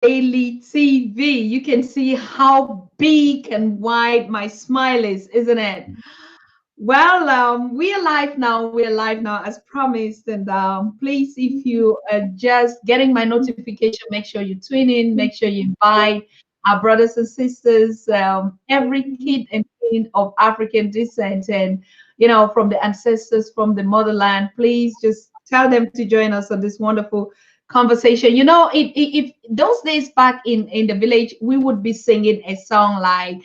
Daily TV. You can see how big and wide my smile is, isn't it? Well, we are live now. We are live now as promised. And please, if you are just getting my notification, make sure you tune in, make sure you invite our brothers and sisters, every kid and queen of African descent, and from the ancestors, from the motherland. Please just tell them to join us on this wonderful conversation. If those days back in the village, we would be singing a song like,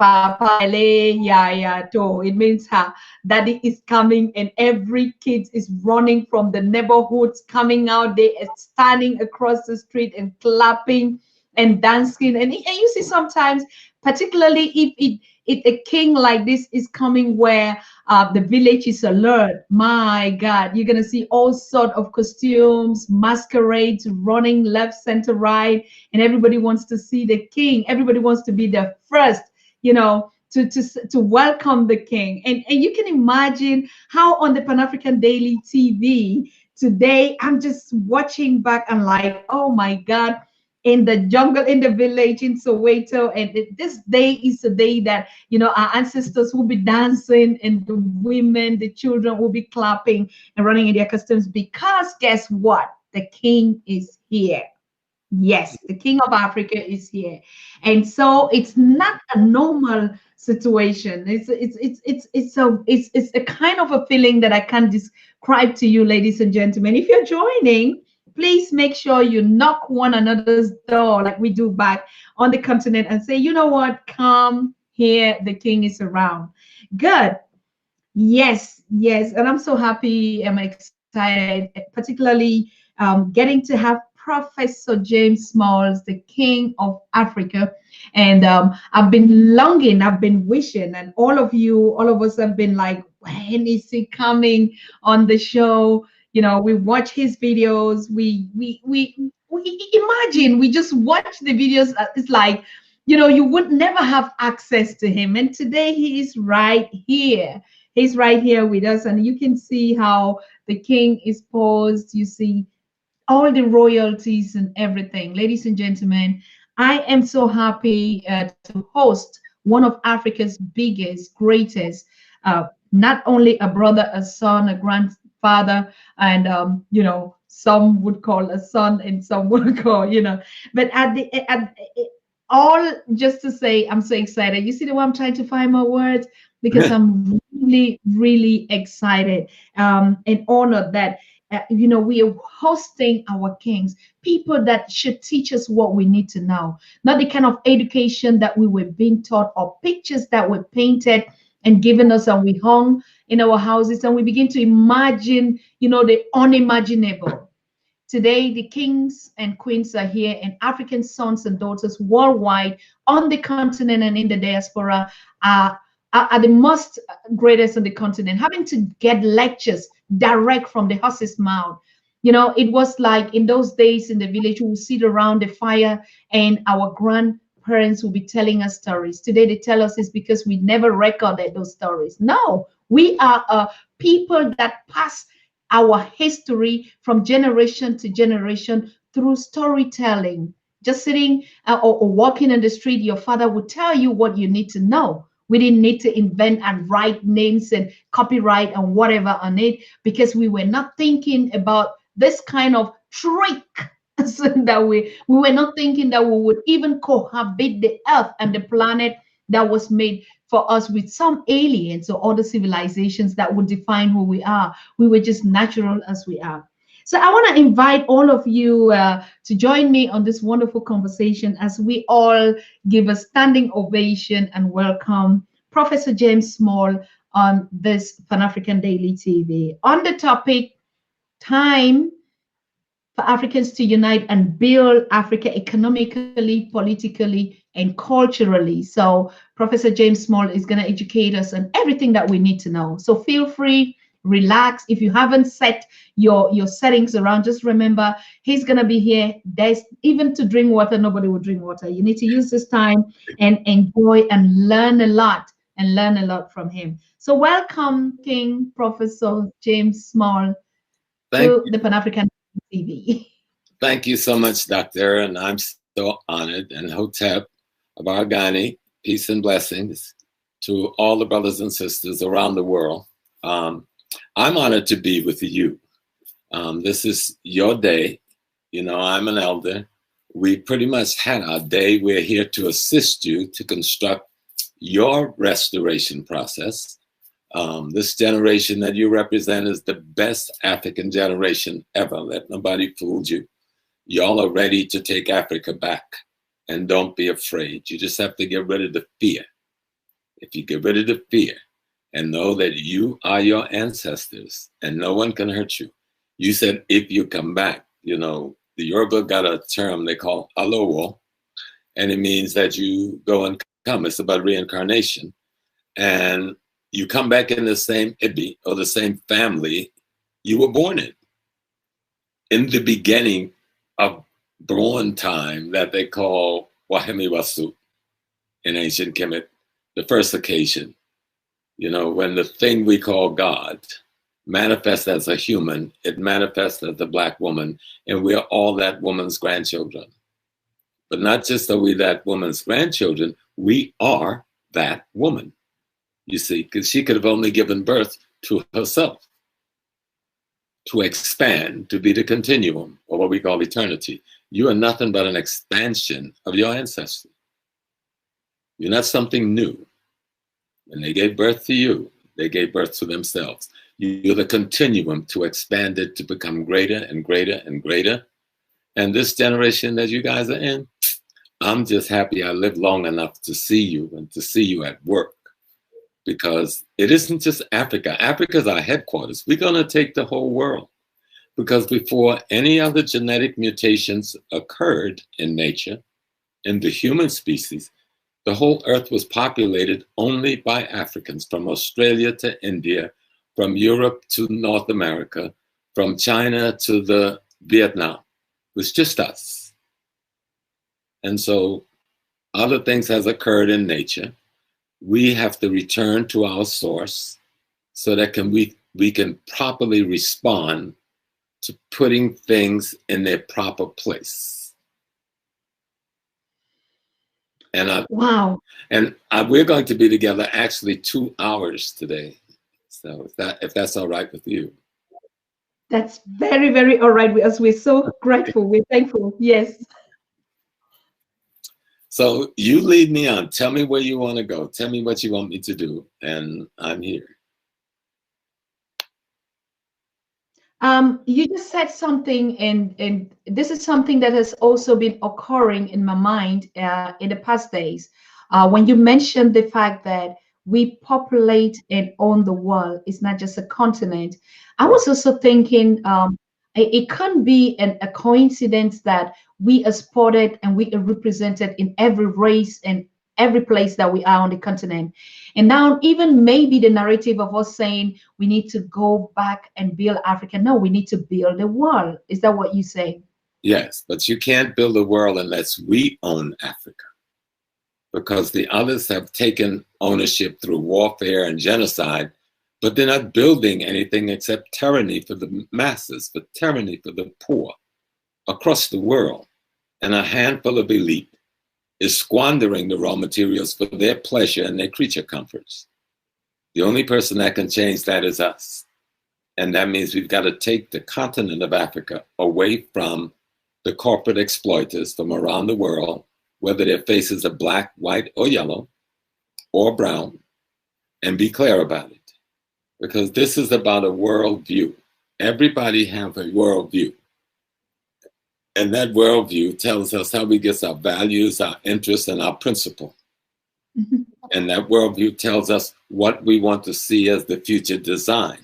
Papa ele ya to. It means daddy is coming, and every kid is running from the neighborhoods, coming out. They are standing across the street and clapping and dancing. And you see sometimes, particularly if a king like this is coming where the village is alert. My God, you're gonna see all sort of costumes, masquerades running left, center, right, and everybody wants to see the king. Everybody wants to be the first, to welcome the king. And you can imagine how on the Pan African Daily TV today, I'm just watching back and like, oh my God, in the jungle, in the village, in Soweto. And this day is a day that, our ancestors will be dancing, and the women, the children will be clapping and running in their costumes, because guess what? The king is here. Yes, the king of Africa is here. And so it's not a normal situation. It's a kind of a feeling that I can't describe to you, ladies and gentlemen. If you're joining, please make sure you knock one another's door like we do back on the continent and say, you know what, come here, the king is around. Good. Yes, yes, and I'm so happy. I'm excited, particularly getting to have Professor James Smalls, the King of Africa. And I've been longing, I've been wishing, and all of us have been like, when is he coming on the show? We watch his videos. We imagine, we just watch the videos. It's like, you would never have access to him. And today he is right here. He's right here with us, and you can see how the king is posed. You see all the royalties and everything. Ladies and gentlemen, I am so happy to host one of Africa's biggest, greatest, not only a brother, a son, a grandfather, and some would call a son, and some would call, but all just to say, I'm so excited. You see the way I'm trying to find my words, because I'm really, really excited and honored that we are hosting our kings, people that should teach us what we need to know, not the kind of education that we were being taught, or pictures that were painted and given us, and we hung in our houses, and we begin to imagine, the unimaginable. Today, the kings and queens are here, and African sons and daughters worldwide, on the continent and in the diaspora, are the most greatest on the continent, having to get lectures direct from the horse's mouth. It was like in those days in the village, we would sit around the fire, and our grandparents will be telling us stories. Today, they tell us it's because we never recorded those stories. No, we are people that pass our history from generation to generation through storytelling. Just sitting or walking in the street, your father would tell you what you need to know. We didn't need to invent and write names and copyright and whatever on it, because we were not thinking about this kind of trick. So that we were not thinking that we would even cohabit the earth and the planet that was made for us with some aliens or other civilizations that would define who we are. We were just natural as we are. So I want to invite all of you to join me on this wonderful conversation as we all give a standing ovation and welcome Professor James Small on this Pan African Daily TV. On the topic, time for Africans to unite and build Africa economically, politically, and culturally. So Professor James Small is going to educate us on everything that we need to know. So feel free, relax. If you haven't set your settings around, just remember he's going to be here. There's even to drink water, nobody will drink water. You need to use this time and enjoy and learn a lot from him. So welcome, King Professor James Small, Thank to you. the Pan African TV. Thank you so much, Doctor. And I'm so honored. And Hotep of Argani, peace and blessings to all the brothers and sisters around the world. I'm honored to be with you. This is your day. You know, I'm an elder. We pretty much had our day. We're here to assist you to construct your restoration process. This generation that you represent is the best African generation ever. Let nobody fool you. Y'all are ready to take Africa back. And don't be afraid. You just have to get rid of the fear. If you get rid of the fear and know that you are your ancestors and no one can hurt you. You said, if you come back, you know, the Yoruba got a term they call alowo, and it means that you go and come. It's about reincarnation. And you come back in the same ibi or the same family you were born in. In the beginning of born time that they call Wahemi Wasu in ancient Kemet, the first occasion, you know, when the thing we call God manifests as a human, it manifests as a Black woman, and we're all that woman's grandchildren. But not just are we that woman's grandchildren, we are that woman, you see, because she could have only given birth to herself, to expand, to be the continuum, or what we call eternity. You are nothing but an expansion of your ancestry. You're not something new. When they gave birth to you, they gave birth to themselves. You're the continuum to expand it to become greater and greater and greater. And this generation that you guys are in, I'm just happy I lived long enough to see you and to see you at work. Because it isn't just Africa. Africa's our headquarters. We're going to take the whole world. Because before any other genetic mutations occurred in nature, in the human species, the whole earth was populated only by Africans, from Australia to India, from Europe to North America, from China to the Vietnam. It was just us. And so other things has occurred in nature. We have to return to our source so that we can properly respond to putting things in their proper place. And wow. And we're going to be together actually 2 hours today. So if that's all right with you. That's very, very all right with us. We're so grateful. We're thankful. Yes. So you lead me on. Tell me where you want to go. Tell me what you want me to do. And I'm here. You just said something, and this is something that has also been occurring in my mind in the past days. When you mentioned the fact that we populate and own the world, it's not just a continent. I was also thinking it can't be a coincidence that we are spotted and we are represented in every race and every place that we are on the continent. And now, even maybe the narrative of us saying we need to go back and build Africa. No, we need to build the world. Is that what you say? Yes, but you can't build a world unless we own Africa. Because the others have taken ownership through warfare and genocide, but they're not building anything except tyranny for the masses, for tyranny for the poor across the world. And a handful of elite is squandering the raw materials for their pleasure and their creature comforts. The only person that can change that is us. And that means we've got to take the continent of Africa away from the corporate exploiters from around the world, whether their faces are black, white, or yellow, or brown, and be clear about it. Because this is about a worldview. Everybody have a worldview. And that worldview tells us how we get our values, our interests, and our principle. Mm-hmm. And that worldview tells us what we want to see as the future design.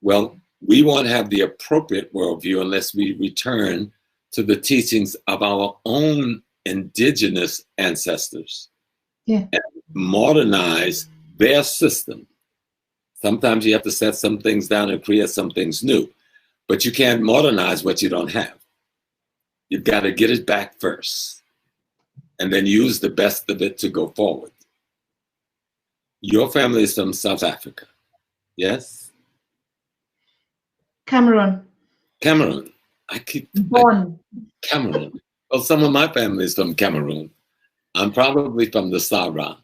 Well, we won't have the appropriate worldview unless we return to the teachings of our own indigenous ancestors, and modernize their system. Sometimes you have to set some things down and create some things new, but you can't modernize what you don't have. You've got to get it back first and then use the best of it to go forward. Your family is from South Africa, yes? Cameroon. Cameroon. I keep Born. Cameroon. Well, some of my family is from Cameroon. I'm probably from the Sahara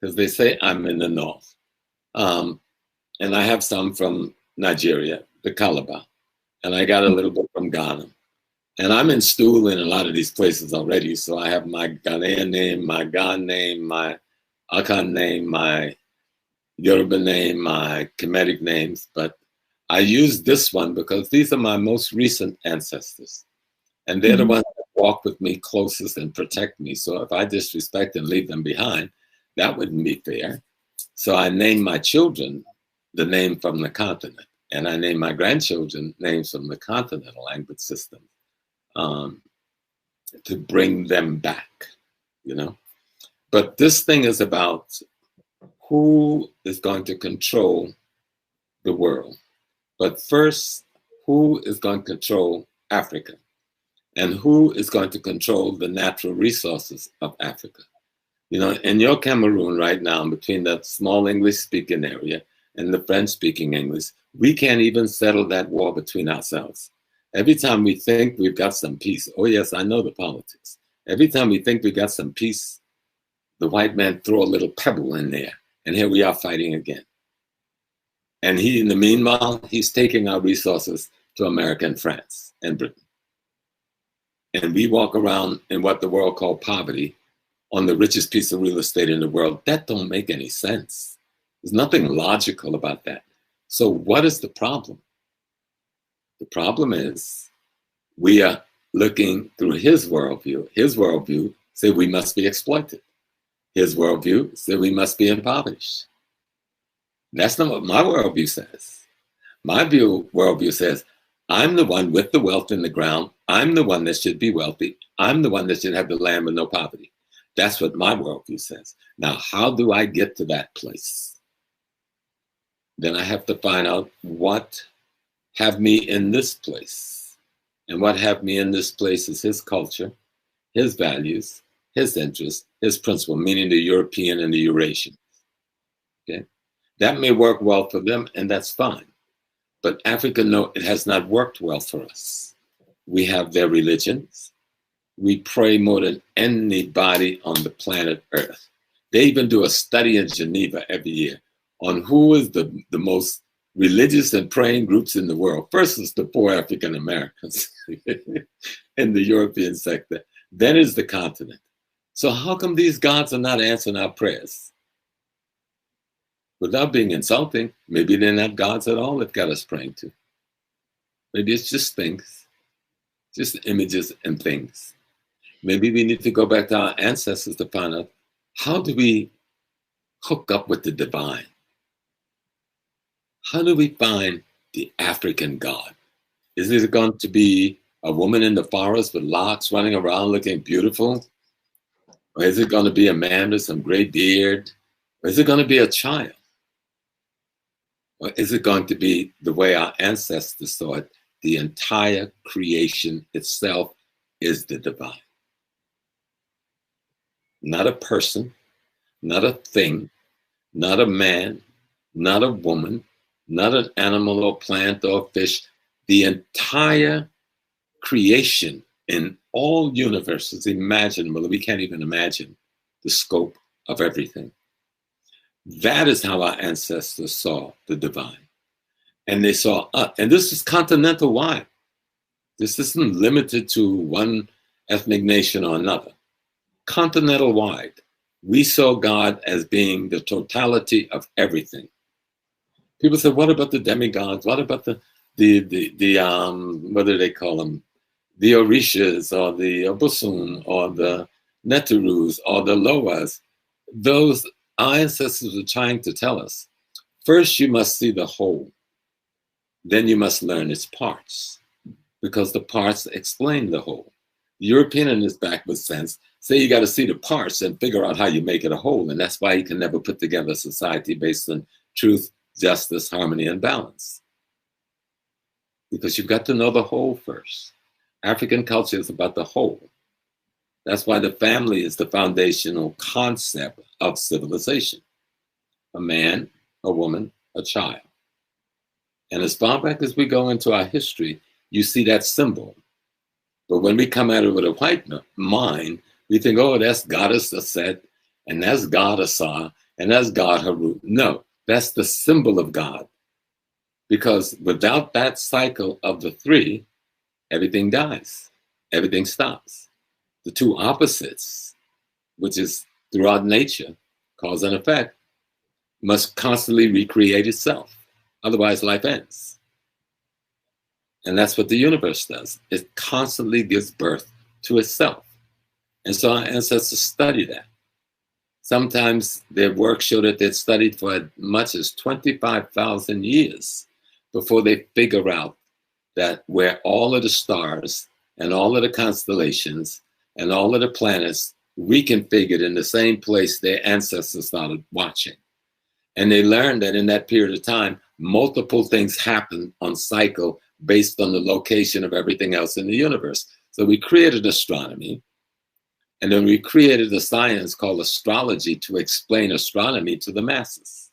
because they say I'm in the north. And I have some from Nigeria, the Calabar, and I got a little bit from Ghana. And I'm in school in a lot of these places already. So I have my Ghanaian name, my Ghan name, my Akan name, my Yoruba name, my Kemetic names. But I use this one because these are my most recent ancestors. And they're the ones that walk with me closest and protect me. So if I disrespect and leave them behind, that wouldn't be fair. So I name my children the name from the continent. And I name my grandchildren names from the continental language system to bring them back, you know. But this thing is about who is going to control the world. But first, who is going to control Africa? And who is going to control the natural resources of Africa? You know, in your Cameroon right now, between that small English-speaking area and the French-speaking English, we can't even settle that war between ourselves. Every time we think we've got some peace, oh yes, I know the politics. Every time we think we got some peace, the white man throw a little pebble in there, and here we are fighting again. And he, in the meanwhile, he's taking our resources to America and France and Britain. And we walk around in what the world called poverty on the richest piece of real estate in the world. That don't make any sense. There's nothing logical about that. So what is the problem? The problem is we are looking through his worldview. His worldview said we must be exploited. His worldview said we must be impoverished. That's not what my worldview says. My worldview says, I'm the one with the wealth in the ground. I'm the one that should be wealthy. I'm the one that should have the land with no poverty. That's what my worldview says. Now, how do I get to that place? Then I have to find out what have me in this place. And what have me in this place is his culture, his values, his interests, his principle, meaning the European and the Eurasian. Okay? That may work well for them, and that's fine. But Africa, no, it has not worked well for us. We have their religions. We pray more than anybody on the planet Earth. They even do a study in Geneva every year on who is the most religious and praying groups in the world. First is the poor African Americans in the European sector. Then is the continent. So how come these gods are not answering our prayers? Without being insulting, maybe they're not gods at all that got us praying to. Maybe it's just things, just images and things. Maybe we need to go back to our ancestors to find out, how do we hook up with the divine? How do we find the African God? Is it going to be a woman in the forest with locks running around looking beautiful? Or is it going to be a man with some gray beard? Or is it going to be a child? Or is it going to be the way our ancestors saw it? The entire creation itself is the divine. Not a person, not a thing, not a man, not a woman, not an animal or plant or fish. The entire creation in all universes imaginable. We can't even imagine the scope of everything. That is how our ancestors saw the divine. And they saw us. And this is continental wide. This isn't limited to one ethnic nation or another. Continental wide. We saw God as being the totality of everything. People say, what about the demigods? What about the what do they call them? The Orishas or the Obosun or the Neterus or the Loas? Those our ancestors were trying to tell us. First, you must see the whole. Then you must learn its parts, because the parts explain the whole. The European in his backward sense say you got to see the parts and figure out how you make it a whole. And that's why he can never put together a society based on truth, justice, harmony, and balance. Because you've got to know the whole first. African culture is about the whole. That's why the family is the foundational concept of civilization. A man, a woman, a child. And as far back as we go into our history, you see that symbol. But when we come at it with a white mind, we think, oh, that's goddess Aset, and that's god Asa, and that's god Haru. No, that's the symbol of God. Because without that cycle of the three, everything dies. Everything stops. The two opposites, which is throughout nature, cause and effect, must constantly recreate itself. Otherwise, life ends. And that's what the universe does. It constantly gives birth to itself. And so our ancestors study that. Sometimes their work showed that they'd studied for as much as 25,000 years before they figure out that where all of the stars and all of the constellations and all of the planets reconfigured in the same place their ancestors started watching. And they learned that in that period of time, multiple things happened on cycle based on the location of everything else in the universe. So we created astronomy, and then we created a science called astrology to explain astronomy to the masses.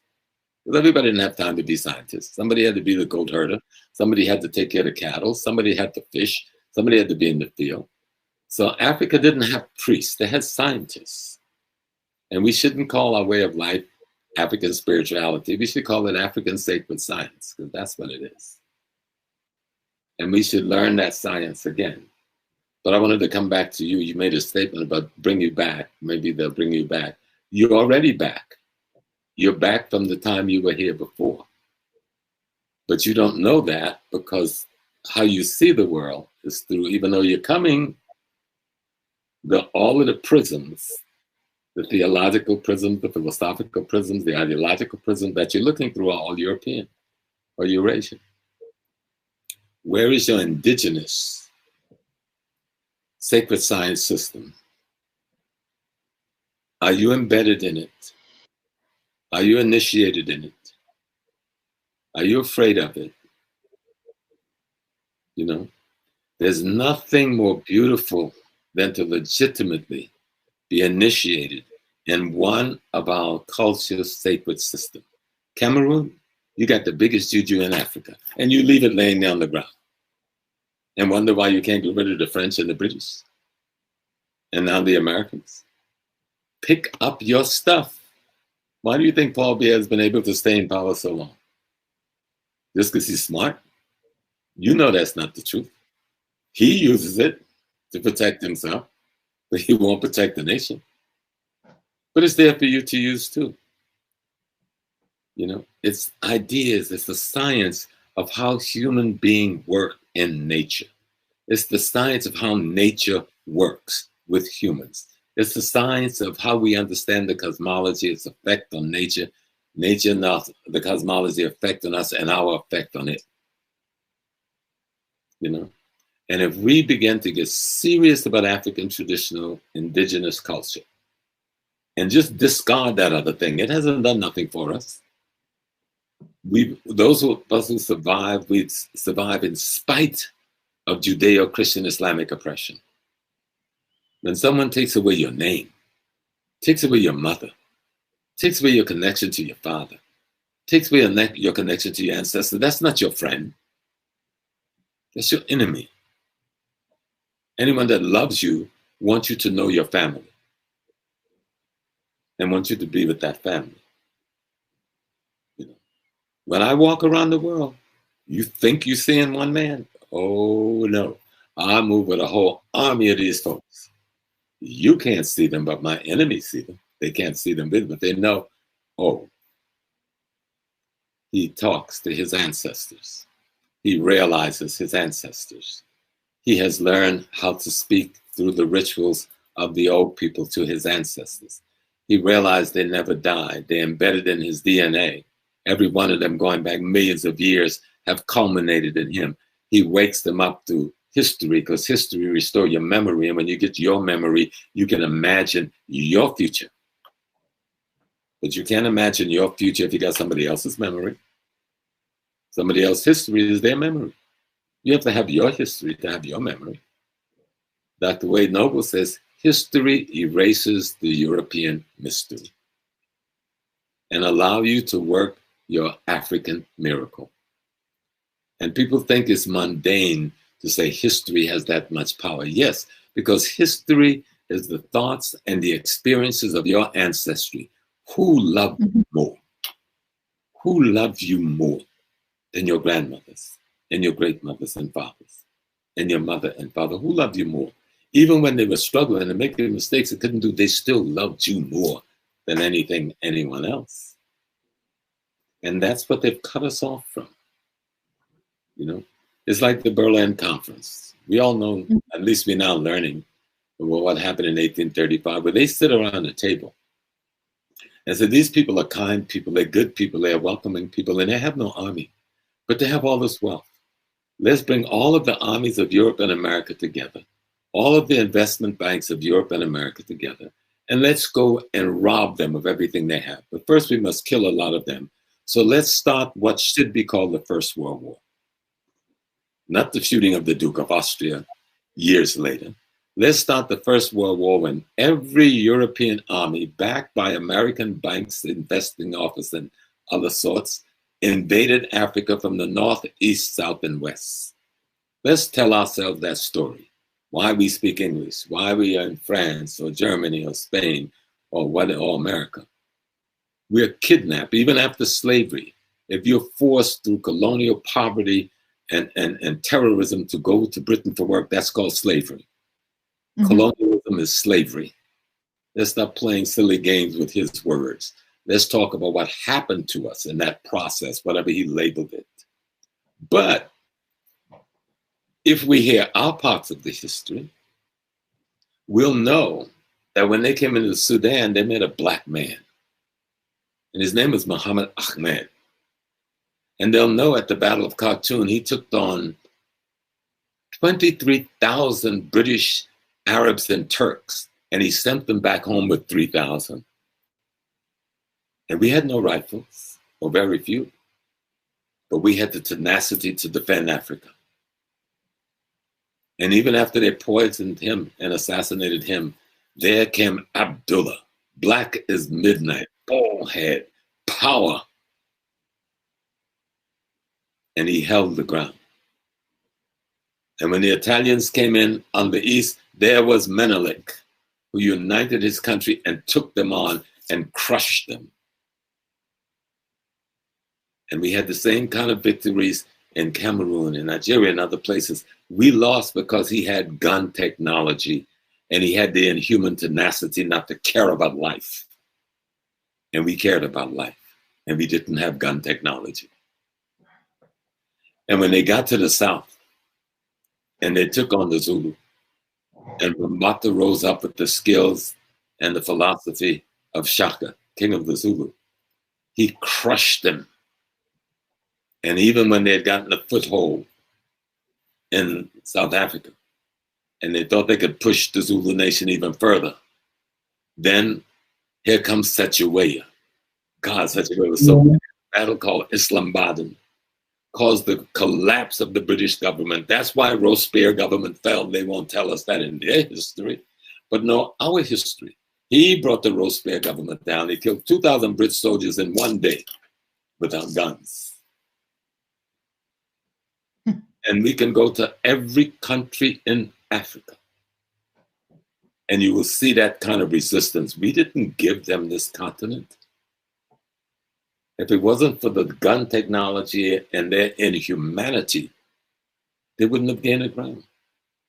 Because everybody didn't have time to be scientists. Somebody had to be the goat herder. Somebody had to take care of the cattle. Somebody had to fish. Somebody had to be in the field. So Africa didn't have priests. They had scientists. And we shouldn't call our way of life African spirituality. We should call it African sacred science, because that's what it is. And we should learn that science again. But I wanted to come back to you. You made a statement about bring you back. Maybe they'll bring you back. You're already back. You're back from the time you were here before. But you don't know that because how you see the world is through, even though you're coming, all of the prisms, the theological prisms, the philosophical prisms, the ideological prisms that you're looking through are all European or Eurasian. Where is your indigenous sacred science system? Are you embedded in it? Are you initiated in it? Are you afraid of it? You know, there's nothing more beautiful than to legitimately be initiated in one of our culture's sacred system. Cameroon, you got the biggest juju in Africa, and you leave it laying there on the ground and wonder why you can't get rid of the French and the British and now the Americans. Pick up your stuff. Why do you think Paul Biya has been able to stay in power so long? Just because he's smart? You know that's not the truth. He uses it to protect himself, but he won't protect the nation. But it's there for you to use too. You know, it's ideas, it's the science of how human beings work in nature. It's the science of how nature works with humans. It's the science of how we understand the cosmology, its effect on nature, nature and the cosmology effect on us and our effect on it. You know? And if we begin to get serious about African traditional indigenous culture and just discard that other thing, it hasn't done nothing for us. Those of us who survive, we survive in spite of Judeo-Christian Islamic oppression. When someone takes away your name, takes away your mother, takes away your connection to your father, takes away your connection to your ancestor, that's not your friend. That's your enemy. Anyone that loves you wants you to know your family and wants you to be with that family. You know, when I walk around the world, you think you're seeing one man? Oh no, I move with a whole army of these folks. You can't see them, but my enemies see them. They can't see them, but they know, oh, he talks to his ancestors. He realizes his ancestors. He has learned how to speak through the rituals of the old people to his ancestors. He realized they never died. They're embedded in his DNA. Every one of them going back millions of years have culminated in him. He wakes them up through history, because history restores your memory. And when you get your memory, you can imagine your future. But you can't imagine your future if you got somebody else's memory. Somebody else's history is their memory. You have to have your history to have your memory. Dr. Wade Noble says, history erases the European mystery and allow you to work your African miracle. And people think it's mundane to say history has that much power. Yes, because history is the thoughts and the experiences of your ancestry. Who loved you more? Who loved you more than your grandmothers and your great mothers and fathers and your mother and father? Who loved you more? Even when they were struggling and making mistakes they couldn't do, they still loved you more than anyone else. And that's what they've cut us off from. You know, it's like the Berlin Conference. We all know, at least we're now learning what happened in 1835, where they sit around a table and said, these people are kind people, they're good people, they're welcoming people, and they have no army, but they have all this wealth. Let's bring all of the armies of Europe and America together, all of the investment banks of Europe and America together, and let's go and rob them of everything they have. But first we must kill a lot of them. So let's start what should be called the First World War. Not the shooting of the Duke of Austria years later. Let's start the First World War when every European army, backed by American banks, investing office, and other sorts, invaded Africa from the north, east, south, and west. Let's tell ourselves that story. Why we speak English, why we are in France or Germany or Spain or America. We're kidnapped, even after slavery. If you're forced through colonial poverty and terrorism to go to Britain for work, that's called slavery. Colonialism is slavery. Let's stop playing silly games with his words. Let's talk about what happened to us in that process, whatever he labeled it. But if we hear our parts of the history, we'll know that when they came into the Sudan, they met a black man. And his name was Muhammad Ahmed. And they'll know at the Battle of Khartoum, he took on 23,000 British Arabs and Turks, and he sent them back home with 3,000. And we had no rifles, or very few, but we had the tenacity to defend Africa. And even after they poisoned him and assassinated him, there came Abdullah, black as midnight, bald head, power. And he held the ground. And when the Italians came in on the east, there was Menelik, who united his country and took them on and crushed them. And we had the same kind of victories in Cameroon, in Nigeria, and other places. We lost because he had gun technology and he had the inhuman tenacity not to care about life. And we cared about life, and we didn't have gun technology. And when they got to the south and they took on the Zulu, and Ramata rose up with the skills and the philosophy of Shaka, king of the Zulu, he crushed them. And even when they had gotten a foothold in South Africa, and they thought they could push the Zulu nation even further, then here comes Secheweya. God, Secheweya was so bad. A battle called Islambadan caused the collapse of the British government. That's why Robespierre government fell. They won't tell us that in their history, but no, our history. He brought the Robespierre government down. He killed 2,000 British soldiers in one day without guns. And we can go to every country in Africa, and you will see that kind of resistance. We didn't give them this continent. If it wasn't for the gun technology and their inhumanity, they wouldn't have gained the ground.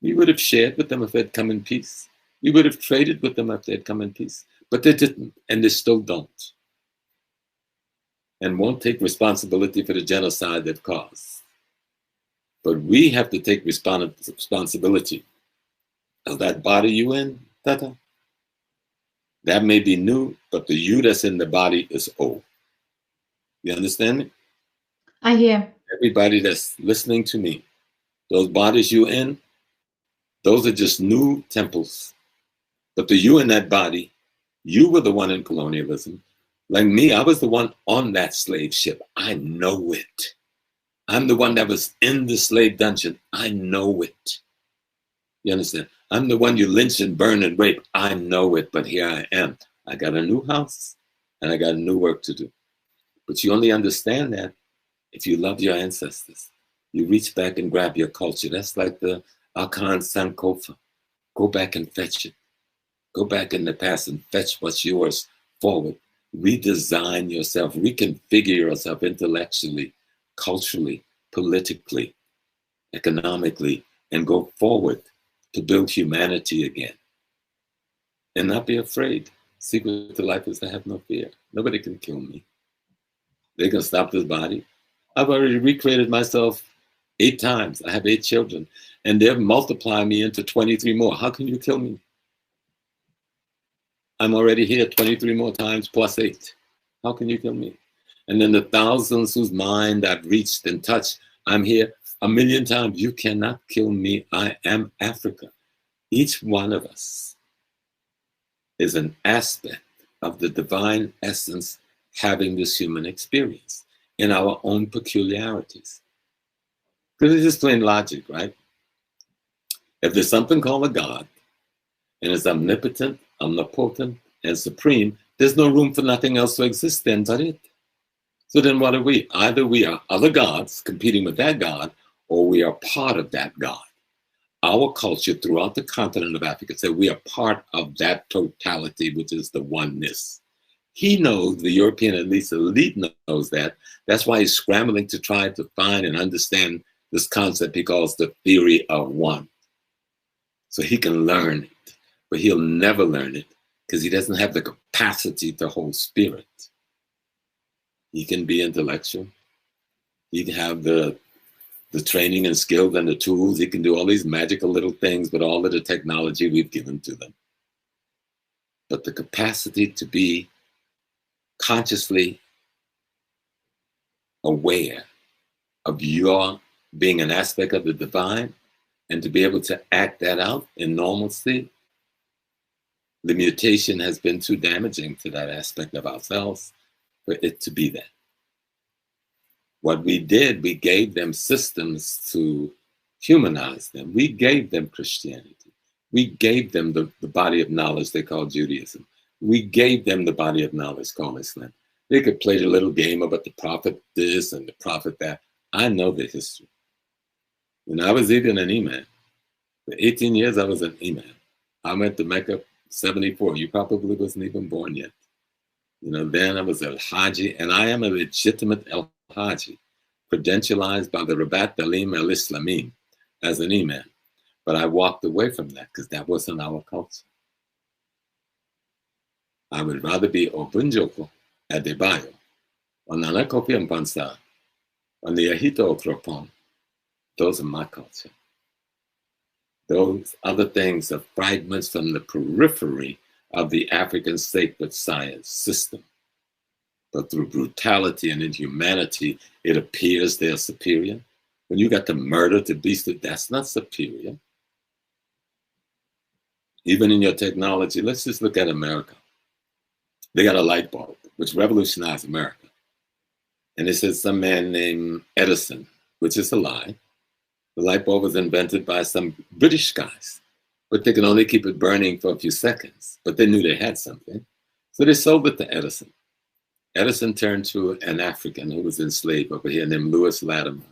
We would have shared with them if they'd come in peace. We would have traded with them if they'd come in peace. But they didn't, and they still don't. And won't take responsibility for the genocide they've caused. But we have to take responsibility of that body you in, Tata. That may be new, but the you that's in the body is old. You understand me? I hear. Everybody that's listening to me, those bodies you in, those are just new temples. But the you in that body, you were the one in colonialism. Like me, I was the one on that slave ship. I know it. I'm the one that was in the slave dungeon. I know it. You understand? I'm the one you lynch and burn and rape. I know it, but here I am. I got a new house and I got new work to do. But you only understand that if you love your ancestors. You reach back and grab your culture. That's like the Akan Sankofa. Go back and fetch it. Go back in the past and fetch what's yours forward. Redesign yourself, reconfigure yourself intellectually, culturally, politically, economically, and go forward to build humanity again. And not be afraid. Secret to life is to have no fear. Nobody can kill me. They can stop this body. I've already recreated myself 8 times. I have 8 children, and they've multiplied me into 23 more. How can you kill me? I'm already here 23 more times plus 8. How can you kill me? And then the thousands whose mind I've reached and touched, I'm here 1,000,000 times. You cannot kill me. I am Africa. Each one of us is an aspect of the divine essence having this human experience in our own peculiarities. Because it's just plain logic, right? If there's something called a God, and it's omnipotent, omnipotent, and supreme, there's no room for nothing else to exist then but it. So then what are we? Either we are other gods competing with that God, or we are part of that God. Our culture throughout the continent of Africa said we are part of that totality, which is the oneness. He knows, the European elite knows that. That's why he's scrambling to try to find and understand this concept he calls the theory of one. So he can learn it, but he'll never learn it because he doesn't have the capacity to hold spirit. He can be intellectual. He can have the training and skills and the tools. He can do all these magical little things with all of the technology we've given to them. But the capacity to be consciously aware of your being an aspect of the divine and to be able to act that out in normalcy, the mutation has been too damaging to that aspect of ourselves for it to be that. What we did, we gave them systems to humanize them. We gave them Christianity. We gave them the body of knowledge they call Judaism. We gave them the body of knowledge called Islam. They could play the little game about the prophet this and the prophet that. I know the history. When I was even an imam, for 18 years I was an imam. I went to Mecca 74. You probably wasn't even born yet. Then I was al Haji, and I am a legitimate al Haji, credentialized by the Rabat Dalim al Islamim as an imam. But I walked away from that because that wasn't our culture. I would rather be Obunjoko Adebayo, or Nana Kofi Mpansa, or Niahito Okropon. Those are my culture. Those other things are fragments from the periphery of the African sacred science system. But through brutality and inhumanity, it appears they're superior. When you got to murder to beast, that's not superior. Even in your technology, let's just look at America. They got a light bulb, which revolutionized America. And it says some man named Edison, which is a lie. The light bulb was invented by some British guys, but they could only keep it burning for a few seconds. But they knew they had something. So they sold it to Edison. Edison turned to an African who was enslaved over here named Lewis Latimer,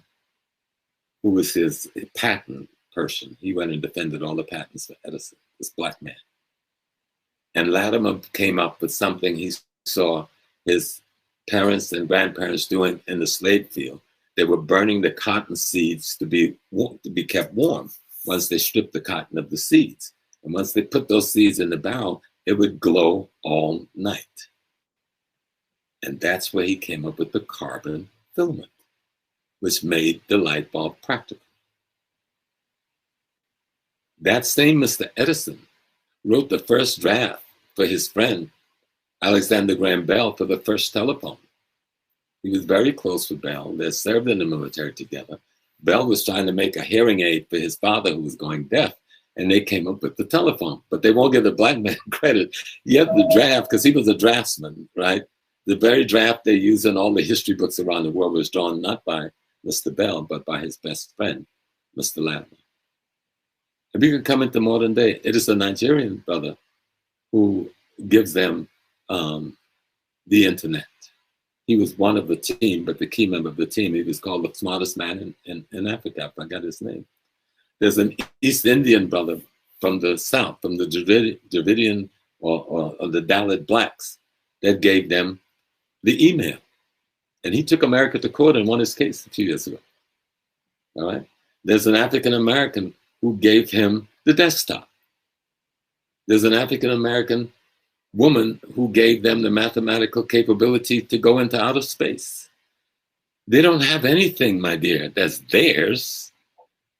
who was his patent person. He went and defended all the patents for Edison, this black man. And Latimer came up with something he saw his parents and grandparents doing in the slave field. They were burning the cotton seeds to be kept warm once they stripped the cotton of the seeds. And once they put those seeds in the barrel, it would glow all night. And that's where he came up with the carbon filament, which made the light bulb practical. That same Mr. Edison wrote the first draft for his friend, Alexander Graham Bell, for the first telephone. He was very close with Bell. They served in the military together. Bell was trying to make a hearing aid for his father who was going deaf, and they came up with the telephone. But they won't give the black man credit. Yet the draft, because he was a draftsman, right? The very draft they use in all the history books around the world was drawn not by Mr. Bell, but by his best friend, Mr. Latimer. If you can come into modern day, it is a Nigerian brother who gives them the internet. He was one of the team, but the key member of the team. He was called the smartest man in Africa. I forgot his name. There's an East Indian brother from the South, from the Dravidian or the Dalit blacks, that gave them the email. And he took America to court and won his case a few years ago. All right. There's an African American who gave him the desktop. There's an African American woman who gave them the mathematical capability to go into outer space. They don't have anything, my dear, that's theirs.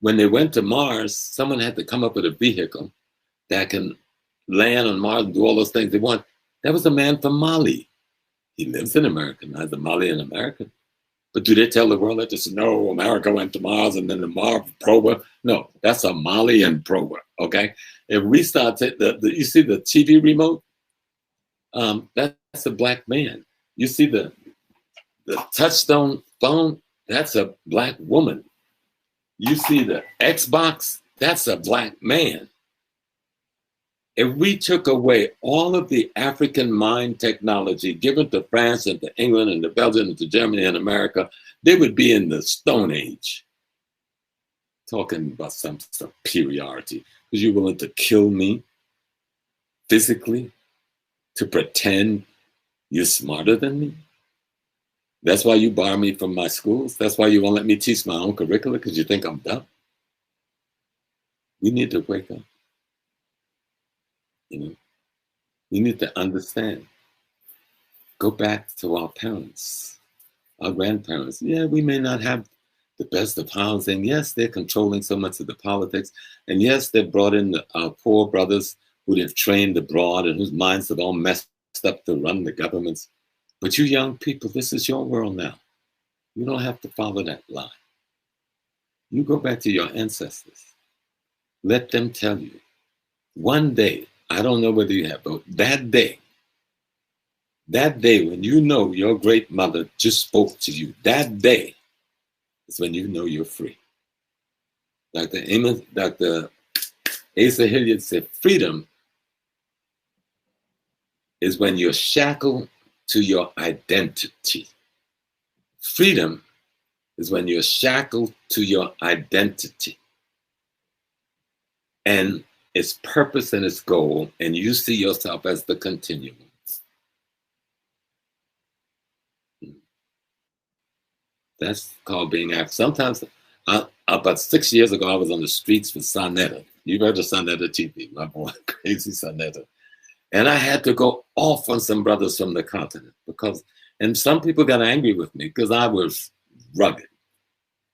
When they went to Mars, someone had to come up with a vehicle that can land on Mars and do all those things they want. That was a man from Mali. He lives in America, not the Malian American. But do they tell the world that just, no, America went to Mars and then the Mars probe? No, that's a Malian probe, okay? If we start to, you see the TV remote? That's a black man. You see the touchstone phone? That's a black woman. You see the Xbox? That's a black man. If we took away all of the African mind technology given to France and to England and to Belgium and to Germany and America, they would be in the Stone Age. Talking about some superiority. Because you're willing to kill me physically to pretend you're smarter than me? That's why you bar me from my schools? That's why you won't let me teach my own curricula because you think I'm dumb? We need to wake up. You know, we need to understand. Go back to our parents, our grandparents. Yeah, we may not have the best of housing. Yes, they're controlling so much of the politics. And yes, they've brought in our poor brothers who they've trained abroad and whose minds have all messed up to run the governments. But you young people, this is your world now. You don't have to follow that line. You go back to your ancestors. Let them tell you. One day, I don't know whether you have, but that day when you know your great mother just spoke to you, that day is when you know you're free. Dr. Asa Hilliard said, freedom is when you're shackled to your identity. Freedom is when you're shackled to your identity. And its purpose and its goal, and you see yourself as the continuum. That's called being active. Sometimes, about 6 years ago, I was on the streets with Sonetta. You've heard of Sonetta TV, my boy, crazy Sonetta. And I had to go off on some brothers from the continent and some people got angry with me because I was rugged.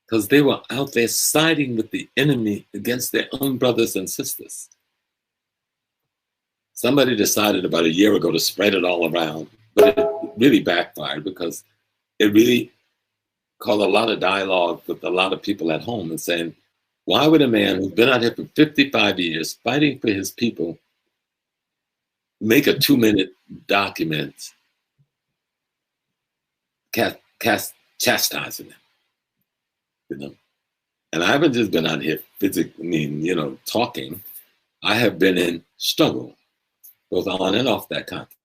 Because they were out there siding with the enemy against their own brothers and sisters. Somebody decided about a year ago to spread it all around, but it really backfired because it really caused a lot of dialogue with a lot of people at home and saying, why would a man who's been out here for 55 years fighting for his people make a 2-minute document chastising them? You know? And I haven't just been out here physically, talking. I have been in struggle, both on and off that continent.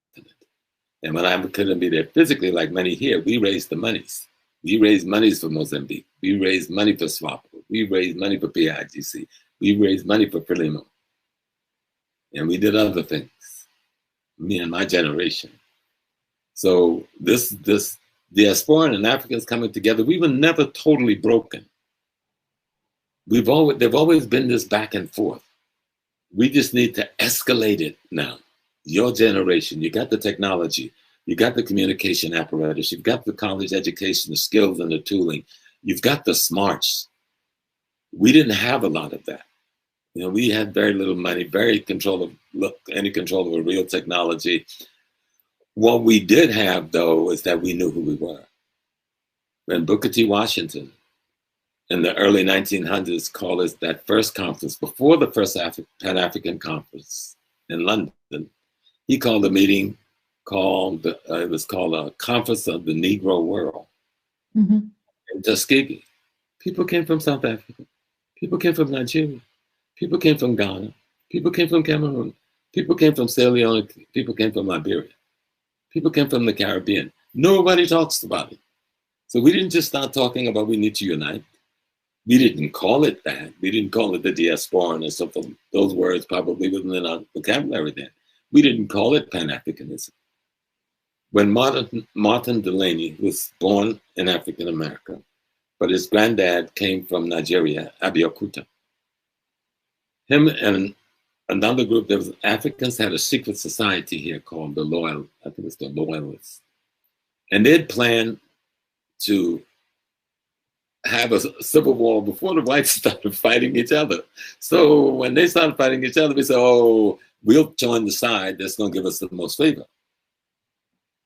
And when I couldn't be there physically, like many here, we raised the monies. We raised monies for Mozambique. We raised money for SWAPO. We raised money for PIGC. We raised money for Frelimo. And we did other things, me and my generation. So this diaspora and Africans coming together, we were never totally broken. They've always been this back and forth. We just need to escalate it now. Your generation, you got the technology, you got the communication apparatus, you've got the college education, the skills and the tooling, you've got the smarts. We didn't have a lot of that. We had very little money, any control of a real technology. What we did have, though, is that we knew who we were. When Booker T. Washington in the early 1900s called us that first conference, before the first Pan-African conference in London, he called a meeting it was called a Conference of the Negro World in Tuskegee. People came from South Africa. People came from Nigeria. People came from Ghana. People came from Cameroon. People came from Sierra Leone. People came from Liberia. People came from the Caribbean. Nobody talks about it. So we didn't just start talking about we need to unite. We didn't call it that. We didn't call it the diaspora and something. Those words probably wasn't in our vocabulary then. We didn't call it Pan-Africanism. When Martin Delaney was born in African America, but his granddad came from Nigeria, Abeokuta. Him and another group, there was Africans had a secret society here called the Loyalists. And they'd planned to have a civil war before the whites started fighting each other. So when they started fighting each other, we said, oh, we'll join the side that's going to give us the most favor.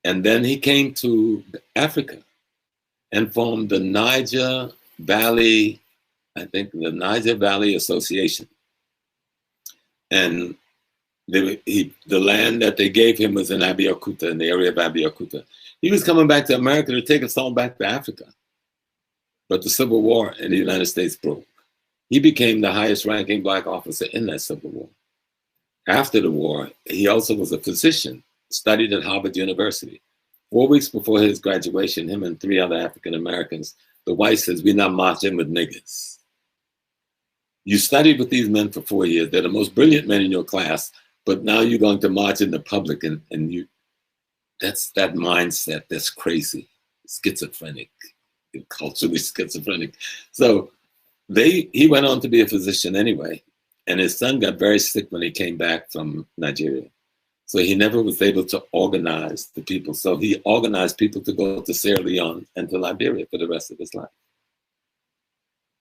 And then he came to Africa and formed the Niger Valley, I think the Niger Valley Association. And the land that they gave him was in Abeokuta, in the area of Abeokuta. He was coming back to America to take us all back to Africa. But the Civil War in the United States broke. He became the highest ranking Black officer in that Civil War. After the war, he also was a physician, studied at Harvard University. 4 weeks before his graduation, him and 3 other African Americans, the white says, we're not marching with niggas. You studied with these men for 4 years. They're the most brilliant men in your class, but now you're going to march in the public and that's that mindset that's crazy, schizophrenic, culturally schizophrenic. So he went on to be a physician anyway, and his son got very sick when he came back from Nigeria. So he never was able to organize the people. So he organized people to go to Sierra Leone and to Liberia for the rest of his life.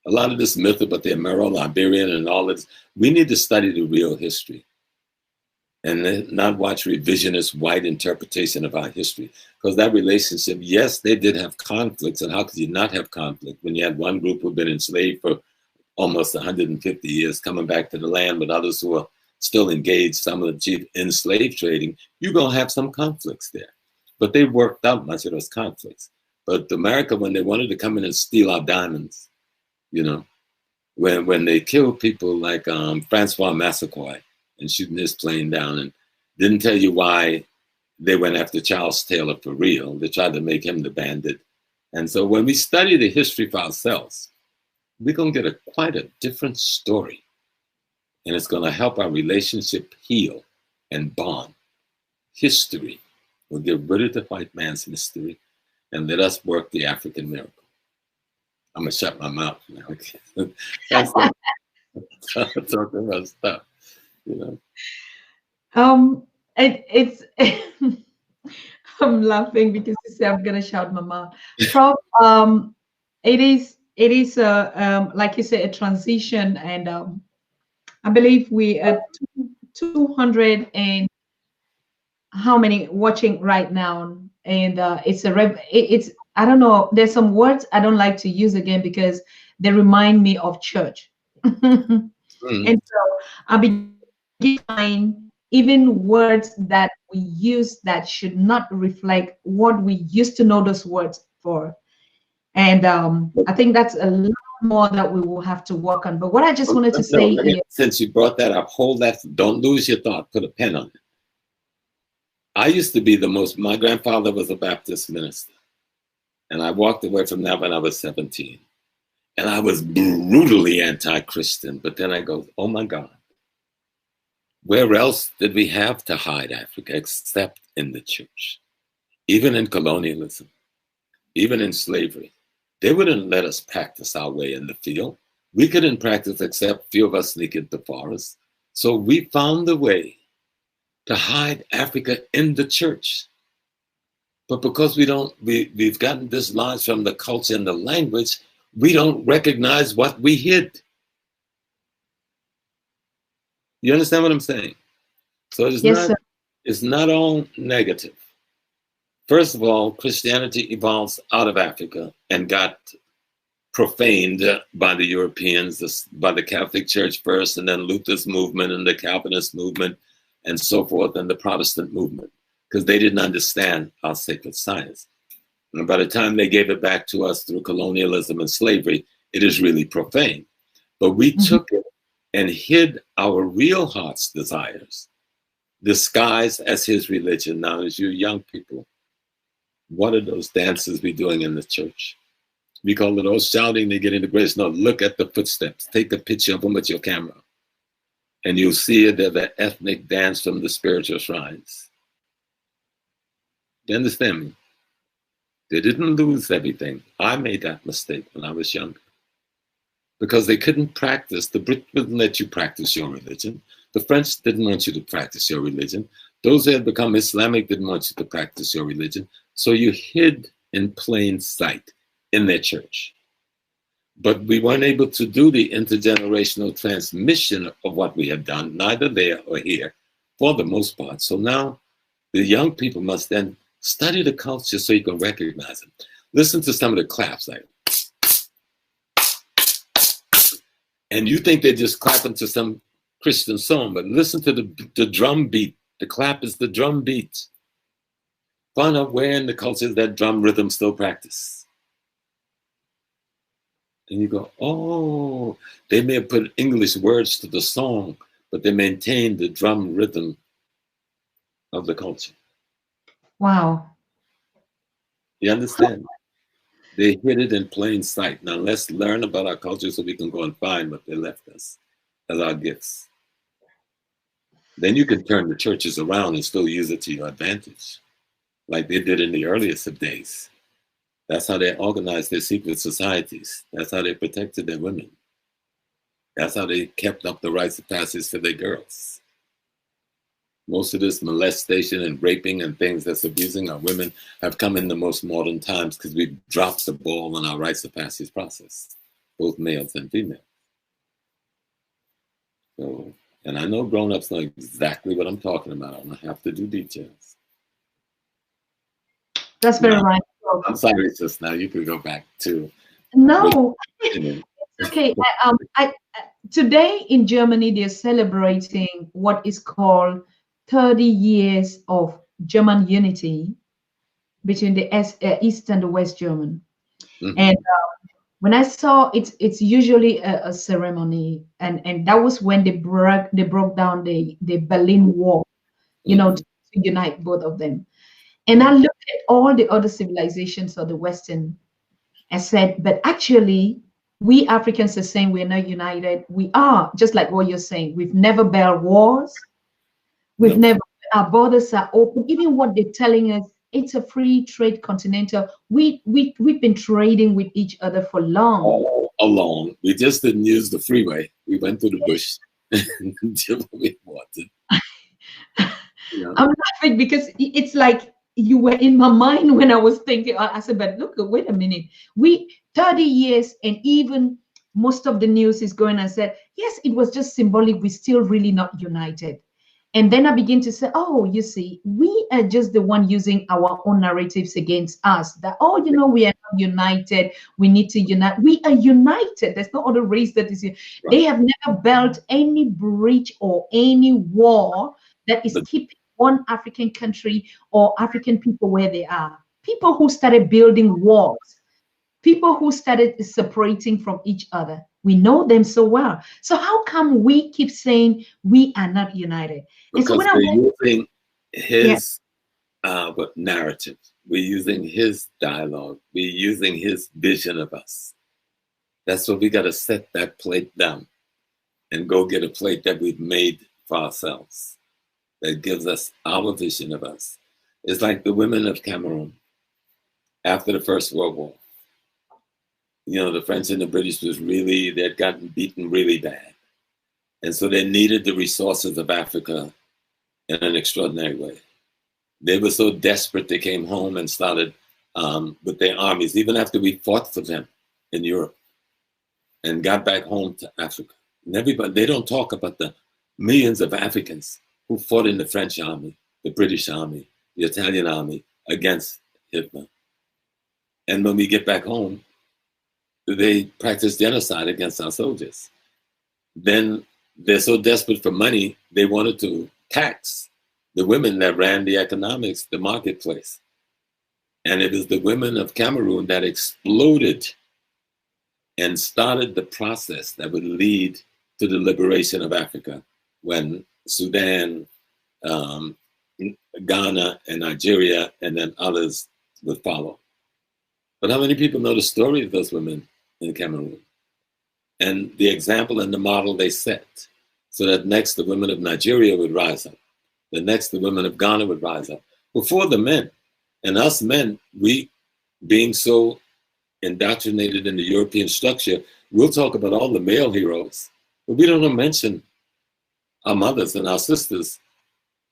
A lot of this myth about the Amero-Liberian and all this, we need to study the real history and not watch revisionist white interpretation of our history. Because that relationship, yes, they did have conflicts, and how could you not have conflict when you had one group who'd been enslaved for almost 150 years coming back to the land, with others who are still engaged, some of the chief in slave trading? You're gonna have some conflicts there. But they worked out much of those conflicts. But America, when they wanted to come in and steal our diamonds, you know, when they killed people like Francois Massaquoi and shooting his plane down, and didn't tell you why they went after Charles Taylor for real. They tried to make him the bandit. And so when we study the history for ourselves, we're going to get quite a different story. And it's going to help our relationship heal and bond. History will get rid of the white man's mystery and let us work the African miracle. I'm going to shut my mouth now. That's talking about stuff, you know. It's I'm laughing because you say I'm gonna shout my mouth. Prof, it is like you say, a transition, and I believe we are 200 and how many watching right now, and it's I don't know. There's some words I don't like to use again because they remind me of church, and so I begin to find even words that we use that should not reflect what we used to know those words for. And I think that's a lot more that we will have to work on. But what I just wanted to say is, since you brought that up, hold that, don't lose your thought, put a pen on it. I used to be my grandfather was a Baptist minister, and I walked away from that when I was 17. And I was brutally anti-Christian, but then I go, oh my God, where else did we have to hide Africa except in the church? Even in colonialism, even in slavery, they wouldn't let us practice our way in the field. We couldn't practice except a few of us sneak into the forest. So we found a way to hide Africa in the church. But because we've gotten dislodged from the culture and the language, we don't recognize what we hid. You understand what I'm saying? So it's not all negative. First of all, Christianity evolves out of Africa and got profaned by the Europeans, by the Catholic Church first, and then Luther's movement and the Calvinist movement and so forth, and the Protestant movement, because they didn't understand our sacred science. And by the time they gave it back to us through colonialism and slavery, it is really profane. But we took it and hid our real heart's desires, disguised as his religion. Now, as you young people, What are those dances we doing in the church? We call it all shouting to get into grace. No, look at the footsteps. Take a picture of them with your camera. And you'll see it as an ethnic dance from the spiritual shrines. You understand me? They didn't lose everything. I made that mistake when I was younger. Because they couldn't practice. The Brits wouldn't let you practice your religion. The French didn't want you to practice your religion. Those that had become Islamic didn't want you to practice your religion. So you hid in plain sight in their church. But we weren't able to do the intergenerational transmission of what we have done, neither there or here, for the most part. So now the young people must then study the culture so you can recognize it. Listen to some of the claps, like, and you think they're just clapping to some Christian song, but listen to the drum beat. The clap is the drum beat. Find out where in the culture that drum rhythm still practice. And you go, oh, they may have put English words to the song, but they maintained the drum rhythm of the culture. Wow. You understand? They hid it in plain sight. Now let's learn about our culture so we can go and find what they left us as our gifts. Then you can turn the churches around and still use it to your advantage, like they did in the earliest of days. That's how they organized their secret societies. That's how they protected their women. That's how they kept up the rites of passage for their girls. Most of this molestation and raping and things that's abusing our women have come in the most modern times because we've dropped the ball on our rites of passage process, both males and females. So, and I know grown-ups know exactly what I'm talking about. I don't have to do details. That's very right. I'm sorry, sis. Now you can go back to. No, it's okay. Today in Germany, they're celebrating what is called 30 years of German unity between the East and the West German. Mm-hmm. And when I saw it, it's usually a ceremony, and that was when they broke down the Berlin Wall, you know, to unite both of them. And I looked at all the other civilizations of the Western and said, but actually, we Africans are saying we're not united. We are, just like what you're saying. We've never built wars. We've never, our borders are open. Even what they're telling us, it's a free trade continental. We've been trading with each other for long. All along. We just didn't use the freeway. We went through the bush until we wanted. Yeah. I'm laughing because it's like you were in my mind when I was thinking. I said, but look, wait a minute. 30 years, and even most of the news is going and said, yes, it was just symbolic. We're still really not united. And then I begin to say, oh, you see, we are just the one using our own narratives against us. That, oh, you know, we are not united. We need to unite. We are united. There's no other race that is here. Right. They have never built any breach or any war that is keeping one African country or African people where they are. People who started building walls, people who started separating from each other. We know them so well. So how come we keep saying we are not united? Because we're using his narrative. We're using his dialogue. We're using his vision of us. That's what we got to set that plate down and go get a plate that we've made for ourselves that gives us our vision of us. It's like the women of Cameroon after the First World War. You know, the French and the British they had gotten beaten really bad. And so they needed the resources of Africa in an extraordinary way. They were so desperate, they came home and started with their armies, even after we fought for them in Europe, and got back home to Africa. And everybody, they don't talk about the millions of Africans who fought in the French army, the British army, the Italian army against Hitler. And when we get back home, they practice genocide against our soldiers. Then they're so desperate for money, they wanted to tax the women that ran the economics, the marketplace. And it was the women of Cameroon that exploded and started the process that would lead to the liberation of Africa when Sudan, Ghana, and Nigeria, and then others would follow. But how many people know the story of those women in Cameroon and the example and the model they set? So that next the women of Nigeria would rise up. The next the women of Ghana would rise up. Before the men. And us men, we being so indoctrinated in the European structure, we'll talk about all the male heroes, but we don't mention our mothers and our sisters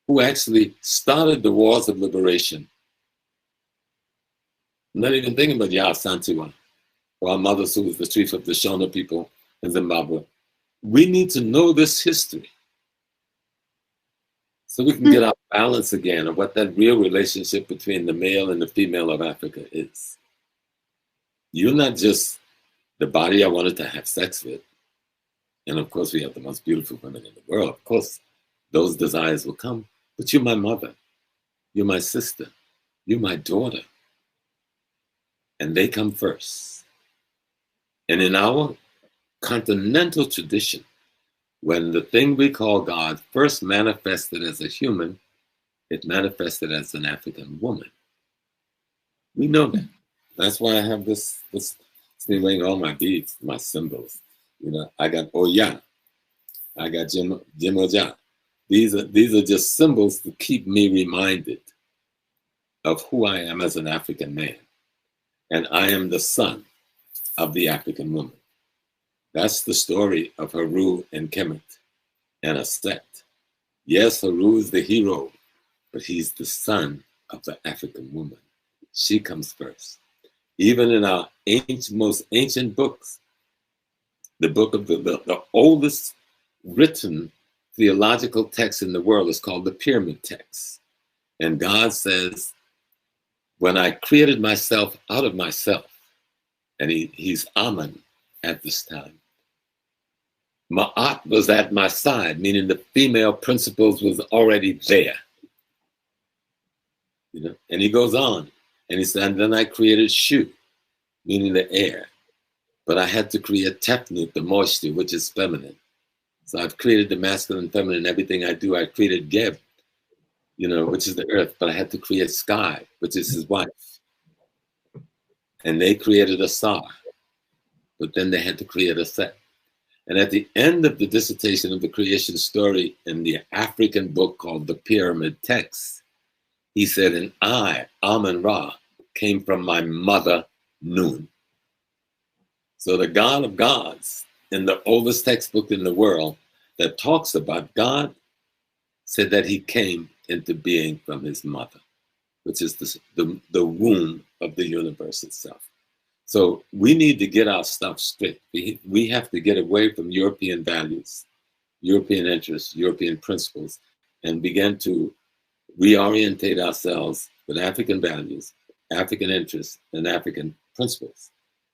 who actually started the wars of liberation. I'm not even thinking about Yaa Santiwa, or our mothers who was the chief of the Shona people in Zimbabwe. We need to know this history so we can get our balance again of what that real relationship between the male and the female of Africa is. You're not just the body I wanted to have sex with. And of course, we have the most beautiful women in the world. Of course, those desires will come. But you're my mother. You're my sister. You're my daughter. And they come first. And in our continental tradition, when the thing we call God first manifested as a human, it manifested as an African woman. We know that. That's why I have this thing wearing all my beads, my symbols. You know, I got Oya, I got Jimoja. These are just symbols to keep me reminded of who I am as an African man. And I am the son of the African woman. That's the story of Haru and Kemet and Aset. Yes, Haru is the hero, but he's the son of the African woman. She comes first. Even in our most ancient books, the book of the oldest written theological text in the world is called the Pyramid Text. And God says, when I created myself out of myself, and he's Amen at this time, Ma'at was at my side, meaning the female principles was already there. You know, and he goes on, and he said, and then I created Shu, meaning the air. But I had to create Tefnut, the moisture, which is feminine. So I've created the masculine and feminine, everything I do. I created Geb, you know, which is the earth, but I had to create Sky, which is his wife. And they created Asar, but then they had to create a Set. And at the end of the dissertation of the creation story in the African book called the Pyramid Text, he said, and I, Amun-Ra, came from my mother, Nun. So the God of gods, in the oldest textbook in the world that talks about God, said that he came into being from his mother, which is the womb of the universe itself. So we need to get our stuff straight. We have to get away from European values, European interests, European principles, and begin to reorientate ourselves with African values, African interests, and African principles,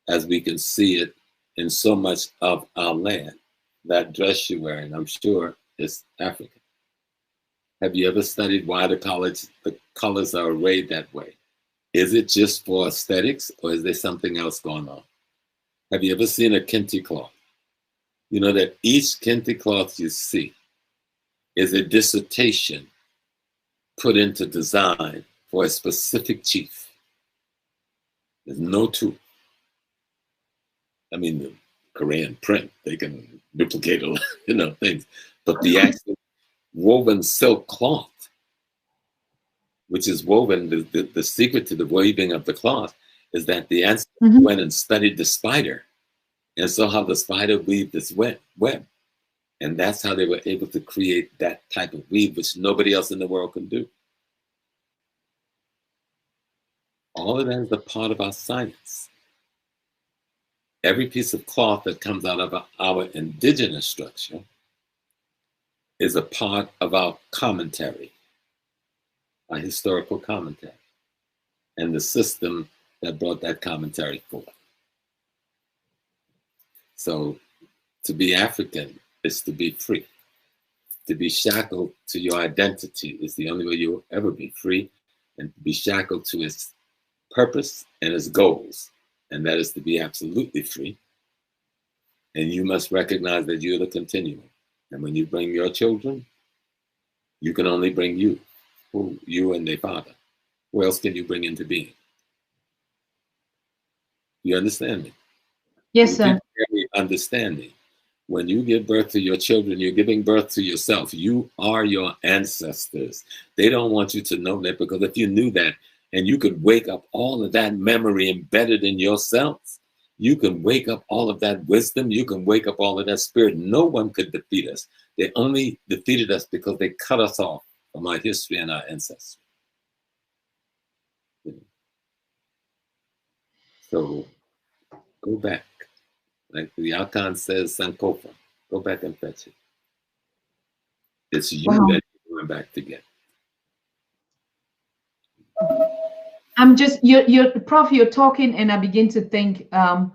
as we can see it in so much of our land. That dress you're wearing, I'm sure, is African. Have you ever studied why the colors are arrayed that way? Is it just for aesthetics, or is there something else going on? Have you ever seen a kente cloth? You know that each kente cloth you see is a dissertation put into design for a specific chief. There's no two. I mean, the Korean print, they can duplicate a lot, you know, things. But the actual woven silk cloth, which is woven, the secret to the weaving of the cloth is that the ancestors went and studied the spider and saw how the spider weaved this web. And that's how they were able to create that type of weave, which nobody else in the world can do. All of that is a part of our science. Every piece of cloth that comes out of our indigenous structure is a part of our commentary, our historical commentary, and the system that brought that commentary forth. So to be African is to be free. To be shackled to your identity is the only way you'll ever be free, and to be shackled to its purpose and its goals, and that is to be absolutely free. And you must recognize that you're the continuum. And when you bring your children, you can only bring you and their father. Who else can you bring into being? You understand me? Yes, When people sir. really understand me, when you give birth to your children, you're giving birth to yourself. You are your ancestors. They don't want you to know that, because if you knew that and you could wake up all of that memory embedded in yourself, you can wake up all of that wisdom, you can wake up all of that spirit. No one could defeat us. They only defeated us because they cut us off from our history and our ancestry. So go back. Like the Alkan says, Sankofa, go back and fetch it. It's you Wow. that you're going back to get. I'm just you're Prof, you're talking and I begin to think how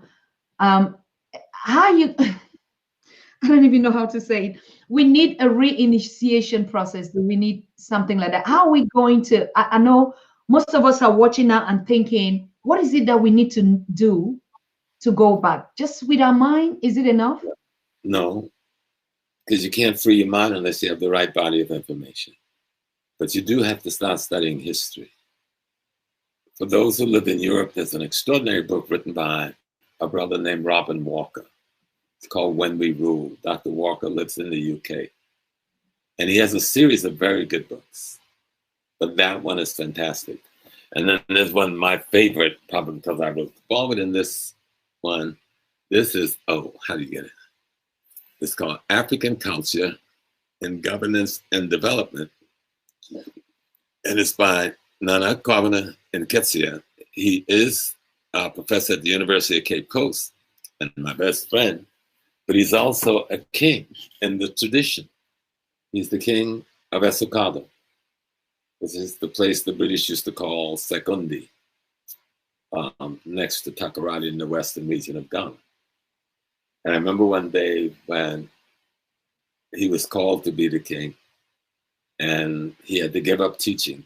you I don't even know how to say it. We need a reinitiation process. Do we need something like that? How are we going to? I know most of us are watching now and thinking, what is it that we need to do to go back? Just with our mind, is it enough? No, because you can't free your mind unless you have the right body of information. But you do have to start studying history. For those who live in Europe, there's an extraordinary book written by a brother named Robin Walker. It's called When We Rule. Dr. Walker lives in the UK. And he has a series of very good books. But that one is fantastic. And then there's one, my favorite, probably because I wrote forward in this one. This is, oh, how do you get it? It's called African Culture in Governance and Development. And it's by Nana Kwabena Nketiah. He is a professor at the University of Cape Coast and my best friend, but he's also a king in the tradition. He's the king of Esokado, which is the place the British used to call Sekundi, next to Takoradi in the western region of Ghana. And I remember one day when he was called to be the king and he had to give up teaching.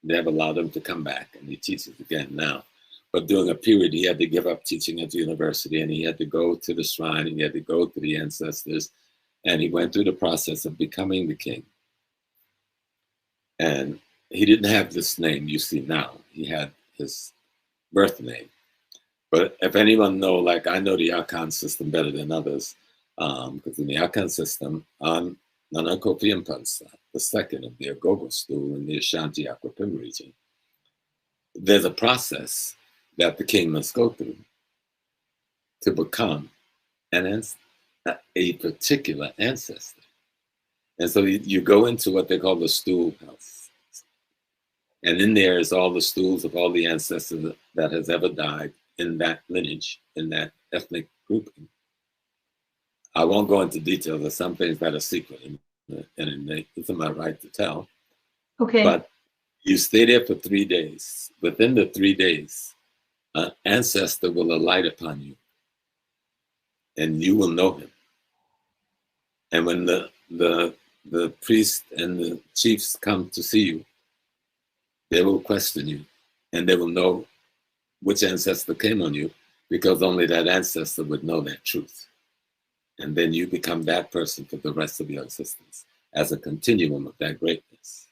They have allowed him to come back and he teaches again now. But during a period, he had to give up teaching at the university and he had to go to the shrine and he had to go to the ancestors. And he went through the process of becoming the king. And he didn't have this name you see now. He had his birth name. But if anyone know, like I know the Akan system better than others, because in the Akan system, I'm Nana Kofi Mpansa, the second of the Agogo stool in the Ashanti Akwapim region. There's a process that the king must go through to become a particular ancestor. And so you go into what they call the stool house. And in there is all the stools of all the ancestors that has ever died in that lineage, in that ethnic grouping. I won't go into details. There's some things that are secret, and it's my right to tell. Okay. But you stay there for 3 days. Within the 3 days, an ancestor will alight upon you, and you will know him. And when the priest and the chiefs come to see you, they will question you, and they will know which ancestor came on you, because only that ancestor would know that truth. And then you become that person for the rest of your existence as a continuum of that greatness.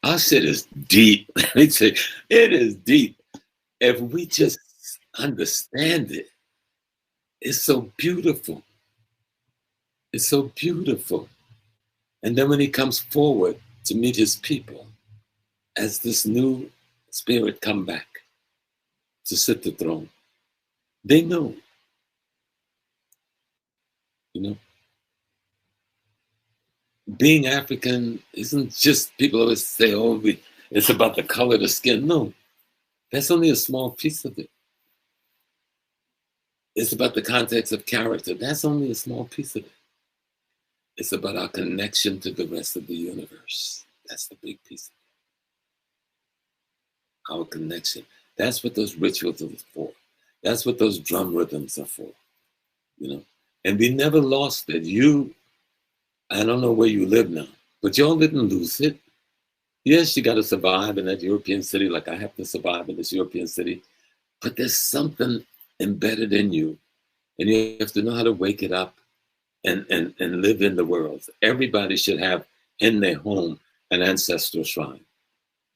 Our shit is deep. Let me say, it is deep. If we just understand it, it's so beautiful. It's so beautiful. And then when he comes forward to meet his people, as this new spirit come back to sit the throne, they know. You know, being African isn't just, people always say, oh, it's about the color of the skin. No, that's only a small piece of it. It's about the context of character. That's only a small piece of it. It's about our connection to the rest of the universe. That's the big piece of it. Our connection. That's what those rituals are for. That's what those drum rhythms are for. You know, and we never lost it. I don't know where you live now, but y'all didn't lose it. Yes, you got to survive in that European city, like I have to survive in this European city, but there's something embedded in you, and you have to know how to wake it up and live in the world. Everybody should have in their home an ancestral shrine,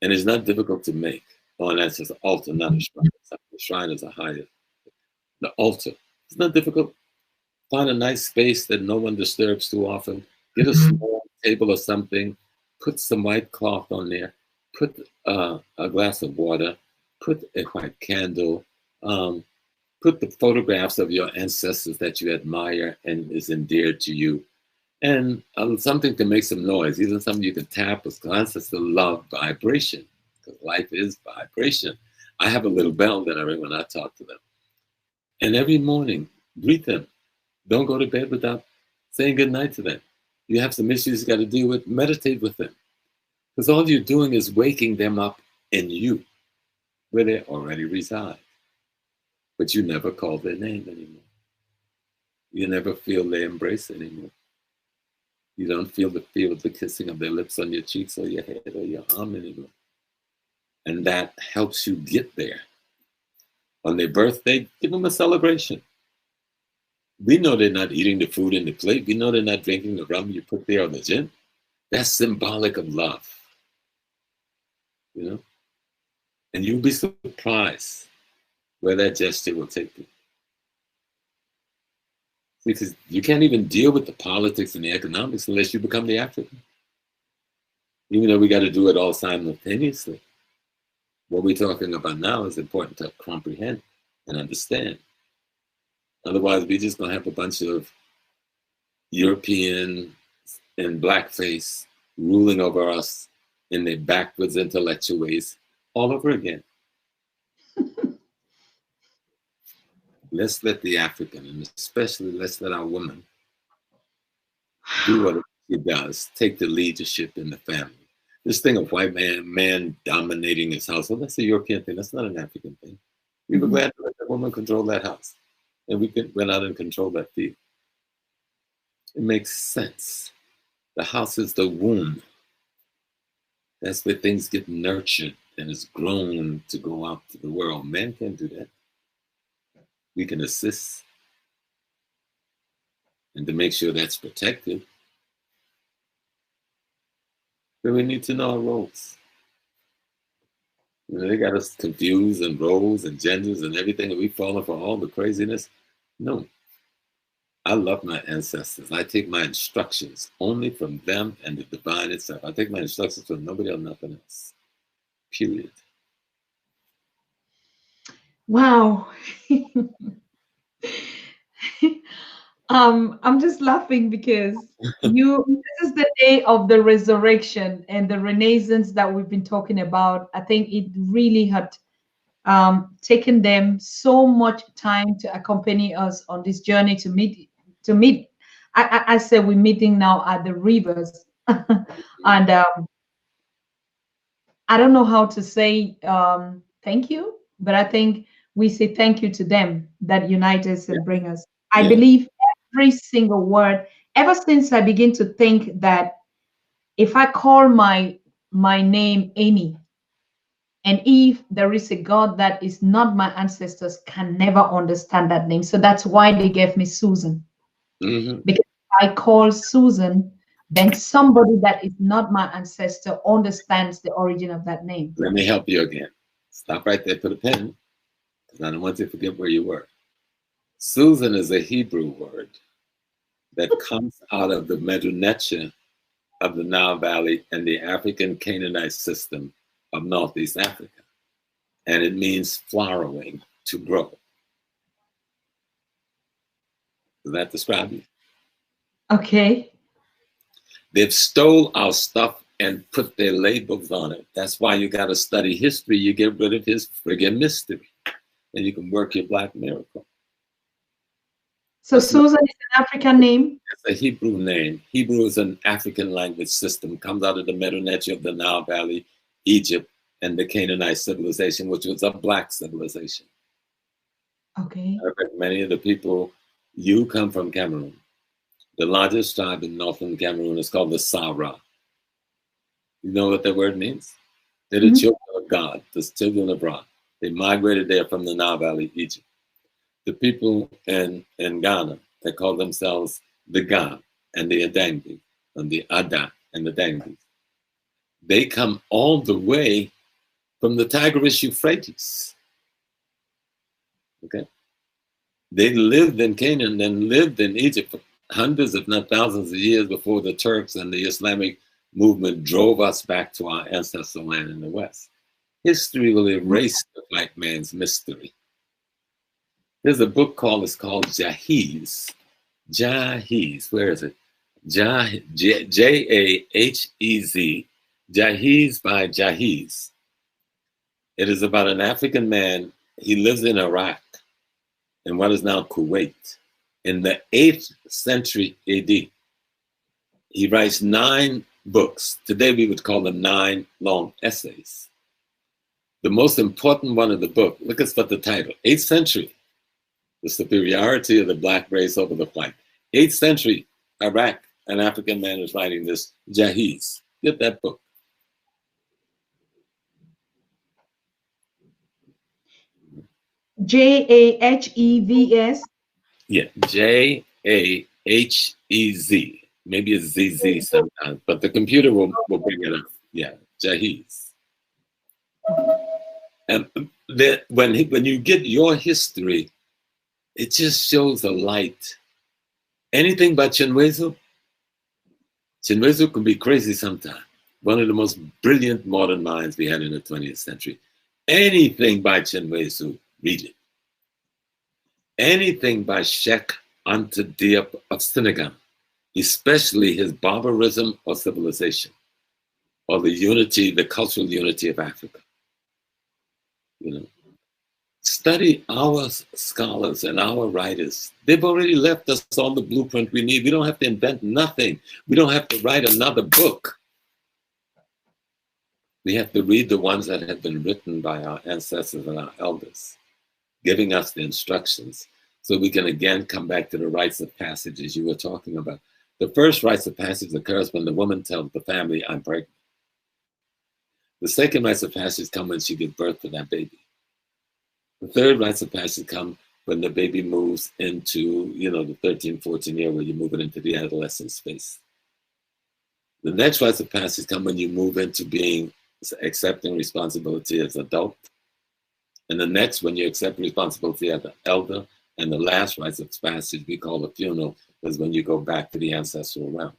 and it's not difficult to make, or an ancestral altar, not a shrine. The shrine is the highest. The altar. It's not difficult. Find a nice space that no one disturbs too often. Get a small table or something. Put some white cloth on there. Put a glass of water. Put a white candle. Put the photographs of your ancestors that you admire and is endeared to you. And something to make some noise. Even something you can tap, because ancestors love vibration. Because life is vibration. I have a little bell that I ring when I talk to them. And every morning, greet them. Don't go to bed without saying good night to them. You have some issues you got to deal with, meditate with them. Because all you're doing is waking them up in you, where they already reside. But you never call their name anymore. You never feel their embrace anymore. You don't feel the feel of the kissing of their lips on your cheeks or your head or your arm anymore. And that helps you get there. On their birthday, give them a celebration. We know they're not eating the food in the plate. We know they're not drinking the rum you put there on the gin. That's symbolic of love. You know? And you'll be surprised where that gesture will take you. Because you can't even deal with the politics and the economics unless you become the African. Even though we got to do it all simultaneously. What we're talking about now is important to comprehend and understand. Otherwise, we're just going to have a bunch of European and blackface ruling over us in their backwards intellectual ways all over again. Let's let the African, and especially let's let our woman, do what she does, take the leadership in the family. This thing of white man dominating his household, that's a European thing. That's not an African thing. We were glad to let that woman control that house. And we went out and control that field. It makes sense. The house is the womb. That's where things get nurtured and is grown to go out to the world. Men can't do that. We can assist and to make sure that's protected. But we need to know our roles. You know, they got us confused and roles and genders and everything, and we falling for all the craziness. No. I love my ancestors. I take my instructions only from them and the divine itself. I take my instructions from nobody or nothing else. Period. Wow. I'm just laughing because this is the day of the resurrection and the renaissance that we've been talking about. I think it really had taken them so much time to accompany us on this journey to meet. I say we're meeting now at the rivers, and I don't know how to say thank you, but I think we say thank you to them that unite us and bring us. I believe every single word, ever since I begin to think that if I call my name Amy, and if there is a God that is not my ancestors, can never understand that name. So that's why they gave me Susan. Because if I call Susan, then somebody that is not my ancestor understands the origin of that name. Let me help you again. Stop right there, put a pen, because I don't want you to forget where you were. Susan is a Hebrew word that comes out of the Medu-Neter of the Nile Valley and the African Canaanite system of Northeast Africa. And it means flowering, to grow. Does that describe you? Okay. They've stole our stuff and put their labels on it. That's why you got to study history. You get rid of his friggin' mystery. And you can work your black miracle. So Susan is an African name? It's a Hebrew name. Hebrew is an African language system. Comes out of the Medu-Neter of the Nile Valley, Egypt, and the Canaanite civilization, which was a black civilization. Okay. Many of the people, you come from Cameroon. The largest tribe in northern Cameroon is called the Sara. You know what that word means? They're the children of God, the children of Ra. They migrated there from the Nile Valley, Egypt. The people in Ghana, they call themselves the Ga and the Adangi, and the Ada and the Dangi. They come all the way from the Tigris Euphrates. Okay. They lived in Canaan and lived in Egypt for hundreds, if not thousands of years before the Turks and the Islamic movement drove us back to our ancestral land in the West. History will erase the black man's mystery. There's a book it's called Jahiz. Jahiz, where is it? J-A-H-E-Z. Jahiz by Jahiz. It is about an African man. He lives in Iraq, in what is now Kuwait, in the 8th century AD. He writes 9 books. Today we would call them 9 long essays. The most important one of the book, look at the title, 8th century, the superiority of the black race over the white. 8th century Iraq, an African man is writing this, Jahiz. Get that book. Jahevs. Yeah, Jahez. Maybe it's ZZ sometimes, but the computer will bring it up. Yeah, Jahiz. And then when you get your history, it just shows a light. Anything by Chinwezu can be crazy sometimes. One of the most brilliant modern minds we had in the 20th century. Anything by Chinwezu, read it. Anything by Sheikh Anta Diop of Senegal, especially his barbarism or civilization, or the unity, the cultural unity of Africa. You know, study our scholars and our writers. They've already left us all the blueprint we need. We don't have to invent nothing. We don't have to write another book. We have to read the ones that have been written by our ancestors and our elders, giving us the instructions so we can again come back to the rites of passage as you were talking about. The first rites of passage occurs when the woman tells the family, I'm pregnant. The second rites of passage come when she gives birth to that baby. The third rites of passage come when the baby moves into, the 13, 14 year where you're moving into the adolescent space. The next rites of passage come when you move into being accepting responsibility as adult. And the next, when you accept responsibility as an elder. And the last rites of passage we call the funeral is when you go back to the ancestral realm,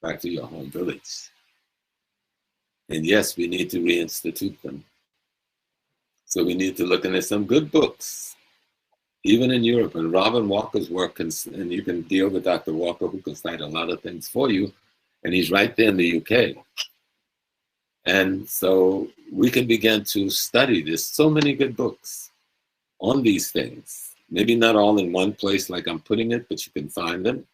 back to your home village. And yes, we need to reinstitute them. So we need to look at some good books, even in Europe. And Robin Walker's work, and you can deal with Dr. Walker, who can cite a lot of things for you. And he's right there in the UK. And so we can begin to study this. So many good books on these things. Maybe not all in one place like I'm putting it, but you can find them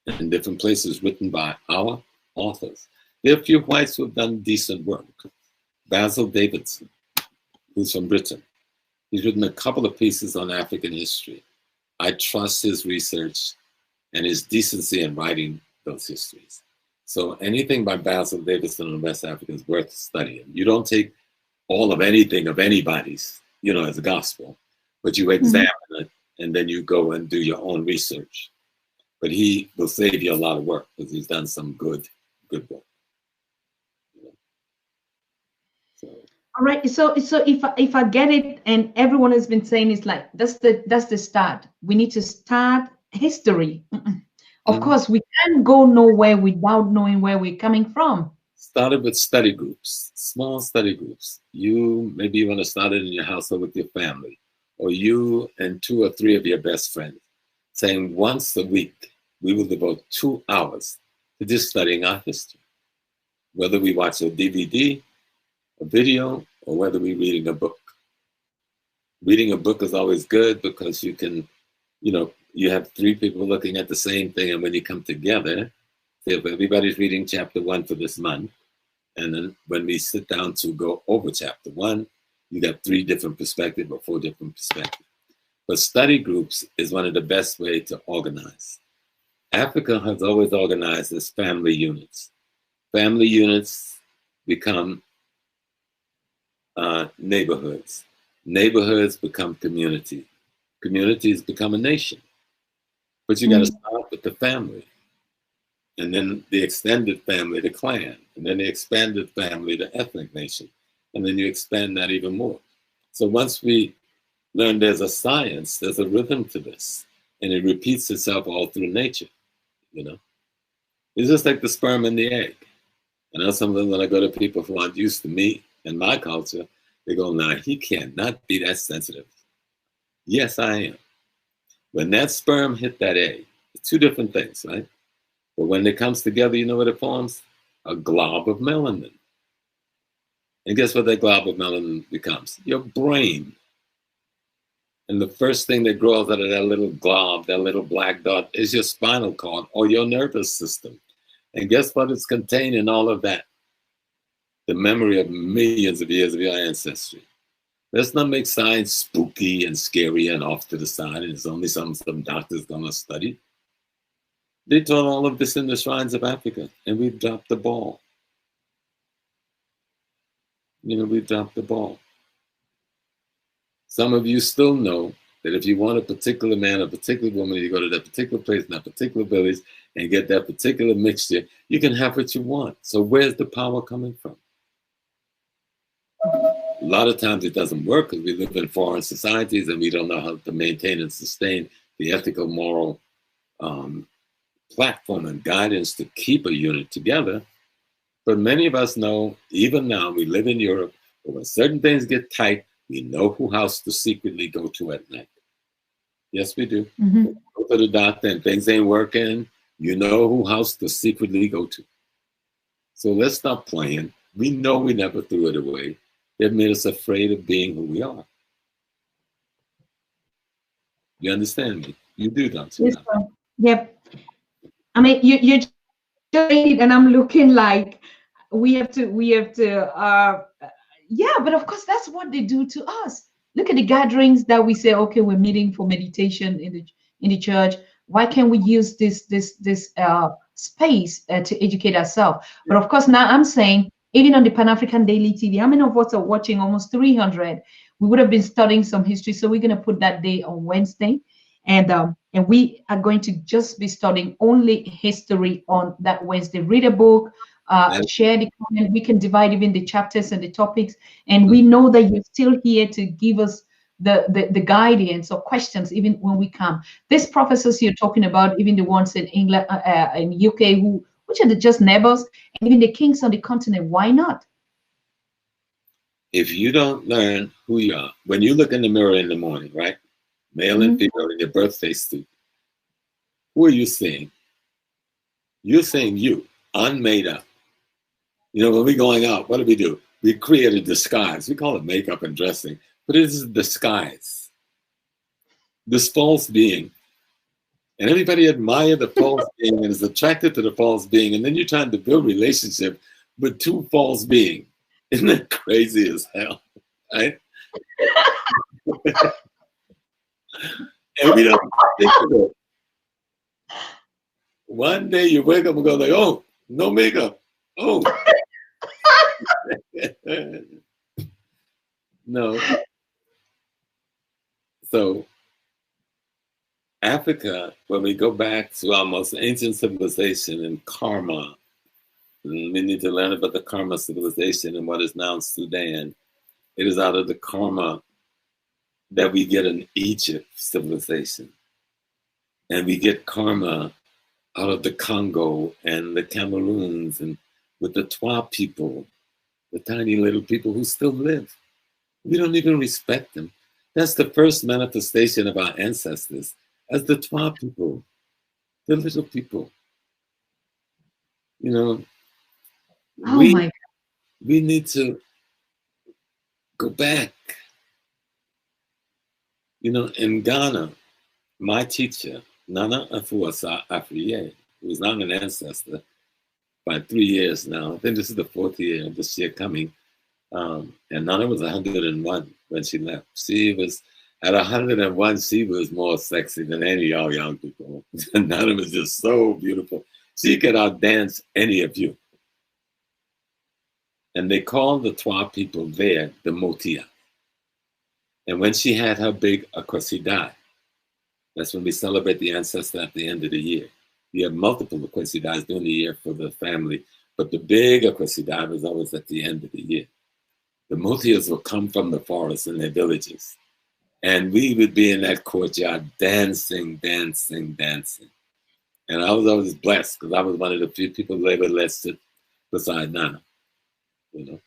in different places written by our authors. There are a few whites who have done decent work. Basil Davidson, who's from Britain. He's written a couple of pieces on African history. I trust his research and his decency in writing those histories. So anything by Basil Davidson on West Africa is worth studying. You don't take all of anything of anybody's, as a gospel, but you examine it and then you go and do your own research. But he will save you a lot of work because he's done some good work. So. All right. So if I get it, and everyone has been saying it's like that's the start. We need to start history. Of course, we can't go nowhere without knowing where we're coming from. Started with study groups, small study groups. Maybe you want to start it in your household with your family, or you and 2 or 3 of your best friends, saying once a week, we will devote 2 hours to just studying our history. Whether we watch a DVD, a video, or whether we're reading a book. Reading a book is always good because you can, you have 3 people looking at the same thing, and when you come together, if everybody's reading chapter 1 for this month, and then when we sit down to go over chapter 1, you got 3 different perspectives or 4 different perspectives. But study groups is one of the best ways to organize. Africa has always organized as family units. Family units become neighborhoods. Neighborhoods become community. Communities become a nation. But you got to start with the family. And then the extended family, the clan. And then the expanded family, the ethnic nation. And then you expand that even more. So once we learn there's a science, there's a rhythm to this, and it repeats itself all through nature, you know? It's just like the sperm and the egg. And that's something when I go to people who aren't used to me and my culture, they go, nah, he cannot be that sensitive. Yes, I am. When that sperm hit that egg, it's two different things, right? But when it comes together, you know what it forms? A glob of melanin. And guess what that glob of melanin becomes? Your brain. And the first thing that grows out of that little glob, that little black dot, is your spinal cord or your nervous system. And guess what is contained in all of that? The memory of millions of years of your ancestry. Let's not make science spooky and scary and off to the side, and it's only some doctor's gonna study. They taught all of this in the shrines of Africa, and we've dropped the ball. You know, we've dropped the ball. Some of you still know that if you want a particular man, a particular woman, you go to that particular place in that particular village and get that particular mixture, you can have what you want. So where's the power coming from? A lot of times it doesn't work because we live in foreign societies and we don't know how to maintain and sustain the ethical, moral platform and guidance to keep a unit together. But many of us know, even now, we live in Europe, but when certain things get tight, we know who house to secretly go to at night. Yes, we do. Mm-hmm. Go to the doctor and things ain't working, you know who house to secretly go to. So let's stop playing. We know we never threw it away. They've made us afraid of being who we are. You understand me? You do, don't you? Yes, sir. Yep. I mean, you just saying it, and I'm looking like we have to. Yeah, but of course, that's what they do to us. Look at the gatherings that we say, okay, we're meeting for meditation in the church. Why can't we use this space to educate ourselves? But of course, now I'm saying, even on the Pan African Daily TV, how many of us are watching? Almost 300. We would have been studying some history, so we're going to put that day on Wednesday, and we are going to just be studying only history on that Wednesday. Read a book, share the comment. We can divide even the chapters and the topics, and we know that you're still here to give us the guidance or questions even when we come. These professors you're talking about, even the ones in England, in UK, which are just neighbors, and even the kings on the continent. Why not? If you don't learn who you are, when you look in the mirror in the morning, right? Male and female in your birthday suit, who are you seeing? You're seeing you, unmade up. You know, when we're going out, what do? We create a disguise. We call it makeup and dressing, but it is a disguise. This false being. And everybody admires the false being and is attracted to the false being. And then you're trying to build relationship with two false beings. Isn't that crazy as hell? Right? And we don't think of it. One day you wake up and go like, oh, no makeup. Oh. No. So Africa, when we go back to our most ancient civilization and karma, and we need to learn about the karma civilization and what is now Sudan. It is out of the karma that we get an Egypt civilization. And we get karma out of the Congo and the Cameroons and with the Twa people, the tiny little people who still live. We don't even respect them. That's the first manifestation of our ancestors as the Twa people, the little people. You know, we need to go back. You know, in Ghana, my teacher, Nana Afuasa Afriye, who is not an ancestor by 3 years now. I think this is the 4th year of this year coming. And Nana was 101 when she left. She was at 101. She was more sexy than any of y'all young people. Nana was just so beautiful. She could outdance any of you. And they called the Twa people there the Motia. And when she had her big Akwasidae, that's when we celebrate the ancestor at the end of the year. We have multiple Akwasidaes during the year for the family, but the big Akwasidae was always at the end of the year. The Motias will come from the forest in their villages, And we would be in that courtyard dancing, dancing, dancing. And I was always blessed because I was one of the few people who ever listed beside Nana, you know,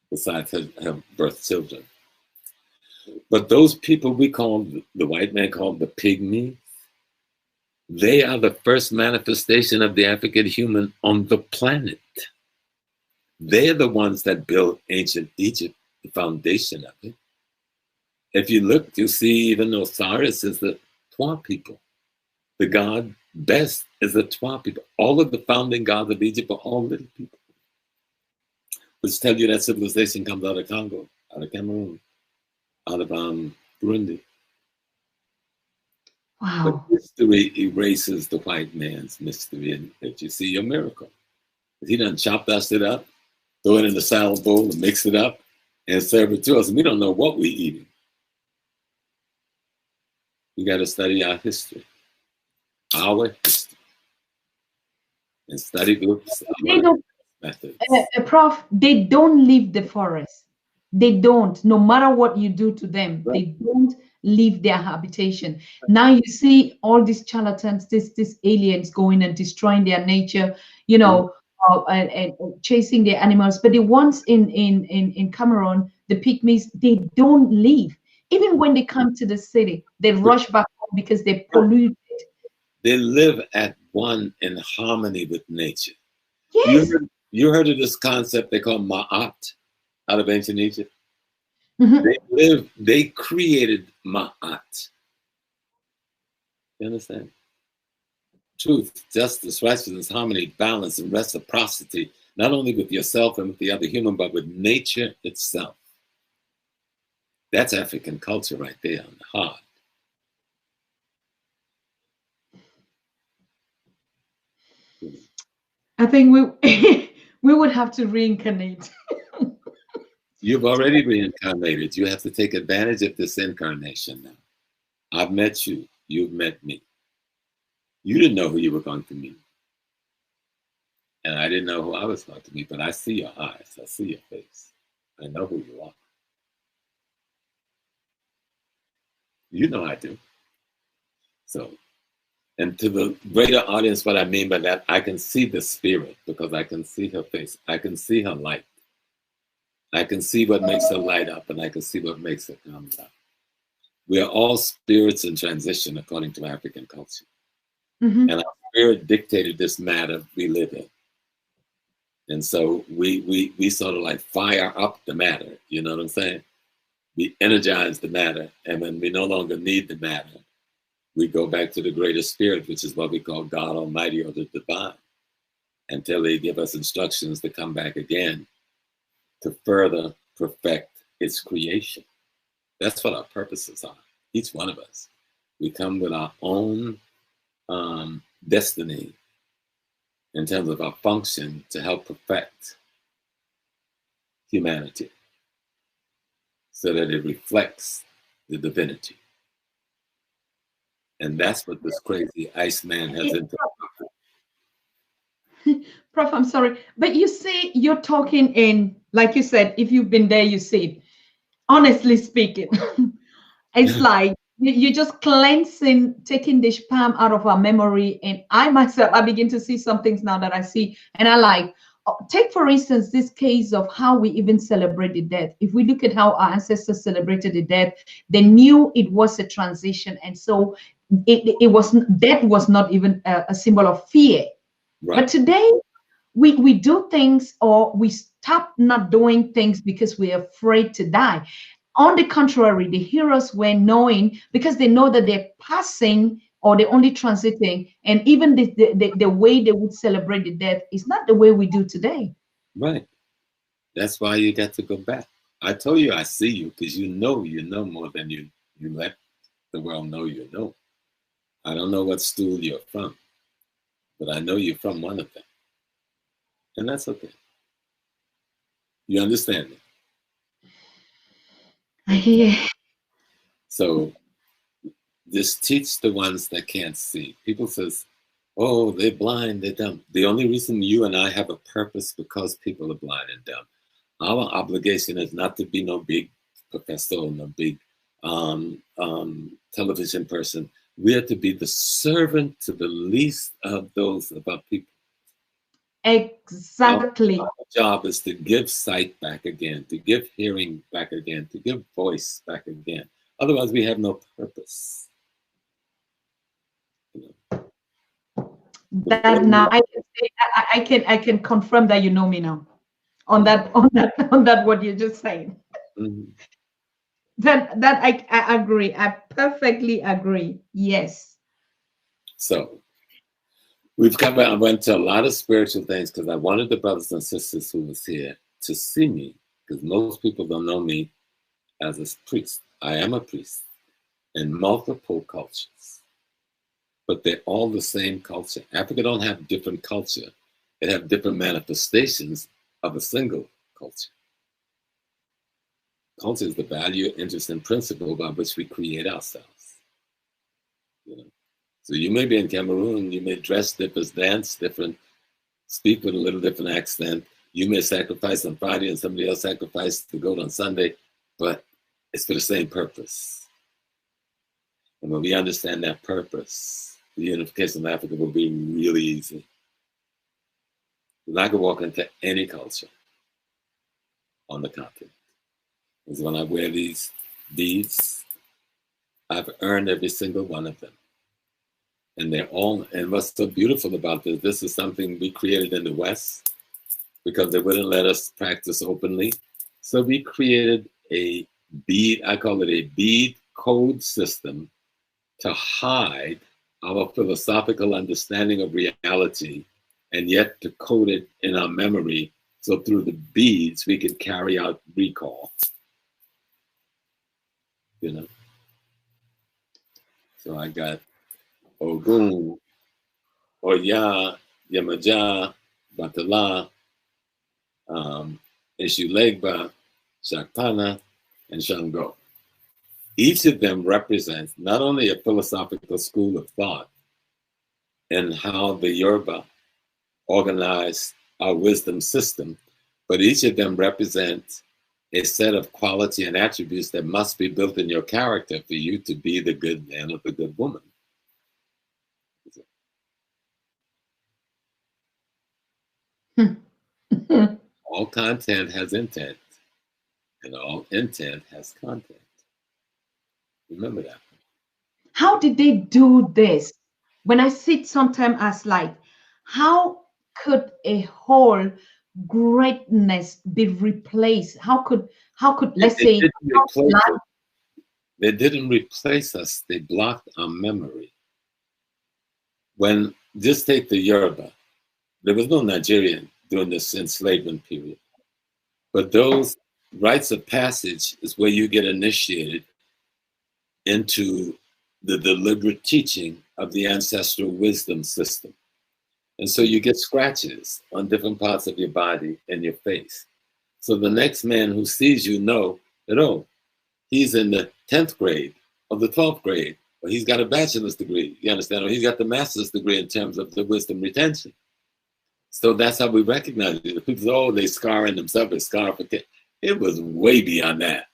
besides her birth children. But those people we call, the white man called the pygmies, they are the first manifestation of the African human on the planet. They're the ones that built ancient Egypt, the foundation of it. If you look, you'll see even Osiris is the Twa people. The god Best is the Twa people. All of the founding gods of Egypt are all little people. Which tell you that civilization comes out of Congo, out of Cameroon, out of Burundi. Wow. But history erases the white man's mystery, and if you see your miracle. He done chopped that shit up, throw it in the salad bowl and mix it up and serve it to us. And we don't know what we're eating. We got to study our history. Our history. And study groups. They don't, methods. Prof, they don't leave the forest. They don't, no matter what you do to them, Right. they don't leave their habitation. Now you see all these charlatans, these aliens going and destroying their nature, you know, and chasing their animals. But the ones in Cameroon, the pygmies, they don't leave. Even when they come to the city, they rush back home because they polluted. They live at one in harmony with nature. Yes. You heard of this concept they call Ma'at out of ancient Egypt? Mm-hmm. They created Ma'at. You understand? Truth, justice, righteousness, harmony, balance, and reciprocity, not only with yourself and with the other human, but with nature itself. That's African culture right there on the heart. I think we we would have to reincarnate. You've already reincarnated. You have to take advantage of this incarnation now. I've met you. You've met me. You didn't know who you were going to meet. And I didn't know who I was going to meet, but I see your eyes. I see your face. I know who you are. You know I do. So, and to the greater audience, what I mean by that, I can see the spirit because I can see her face. I can see her light. I can see what makes her light up, and I can see what makes her come down. We are all spirits in transition according to African culture. Mm-hmm. And our spirit dictated this matter we live in. And so we sort of like fire up the matter, you know what I'm saying? We energize the matter, and when we no longer need the matter, we go back to the greater spirit, which is what we call God Almighty or the divine, until they give us instructions to come back again to further perfect its creation. That's what our purposes are, each one of us. We come with our own destiny in terms of our function to help perfect humanity so that it reflects the divinity. And that's what this crazy Iceman has into. Prof, I'm sorry, but you see, you're talking in, like you said, if you've been there, you see it. Honestly speaking, it's like you're just cleansing, taking the spam out of our memory. And I myself, I begin to see some things now that I see, and I like, take for instance, this case of how we even celebrate the death. If we look at how our ancestors celebrated the death, they knew it was a transition. And so it was, death was not even a symbol of fear. Right. But today, we do things, or we stop not doing things because we're afraid to die. On the contrary, the heroes were knowing, because they know that they're passing or they're only transiting, and even the way they would celebrate the death is not the way we do today. Right. That's why you got to go back. I told you I see you because you know more than you let the world know you know. I don't know what stool you're from, but I know you're from one of them. And that's okay. You understand me? I hear. So just teach the ones that can't see. People says, oh, they're blind, they're dumb. The only reason you and I have a purpose because people are blind and dumb. Our obligation is not to be no big professor or no big television person. We are to be the servant to the least of those of our people. Exactly. Our job is to give sight back again, to give hearing back again, to give voice back again. Otherwise, we have no purpose. You know. That now I can say, I can confirm that you know me now on that what you're just saying. Mhm. That I agree. I perfectly agree. Yes. So we've covered. I went to a lot of spiritual things because I wanted the brothers and sisters who was here to see me, because most people don't know me as a priest. I am a priest in multiple cultures, but they're all the same culture. Africa don't have different culture. It have different manifestations of a single culture. Culture is the value, interest, and principle by which we create ourselves. You know? So you may be in Cameroon, you may dress different, dance different, speak with a little different accent. You may sacrifice on Friday and somebody else sacrifice the goat on Sunday, but it's for the same purpose. And when we understand that purpose, the unification of Africa will be really easy. Because I could walk into any culture on the continent. Because when I wear these beads, I've earned every single one of them. And they're all, and what's so beautiful about this is something we created in the West because they wouldn't let us practice openly. So we created a bead, I call it a bead code system to hide our philosophical understanding of reality and yet to code it in our memory. So through the beads, we can carry out recall, you know? So I got Ogun, Oya, Yamaja, Batala, Ishulegba, Shakpana, and Shango. Each of them represents not only a philosophical school of thought and how the Yoruba organize our wisdom system, but each of them represents a set of quality and attributes that must be built in your character for you to be the good man or the good woman. All content has intent, and all intent has content. Remember that. How did they do this? When I sit sometimes as like, how could a whole greatness be replaced? How could They, let's they say didn't replace it. They didn't replace us. They blocked our memory. When just take the Yoruba, there was no Nigerian during this enslavement period. But those rites of passage is where you get initiated into the deliberate teaching of the ancestral wisdom system. And so you get scratches on different parts of your body and your face. So the next man who sees you know that, oh, he's in the 10th grade or the 12th grade, or he's got a bachelor's degree, you understand, or he's got the master's degree in terms of the wisdom retention. So that's how we recognize it. The people say, oh, they scarring themselves, they scarification. It was way beyond that.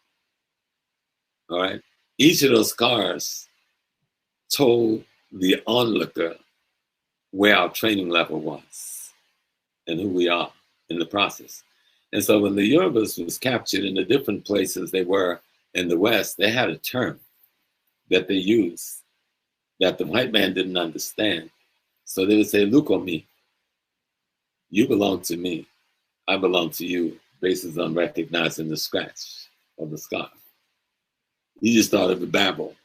All right. Each of those scars told the onlooker where our training level was and who we are in the process. And so when the Yorubas was captured in the different places they were in the West, they had a term that they used that the white man didn't understand. So they would say, look on me. You belong to me. I belong to you, based on recognizing the scratch of the scar. You just thought of the babble.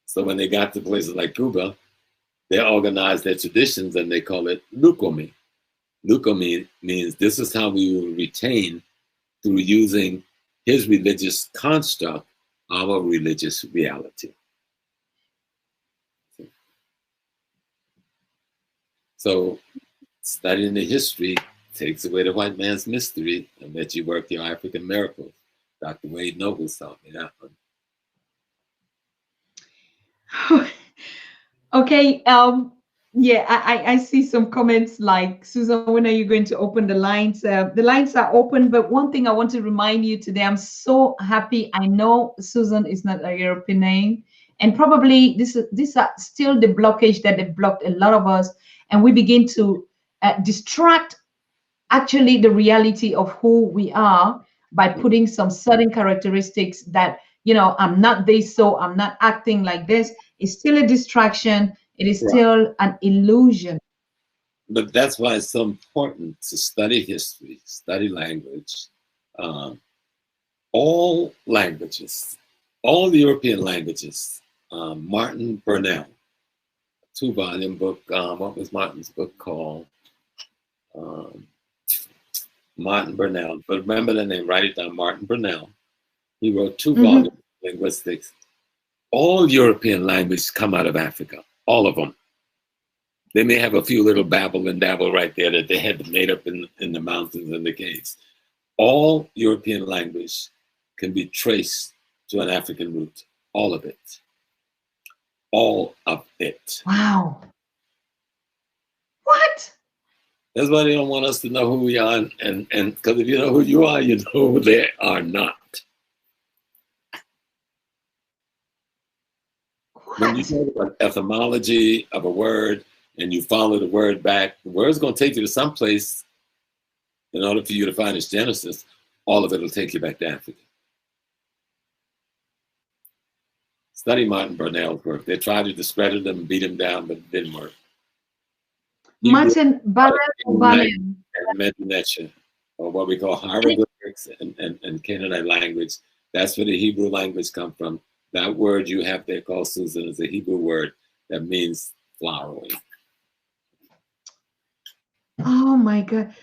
So when they got to places like Cuba, they organized their traditions and they call it Lukomi. Lukomi means this is how we will retain through using his religious construct, our religious reality. So studying the history takes away the white man's mystery and lets you work your African miracles. Dr. Wade Nobles taught me that one. Okay, Yeah, I see some comments like, Susan, when are you going to open the lines? The lines are open, but one thing I want to remind you today, I'm so happy. I know Susan is not a European name, and probably these are still the blockage that they blocked a lot of us, and we begin to distract actually the reality of who we are by putting some certain characteristics that, I'm not this, so I'm not acting like this. It's still a distraction. It is Right. still an illusion. But that's why it's so important to study history, study language, all languages, all the European languages. Martin Burnell, 2-volume book. What was Martin's book called? Martin Burnell. But remember the name, write it down, Martin Burnell. He wrote 2 volumes of linguistics. All European languages come out of Africa, all of them. They may have a few little babble and dabble right there that they had made up in the mountains and the caves. All European language can be traced to an African root, all of it. All of it. Wow. What? That's why they don't want us to know who we are, and because if you know who you are, you know who they are not. What? When you talk about etymology of a word and you follow the word back, the word's going to take you to some place in order for you to find its genesis. All of it will take you back to Africa. Study Martin Burnell's work. They tried to discredit him, beat him down, but it didn't work. Martin Burnell. And Medunetia, or what we call hieroglyphics and Canaanite language. That's where the Hebrew language comes from. That word you have there called Susan is a Hebrew word that means flowering. Oh my God.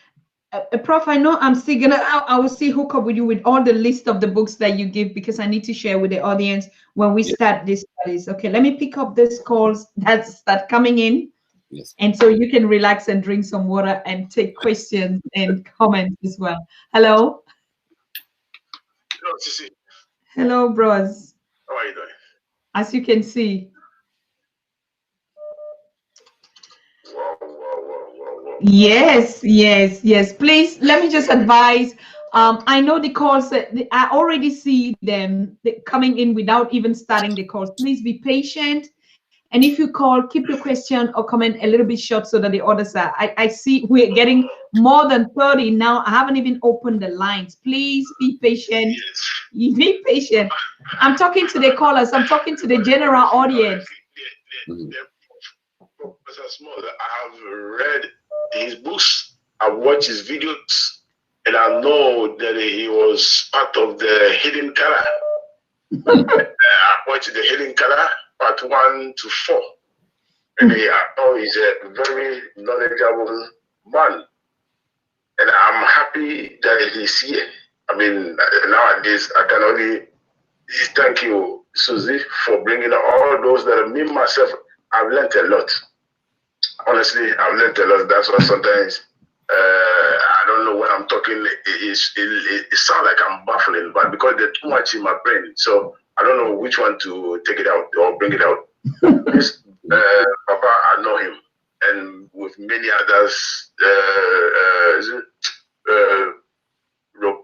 Prof, I know I'm still gonna, I will still hook up with you with all the list of the books that you give, because I need to share with the audience when we start these studies. Okay, let me pick up these calls that start coming in. Yes. And so you can relax and drink some water and take questions and comments as well. Hello. Hello, Sissy. Hello, bros. How are you doing? As you can see. Wow. Yes. Please, let me just advise. I know the calls, I already see them coming in without even starting the calls. Please be patient. And if you call, keep your question or comment a little bit short so that the others are. I see we're getting more than 30 now. I haven't even opened the lines. Please be patient. Yes. Be patient. I'm talking to the callers. I'm talking to the general audience. Professor Small, I have read his books. I've watched his videos, and I know that he was part of the Hidden Color. I watched the Hidden Color, part 1 to 4. And I know he's a very knowledgeable man. And I'm happy that he's here. I mean, nowadays, I can only thank you, Susie, for bringing all those that me, myself, I've learned a lot. Honestly, I've learned a lot. That's why sometimes I don't know when I'm talking, it sounds like I'm baffling, but because there's too much in my brain. So I don't know which one to take it out or bring it out. This, Papa, I know him. And with many others, Roku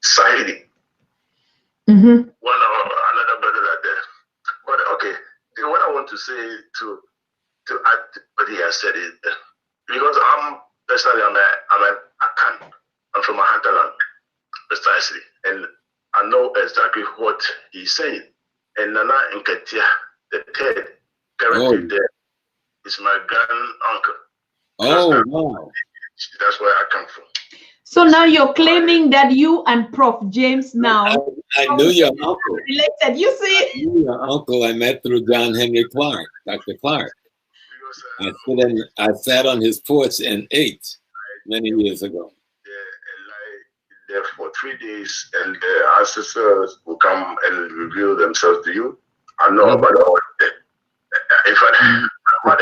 Sahidi. One or another brother like that. But okay, what I want to say to add what he has said is because I'm personally I'm a Akan. I'm from a hinterland, precisely, and I know exactly what he's saying. And Nana Nketia, the third, currently there, is my grand uncle. Oh wow! That's where I come from. So now you're claiming that you and Prof. James now I knew your uncle. Related. You see? I knew your uncle. I met through John Henry Clark, Dr. Clark. I sat on his porch and ate many years ago. Yeah, and there for 3 days, and the ancestors will come and reveal themselves to you. I know about all of that. In fact, my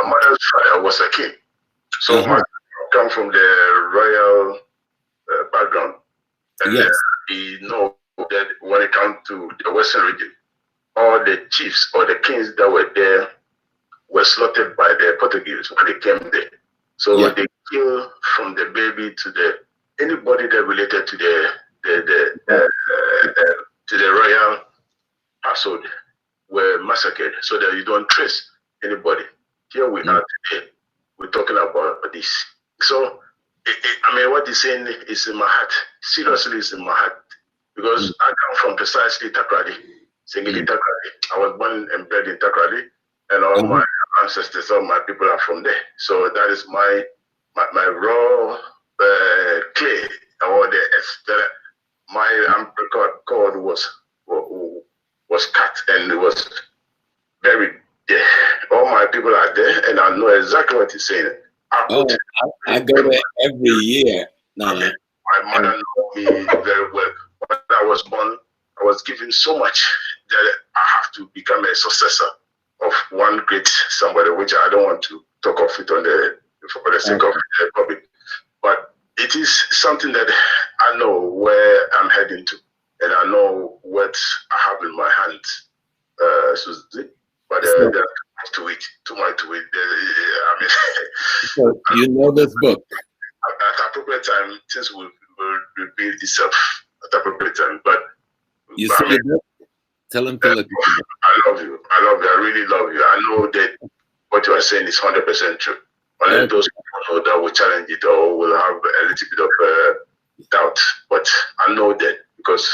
mother's father was a king, so my come from the royal background, and he know that when it comes to the Western region, all the chiefs or the kings that were there were slaughtered by the Portuguese when they came there. So they killed from the baby to the anybody that related to the royal household were massacred, so that you don't trace anybody. Here we are today. We're talking about this. So I mean, what he's saying is in my heart. Seriously, it's in my heart, because I come from precisely Takrady, Singili Takrady. I was born and bred in Takrady, and all my ancestors, all my people are from there. So that is my raw clay, or the that my umbilical cord was cut and it was buried there. All my people are there, and I know exactly what he's saying. I go there every year. My mother knew me very well. When I was born, I was given so much that I have to become a successor of one great somebody, which I don't want to talk of it for the sake of the public. But it is something that I know where I'm heading to, and I know what I have in my hands, Susie. But too much to it. I mean, so you know this book. At appropriate time, things will reveal itself at appropriate time. But you see the book? Tell him to look. I love you. I really love you. I know that what you are saying is 100% true. Only those people that will challenge it or will have a little bit of doubt. But I know that because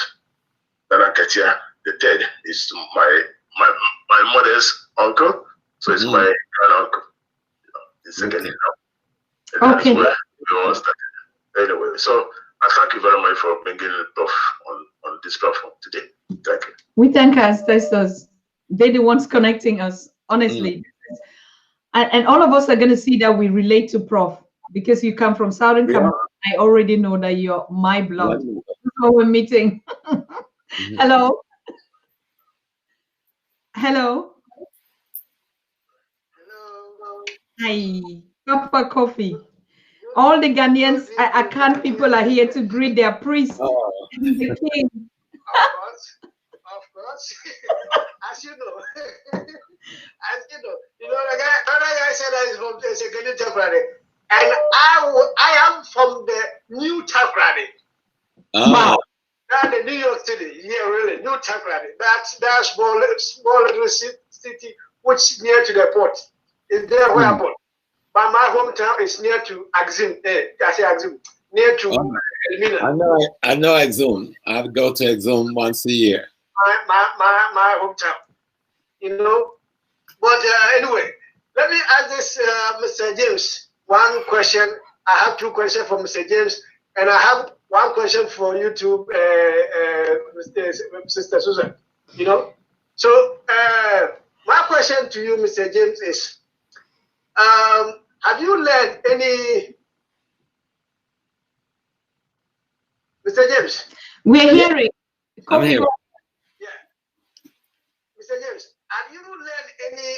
Nana Katia, the third, is my mother's uncle. So it's my grand uncle. The second in now. Okay. That's where we all started. Anyway, so I thank you very much for bringing Prof on this platform today. Thank you. We thank our ancestors. They're the ones connecting us, honestly. And all of us are going to see that we relate to Prof, because you come from Southern Cameroon. I already know that you're my blood. So we're meeting. Hello. Hello. Hi. Cup of coffee. All the Ghanaians, Akan people are here to greet their priest, the king. Of course. As you know, the other guy said that he's from the Second Takrady, and I am from the New Takrady. Wow. That's the New York City. Yeah, really, New Takrady. That's small little city which is near to the port. It's there where I port. But my hometown is near to Axim. I say Axim. Near to Elmina. I know Axum. I go to Axum once a year. My hometown. You know. But anyway, let me ask this Mr. James one question. I have two questions for Mr. James, and I have one question for you too, Sister Susan. You know. So my question to you, Mr. James, is have you learned any, Mr. James? We're hearing. I'm here. Yeah. Mr. James, have you learned any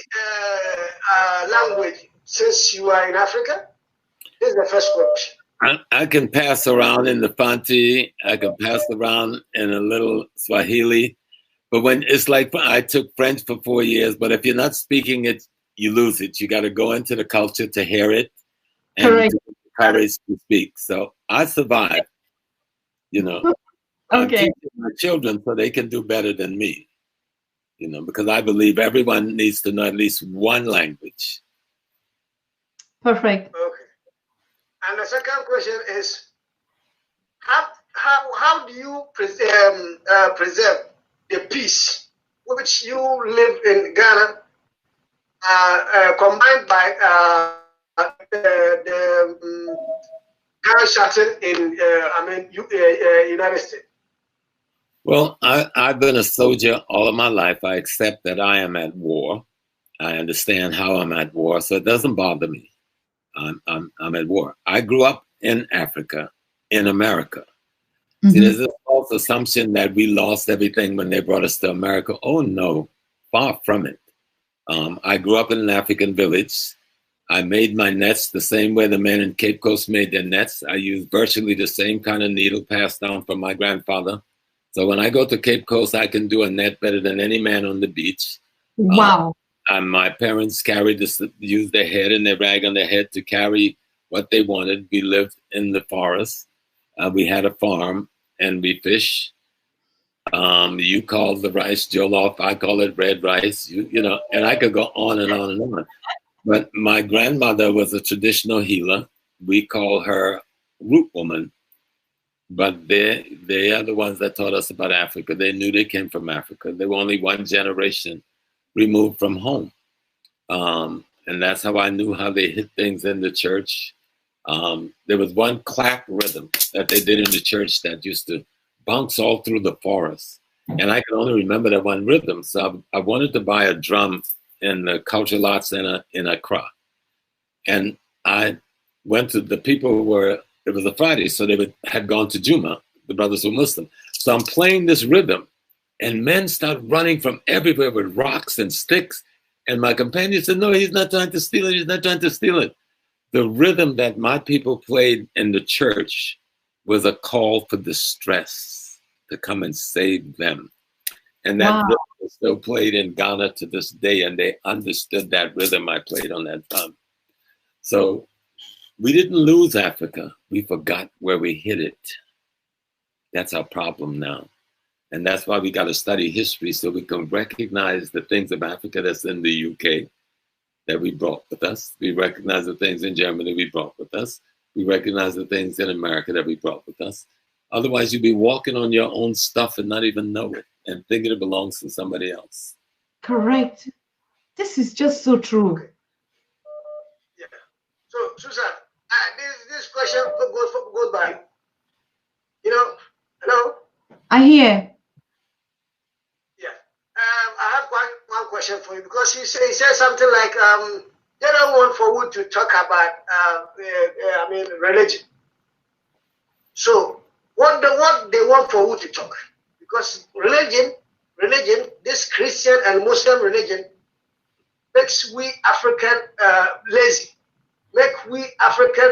language since you are in Africa? This is the first question. I can pass around in the Fanti. I can pass around in a little Swahili. But when it's like I took French for 4 years, but if you're not speaking it, you lose it. You got to go into the culture to hear it and to courage to speak. So I survived, you know. I'm teaching my children so they can do better than me, you know, because I believe everyone needs to know at least one language. Perfect. Okay. And the second question is, how do you preserve the peace which you live in Ghana, combined by the Ghana Charter in United States? Well, I've been a soldier all of my life. I accept that I am at war. I understand how I'm at war, so it doesn't bother me. I'm at war. I grew up in Africa, in America. See, there's this false assumption that we lost everything when they brought us to America. Oh no, far from it. I grew up in an African village. I made my nets the same way the men in Cape Coast made their nets. I used virtually the same kind of needle passed down from my grandfather So when I go to Cape Coast, I can do a net better than any man on the beach. Wow. And my parents carried this, used their head and their rag on their head to carry what they wanted. We lived in the forest. We had a farm and we fish. You call the rice jollof, I call it red rice. You know, and I could go on and on and on. But my grandmother was a traditional healer. We call her root woman. But they are the ones that taught us about Africa. They knew they came from Africa. They were only one generation removed from home. And that's how I knew how they hit things in the church. There was one clap rhythm that they did in the church that used to bounce all through the forest. And I can only remember that one rhythm. So I wanted to buy a drum in the Cultural Arts Center in Accra. And I went to the people were, it was a Friday, so they had gone to Juma, the brothers were Muslim. So I'm playing this rhythm and men start running from everywhere with rocks and sticks. And my companion said, no, he's not trying to steal it. He's not trying to steal it. The rhythm that my people played in the church was a call for distress to come and save them. And that rhythm is still played in Ghana to this day. And they understood that rhythm I played on that drum. So we didn't lose Africa. We forgot where we hid it. That's our problem now. And that's why we got to study history so we can recognize the things of Africa that's in the UK that we brought with us. We recognize the things in Germany we brought with us. We recognize the things in America that we brought with us. Otherwise, you'd be walking on your own stuff and not even know it and thinking it belongs to somebody else. Correct. This is just so true. Yeah. So, Susan, this question goes by. You know, hello? I hear. Yeah. I have one question for you because he said something like they don't want for you to talk about religion. So what they want for you to talk, because religion, this Christian and Muslim religion makes we African lazy, make we African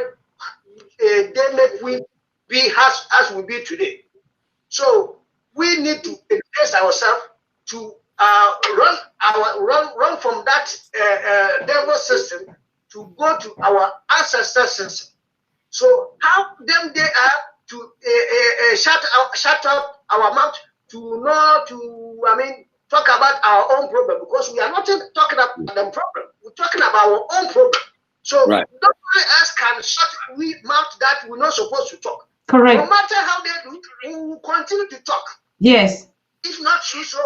they make we be as we be today. So we need to invest ourselves to run from that devil system to go to our ancestral system. So how them they are to shut up our mouth to not to talk about our own problem, because we are not talking about them problem. We're talking about our own problem. So nobody else can shut we mouth that we're not supposed to talk. Correct. No matter how they do, we will continue to talk. Yes. If not true so,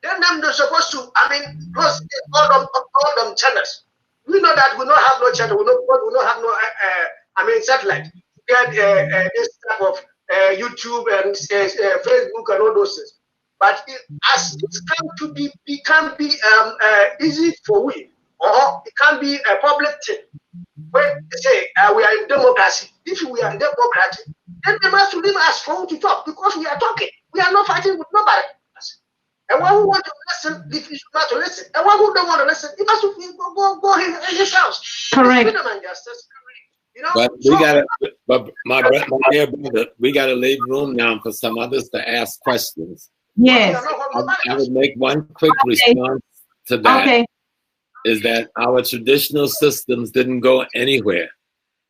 then they're supposed to, close all them channels. We know that we don't have no channel, we don't have no, satellite. We get this type of YouTube and Facebook and all those things. But as it can be easy for we, or it can be a public thing. When they say we are in democracy, if we are in democracy, then they must leave us for to talk, because we are talking. We are not fighting with nobody. And one who want to listen, if you not to listen, and one who don't want to listen, he must go in his house. Correct. Freedom and justice. You know? But we gotta, my dear brother, we gotta leave room now for some others to ask questions. Yes. I would make one quick response to that. Okay. Is that our traditional systems didn't go anywhere.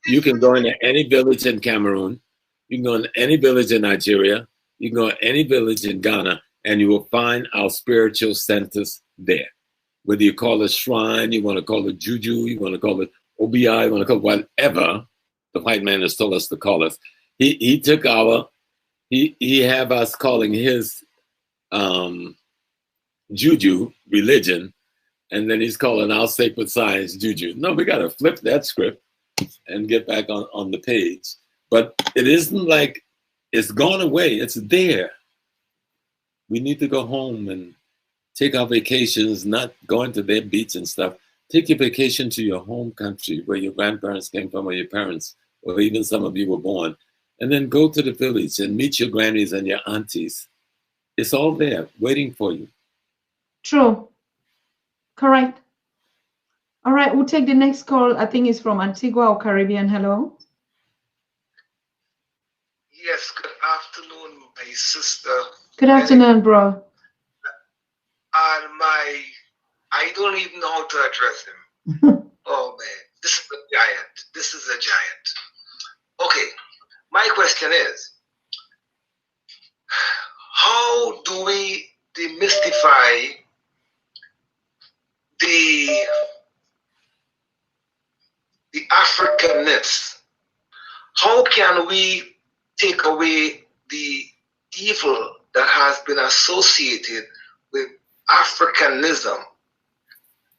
You can go into any village in Cameroon, you can go into any village in Nigeria, you can go to any village in Ghana, and you will find our spiritual centers there. Whether you call it shrine, you want to call it juju, you want to call it OBI, you want to call it whatever the white man has told us to call us. He took he have us calling his juju religion, and then he's calling our sacred science juju. No, we got to flip that script and get back on the page. But it isn't like it's gone away. It's there. We need to go home and take our vacations, not going to their beach and stuff. Take your vacation to your home country where your grandparents came from, or your parents, or even some of you were born. And then go to the village and meet your grannies and your aunties. It's all there waiting for you. True. Correct. All right, we'll take the next call. I think it's from Antigua or Caribbean. Hello. Yes, good afternoon, my sister. Good afternoon, bro. And I don't even know how to address him. Oh man, this is a giant. This is a giant. Okay, my question is, how do we demystify the Africanness? How can we take away the evil that has been associated with Africanism?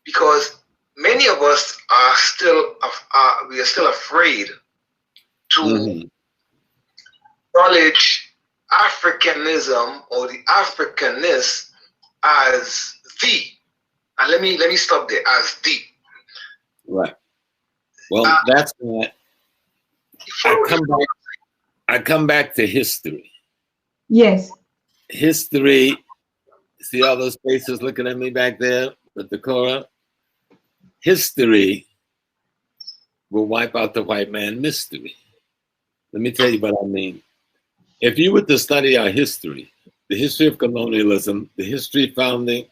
Because many of us are still afraid to acknowledge Africanism or the Africanness as the. And let me stop there, as the. Right. Well, that's what I come back to history. Yes. History. See all those faces looking at me back there with the Cora? History will wipe out the white man mystery. Let me tell you what I mean. If you were to study our history, the history of colonialism, the history founding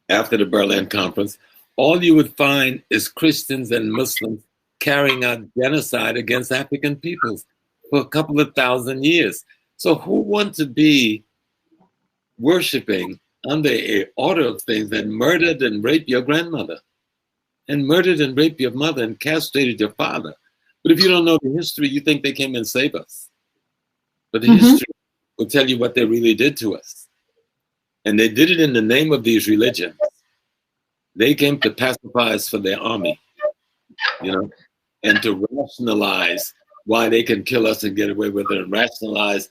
after the Berlin Conference, all you would find is Christians and Muslims carrying out genocide against African peoples for a couple of thousand years. So who wants to be worshiping under an order of things that murdered and raped your grandmother and murdered and raped your mother and castrated your father? But if you don't know the history, you think they came and saved us. But the history will tell you what they really did to us. And they did it in the name of these religions. They came to pacify us for their army, you know, and to rationalize why they can kill us and get away with it and rationalize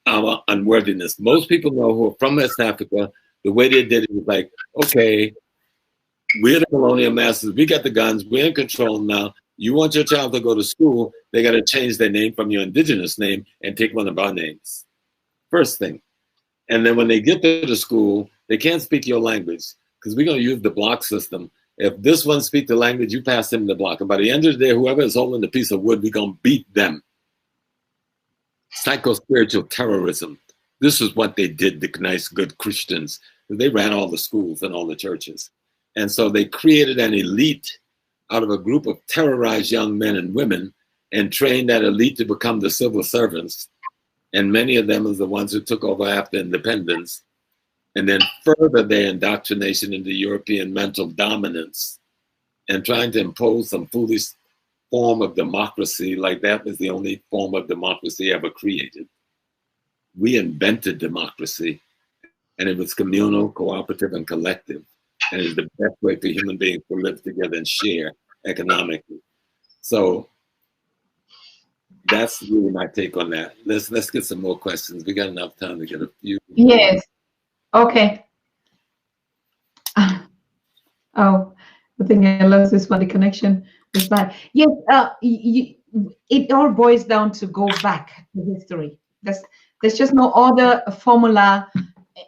our unworthiness. Most people know who are from West Africa, the way they did it was like, okay, we're the colonial masters, we got the guns, we're in control now. You want your child to go to school, they got to change their name from your indigenous name and take one of our names. First thing. And then when they get to the school, they can't speak your language because we're going to use the block system. If this one speaks the language, you pass them the block. And by the end of the day, whoever is holding the piece of wood, we're going to beat them. Psycho-spiritual terrorism. This is what they did, the nice, good Christians. They ran all the schools and all the churches. And so they created an elite out of a group of terrorized young men and women and trained that elite to become the civil servants. And many of them are the ones who took over after independence. And then further their indoctrination into European mental dominance and trying to impose some foolish form of democracy, like that was the only form of democracy ever created. We invented democracy, and it was communal, cooperative, and collective. And it's the best way for human beings to live together and share economically. So that's really my take on that. Let's get some more questions. We got enough time to get a few. Yes. Okay. Oh, I think I lost this one. The connection is bad. Yes. It all boils down to go back to history. There's just no other formula.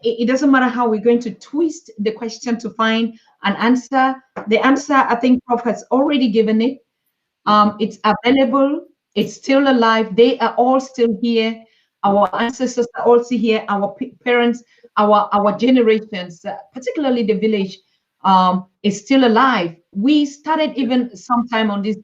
It doesn't matter how we're going to twist the question to find an answer. The answer, I think Prof has already given it. It's available. It's still alive. They are all still here. Our ancestors are also here. Our parents, our generations, particularly the village, is still alive. We started even sometime on this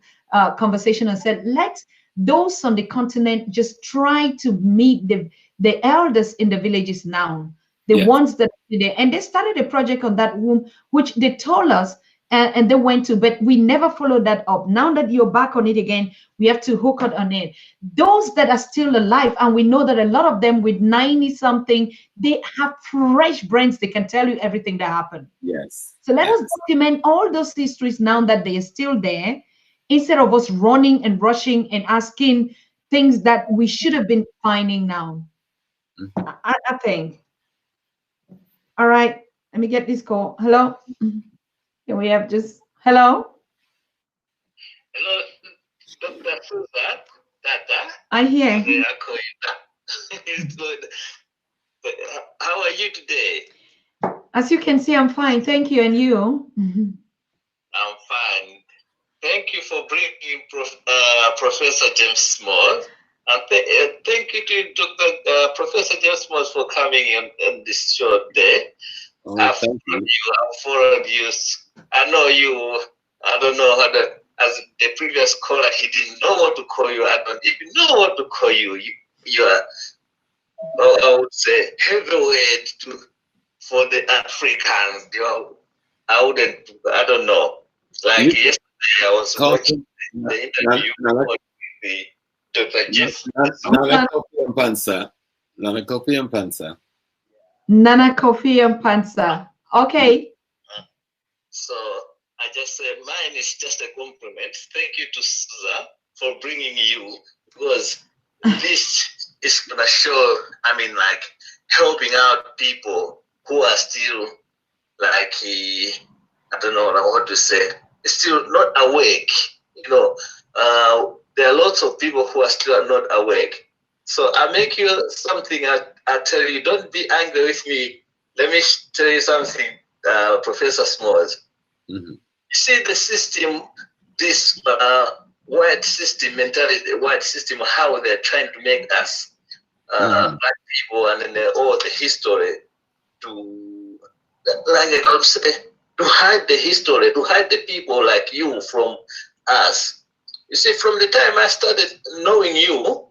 conversation and said, let those on the continent just try to meet the elders in the villages now. The ones that are there, and they started a project on that womb, which they told us, and they went to, but we never followed that up. Now that you're back on it again, we have to hook on it. Those that are still alive, and we know that a lot of them with 90 something, they have fresh brains. They can tell you everything that happened. Yes. So let us document all those histories now that they are still there, instead of us running and rushing and asking things that we should have been finding now. I think. All right, let me get this call. Hello. Can we have just hello? Hello, Dr. Susan. I hear. It's good. But how are you today? As you can see, I'm fine. Thank you. And you? I'm fine. Thank you for bringing Professor James Small. And thank you to Dr. Professor James Moss for coming on this show today. Oh, I've thank you. followed you. I know you. I don't know how to. As the previous caller, he didn't know what to call you. I don't even know what to call you. You are, I would say, heavyweight for the Africans. You know, I don't know. Like yesterday, I was watching the interview with the Dr. Jeff. Nana Kofi and Pansa. Nana Kofi and Pansa. Nana Kofi and Pansa. Okay. So I just said mine is just a compliment. Thank you to Susan for bringing you, because this is gonna show, I mean, like helping out people who are still like, I don't know what to say, still not awake. You know, there are lots of people who are still not awake. So I make you something. I tell you, don't be angry with me. Let me tell you something, Professor Smalls. Mm-hmm. You see the system, this white system mentality, the white system, how they're trying to make us black people, and then all the history to, like I would say, to hide the history, to hide the people like you from us. You see, from the time I started knowing you,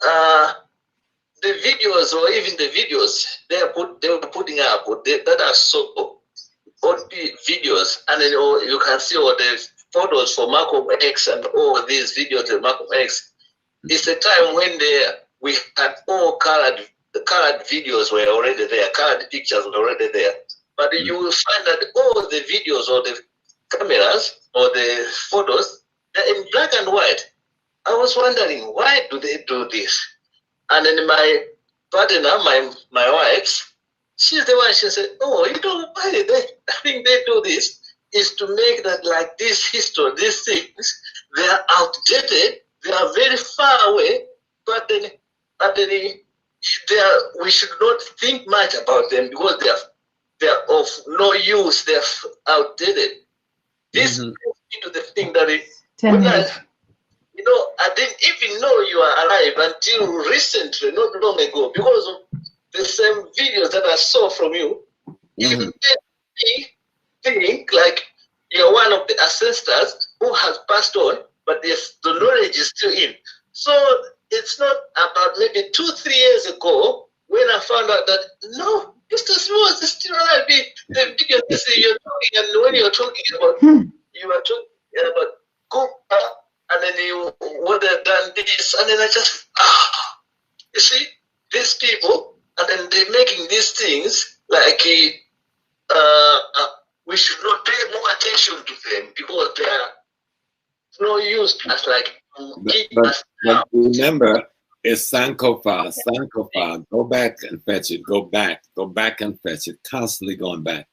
the videos, or even the videos they were putting up, that are so old videos, and then you can see all the photos for Malcolm X and all these videos of Malcolm X. It's the time when we had all colored videos were already there, colored pictures were already there. But you will find that all the videos or the cameras or the photos, they're in black and white. I was wondering, why do they do this? And then my partner, my wife, she's the one, she said, oh, you know why I think they do this is to make that, like, this history, these things, they are outdated, they are very far away, but then we should not think much about them because they are of no use, they're outdated. This brings me to the thing that I didn't even know you are alive until recently, not long ago, because of the same videos that I saw from you. You made me think like you're one of the ancestors who has passed on, but the knowledge is still in. So it's not about maybe 2-3 years ago when I found out that no, Mr. Smalls is still alive. The videos you see you're talking, and when you're talking about you are talking about Cooper, and then you would have done this, and then I just you see these people, and then they're making these things like we should not pay more attention to them because they are no use as like but remember, it's Sankofa. Go back and fetch it. Go back and fetch it. Constantly going back.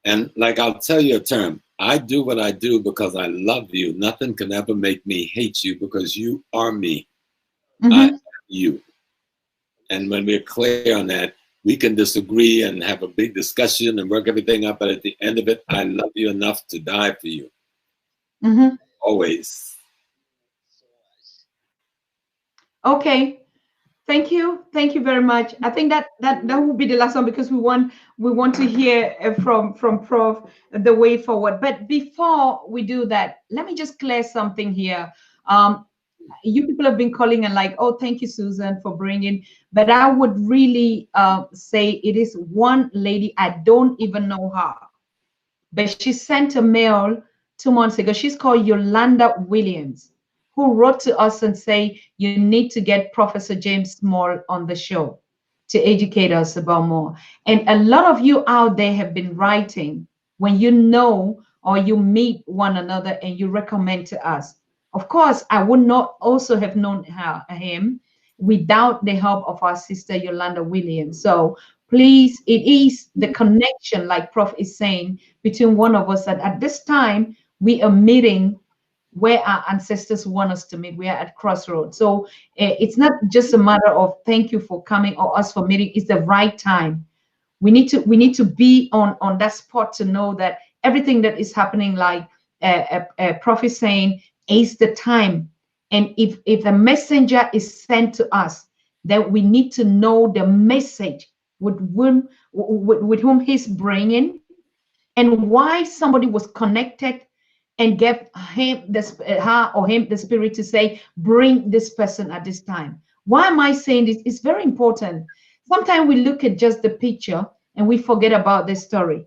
And like I'll tell you a term, I do what I do because I love you. Nothing can ever make me hate you because you are me. I am you. And when we're clear on that, we can disagree and have a big discussion and work everything up. But at the end of it, I love you enough to die for you. Always. Okay. Thank you very much. I think that will be the last one because we want to hear from Prof the way forward. But before we do that, let me just clear something here. You people have been calling and like, oh, thank you, Susan, for bringing. But I would really say it is one lady, I don't even know her, but she sent a mail 2 months ago. She's called Yolanda Williams, who wrote to us and say, you need to get Professor James Small on the show to educate us about more. And a lot of you out there have been writing when you know or you meet one another and you recommend to us. Of course, I would not also have known him without the help of our sister Yolanda Williams. So please, it is the connection, like Prof is saying, between one of us that at this time we are meeting where our ancestors want us to meet. We are at crossroads. So it's not just a matter of thank you for coming or us for meeting. It's the right time. We need to be on that spot to know that everything that is happening, like Prof is saying, is the time. And if a messenger is sent to us, then we need to know the message with whom he's bringing, and why somebody was connected and gave him her or him the spirit to say, bring this person at this time. Why am I saying this? It's very important. Sometimes we look at just the picture and we forget about the story.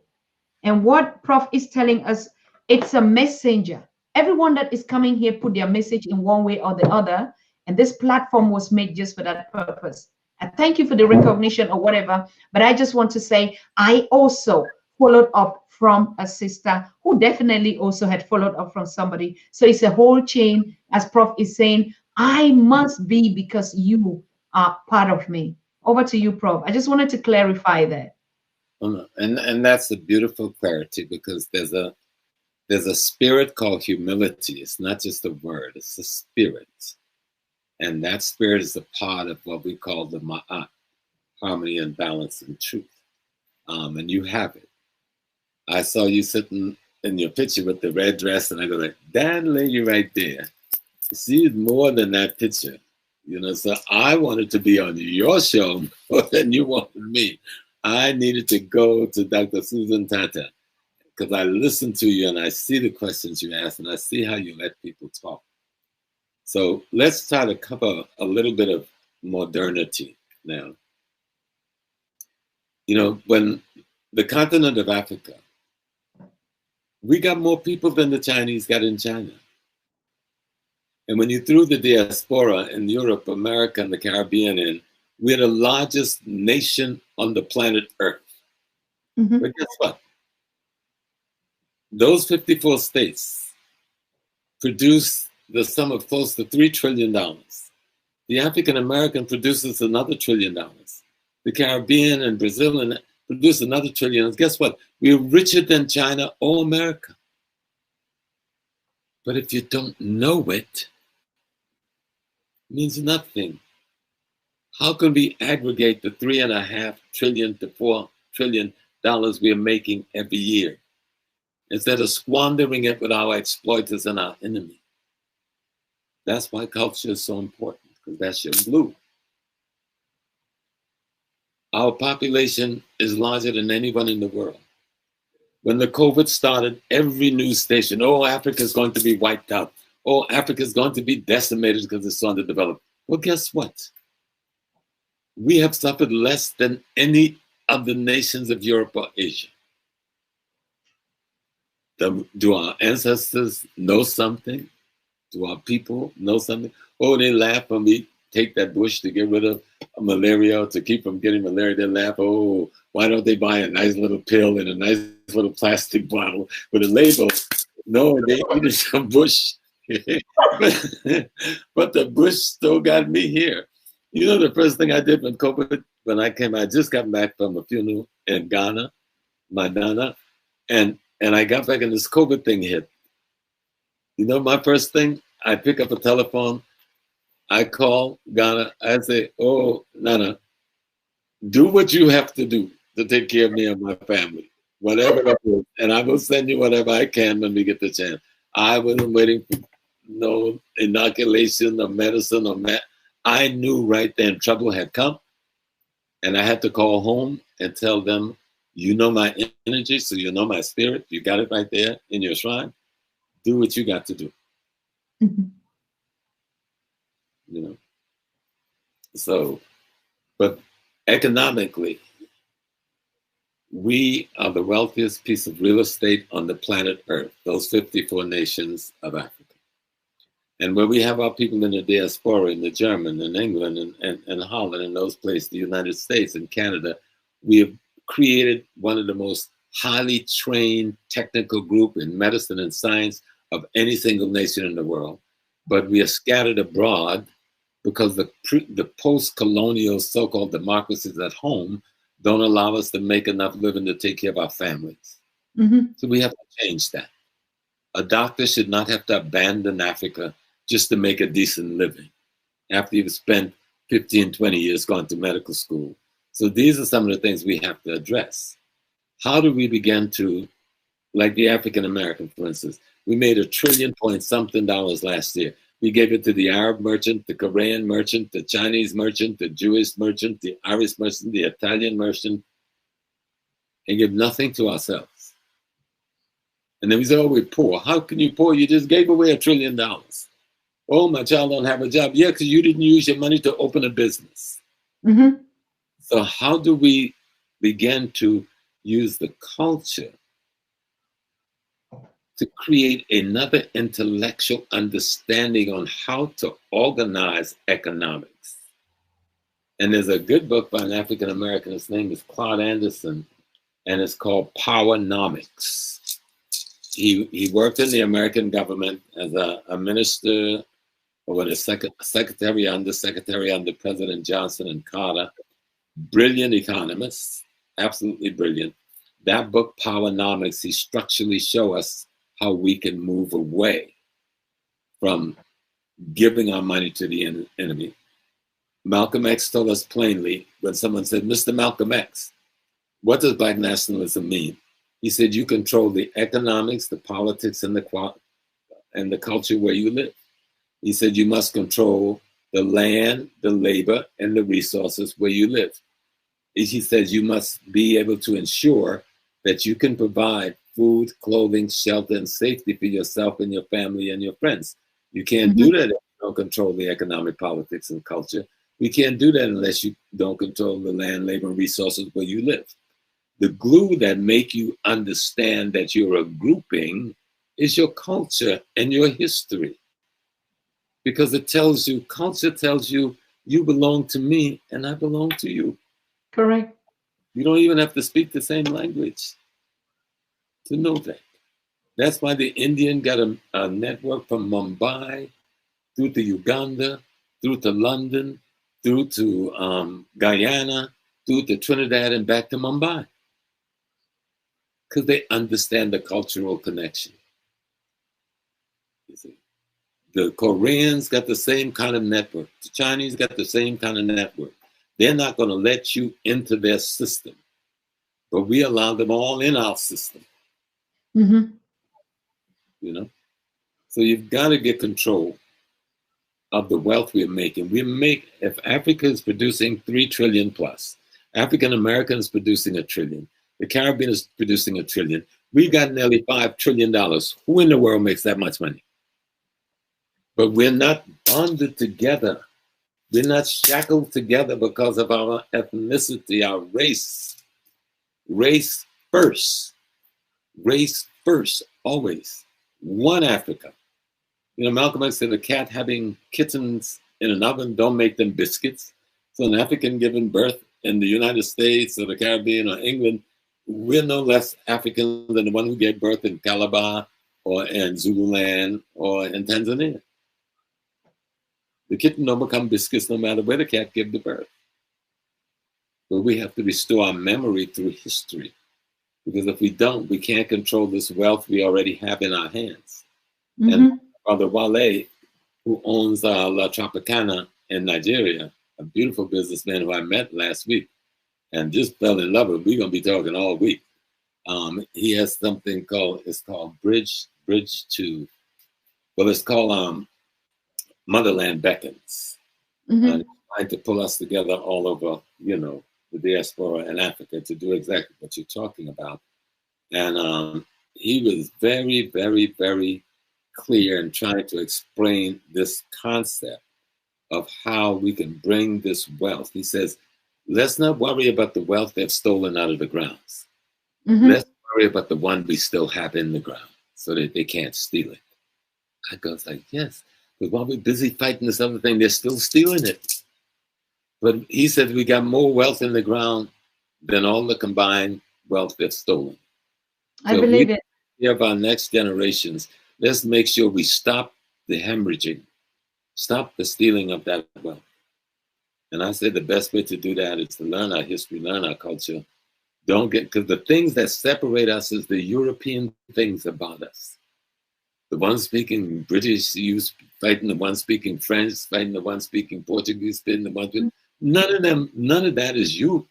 And what Prof is telling us, it's a messenger. Everyone that is coming here put their message in one way or the other, and this platform was made just for that purpose. I thank you for the recognition or whatever, but I just want to say I also followed up from a sister who definitely also had followed up from somebody. So it's a whole chain, as Prof is saying, I must be because you are part of me. Over to you, Prof. I just wanted to clarify that. And that's a beautiful clarity, because there's a spirit called humility. It's not just a word, it's a spirit. And that spirit is a part of what we call the ma'at, harmony and balance and truth. And you have it. I saw you sitting in your picture with the red dress, and I go like, that lady right there, she's more than that picture. You know, so I wanted to be on your show more than you wanted me. I needed to go to Dr. Susan Tata, because I listen to you and I see the questions you ask and I see how you let people talk. So let's try to cover a little bit of modernity now. You know, when the continent of Africa, we got more people than the Chinese got in China. And when you threw the diaspora in Europe, America, and the Caribbean in, we're the largest nation on the planet Earth. Mm-hmm. But guess what? Those 54 states produce the sum of close to $3 trillion. The African American produces another $1 trillion. The Caribbean and Brazil produce another $1 trillion. And guess what? We're richer than China or America. But if you don't know it, it means nothing. How can we aggregate the $3.5 trillion to $4 trillion we're making every year, instead of squandering it with our exploiters and our enemy? That's why culture is so important, because that's your glue. Our population is larger than anyone in the world. When the COVID started, every news station, oh, Africa's going to be wiped out. Oh, Africa's going to be decimated because it's underdeveloped. Well, guess what? We have suffered less than any of the nations of Europe or Asia. Do our ancestors know something? Do our people know something? Oh, they laugh when we take that bush to get rid of malaria, or to keep from getting malaria. They laugh, oh, why don't they buy a nice little pill in a nice little plastic bottle with a label? No, they eat some bush. But the bush still got me here. You know, the first thing I did when COVID, when I came, I just got back from a funeral in Ghana, my Nana, and I got back and this COVID thing hit. You know, my first thing, I pick up a telephone, I call Ghana, I say, oh, Nana, do what you have to do to take care of me and my family, whatever that is, and I will send you whatever I can when we get the chance. I wasn't waiting for no inoculation or medicine or I knew right then trouble had come, and I had to call home and tell them, you know my energy, so you know my spirit. You got it right there in your shrine. Do what you got to do. Mm-hmm. You know. So, but economically, we are the wealthiest piece of real estate on the planet Earth, those 54 nations of Africa. And where we have our people in the diaspora, in the German, in England, and Holland, and those places, the United States and Canada, we have created one of the most highly trained technical group in medicine and science of any single nation in the world. But we are scattered abroad because the post-colonial so-called democracies at home don't allow us to make enough living to take care of our families. Mm-hmm. So we have to change that. A doctor should not have to abandon Africa just to make a decent living after you've spent 15, 20 years going to medical school. So these are some of the things we have to address. How do we begin to, like the African American, for instance, we made $1 trillion point something last year. He gave it to the Arab merchant, the Korean merchant, the Chinese merchant, the Jewish merchant, the Irish merchant, the Italian merchant, and give nothing to ourselves. And then we say, oh, we're poor. How can you poor? You just gave away $1 trillion. Oh, my child don't have a job. Yeah, because you didn't use your money to open a business. Mm-hmm. So how do we begin to use the culture to create another intellectual understanding on how to organize economics? And there's a good book by an African American. His name is Claude Anderson, and it's called Powernomics. He worked in the American government as a minister, or a secretary, undersecretary under President Johnson and Carter. Brilliant economist, absolutely brilliant. That book, Powernomics, he structurally shows us how we can move away from giving our money to the enemy. Malcolm X told us plainly when someone said, Mr. Malcolm X, what does Black nationalism mean? He said, you control the economics, the politics, and the culture where you live. He said, you must control the land, the labor, and the resources where you live. He says, you must be able to ensure that you can provide food, clothing, shelter, and safety for yourself and your family and your friends. You can't do that if you don't control the economic, politics, and culture. We can't do that unless you don't control the land, labor, and resources where you live. The glue that make you understand that you're a grouping is your culture and your history. Because it tells you, culture tells you, you belong to me and I belong to you. Correct. You don't even have to speak the same language to know that. That's why the Indian got a network from Mumbai through to Uganda, through to London, through to Guyana, through to Trinidad and back to Mumbai. Because they understand the cultural connection. You see. The Koreans got the same kind of network. The Chinese got the same kind of network. They're not going to let you into their system. But we allow them all in our system. Mm-hmm. You know? So you've got to get control of the wealth we're making. If Africa is producing 3 trillion plus, African Americans producing 1 trillion, the Caribbean is producing 1 trillion, we got nearly $5 trillion. Who in the world makes that much money? But we're not bonded together. We're not shackled together because of our ethnicity, our race. Race first. Race first, always. One Africa. You know, Malcolm X said a cat having kittens in an oven don't make them biscuits. So an African giving birth in the United States or the Caribbean or England, we're no less African than the one who gave birth in Calabar or in Zululand or in Tanzania. The kitten don't become biscuits no matter where the cat gave the birth. But we have to restore our memory through history. Because if we don't, we can't control this wealth we already have in our hands. Mm-hmm. And Brother Wale, who owns La Tropicana in Nigeria, a beautiful businessman who I met last week and just fell in love with. We're going to be talking all week. He has something called Bridge to, well, it's called Motherland Beckons. Mm-hmm. And trying to pull us together all over, you know, the diaspora in Africa to do exactly what you're talking about. And he was very, very, very clear in trying to explain this concept of how we can bring this wealth. He says, let's not worry about the wealth they've stolen out of the grounds. Mm-hmm. Let's worry about the one we still have in the ground so that they can't steal it. I goes like, yes, because while we're busy fighting this other thing, they're still stealing it. But he said we got more wealth in the ground than all the combined wealth they've stolen. I believe it. Of our next generations, let's make sure we stop the hemorrhaging, stop the stealing of that wealth. And I say the best way to do that is to learn our history, learn our culture. Because the things that separate us is the European things about us. The one speaking British, you fighting the one speaking French, fighting the one speaking Portuguese, fighting the one speaking, none of that is you.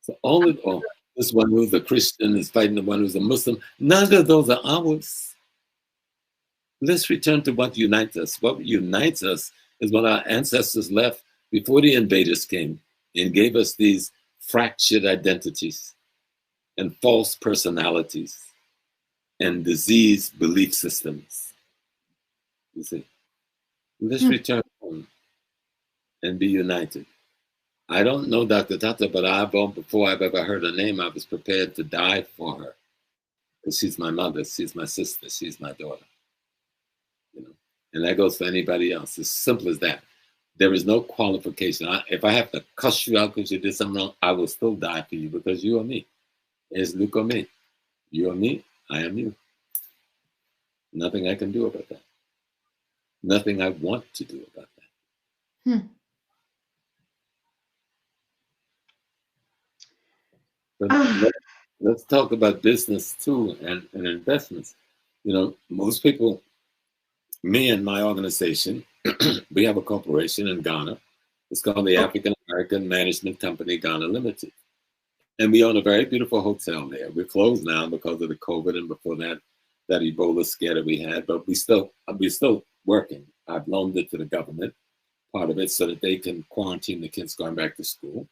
So this one who's a Christian is fighting the one who's a Muslim. None of those are ours. Let's return to what unites us. What unites us is what our ancestors left before the invaders came and gave us these fractured identities and false personalities and diseased belief systems. You see, let's return home and be united. I don't know Dr. Tata, but before I've ever heard her name, I was prepared to die for her. Because she's my mother, she's my sister, she's my daughter. You know, and that goes for anybody else. It's simple as that. There is no qualification. If I have to cuss you out because you did something wrong, I will still die for you because you are me. Es Luke or me. You are me, I am you. Nothing I can do about that. Nothing I want to do about that. But let's talk about business too and investments. You know, most people, me and my organization, we have a corporation in Ghana. It's called the African American Management Company Ghana Limited. And we own a very beautiful hotel there. We're closed now because of the COVID and before that Ebola scare that we had, but we're still working. I've loaned it to the government, part of it, so that they can quarantine the kids going back to school.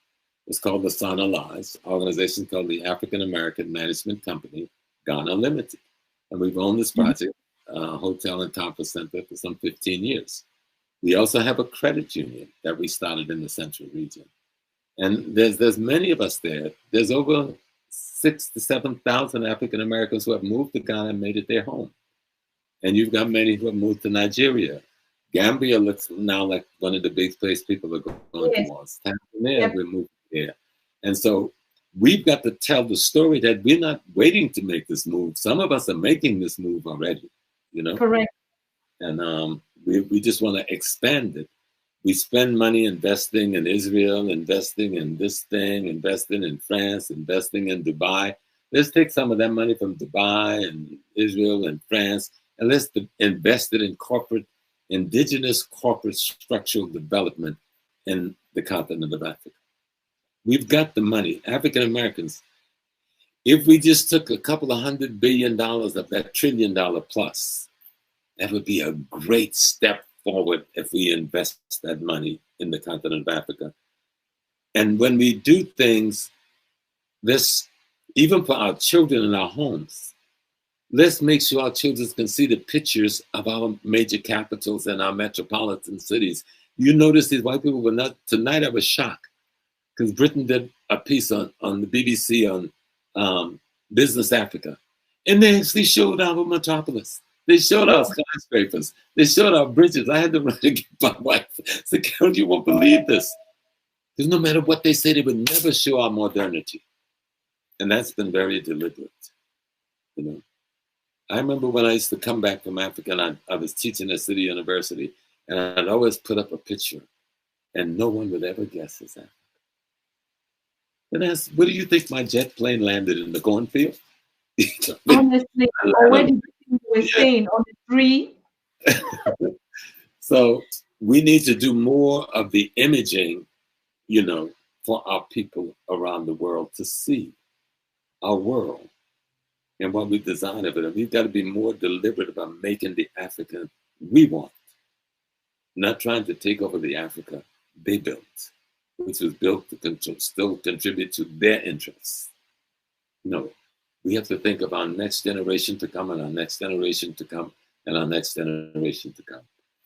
It's called the Sana Lies, organization called the African American Management Company Ghana Limited. And we've owned this project, hotel and conference center, for some 15 years. We also have a credit union that we started in the central region. And there's many of us there. There's over 6,000 to 7,000 African Americans who have moved to Ghana and made it their home. And you've got many who have moved to Nigeria. Gambia looks now like one of the big places people are going towards. Tanzania, we're moving there. And so we've got to tell the story that we're not waiting to make this move. Some of us are making this move already, you know? Correct. And we just want to expand it. We spend money investing in Israel, investing in this thing, investing in France, investing in Dubai. Let's take some of that money from Dubai and Israel and France, and let's invest it in indigenous corporate structural development in the continent of Africa. We've got the money. African Americans, if we just took a couple of $100 billion of that $1 trillion plus, that would be a great step forward if we invest that money in the continent of Africa. And when we do things, this, even for our children in our homes, let's make sure our children can see the pictures of our major capitals and our metropolitan cities. You notice these white people were not, tonight I was shocked because Britain did a piece on the BBC on Business Africa. And they actually showed our metropolis. They showed our skyscrapers. They showed our bridges. I had to run to get my wife. I said, Carol, you won't believe this. Because no matter what they say, they would never show our modernity. And that's been very deliberate. You know, I remember when I used to come back from Africa and I was teaching at City University, and I'd always put up a picture, and no one would ever guess it's Africa. And ask, where do you think my jet plane landed, in the cornfield? Honestly, where did you were saying on the tree? So we need to do more of the imaging, you know, for our people around the world to see our world and what we design of it. And we've got to be more deliberate about making the Africa we want, not trying to take over the Africa they built, which was built to still contribute to their interests. No, we have to think of our next generation to come and our next generation to come and our next generation to come.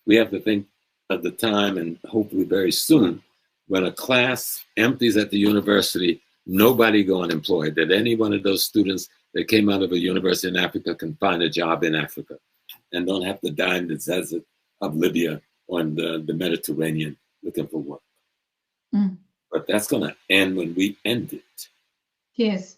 We have to think of the time, and hopefully very soon, when a class empties at the university, nobody go unemployed, that any one of those students that came out of a university in Africa can find a job in Africa and don't have to die in the desert of Libya or in the Mediterranean looking for work. But that's going to end when we end it. Yes.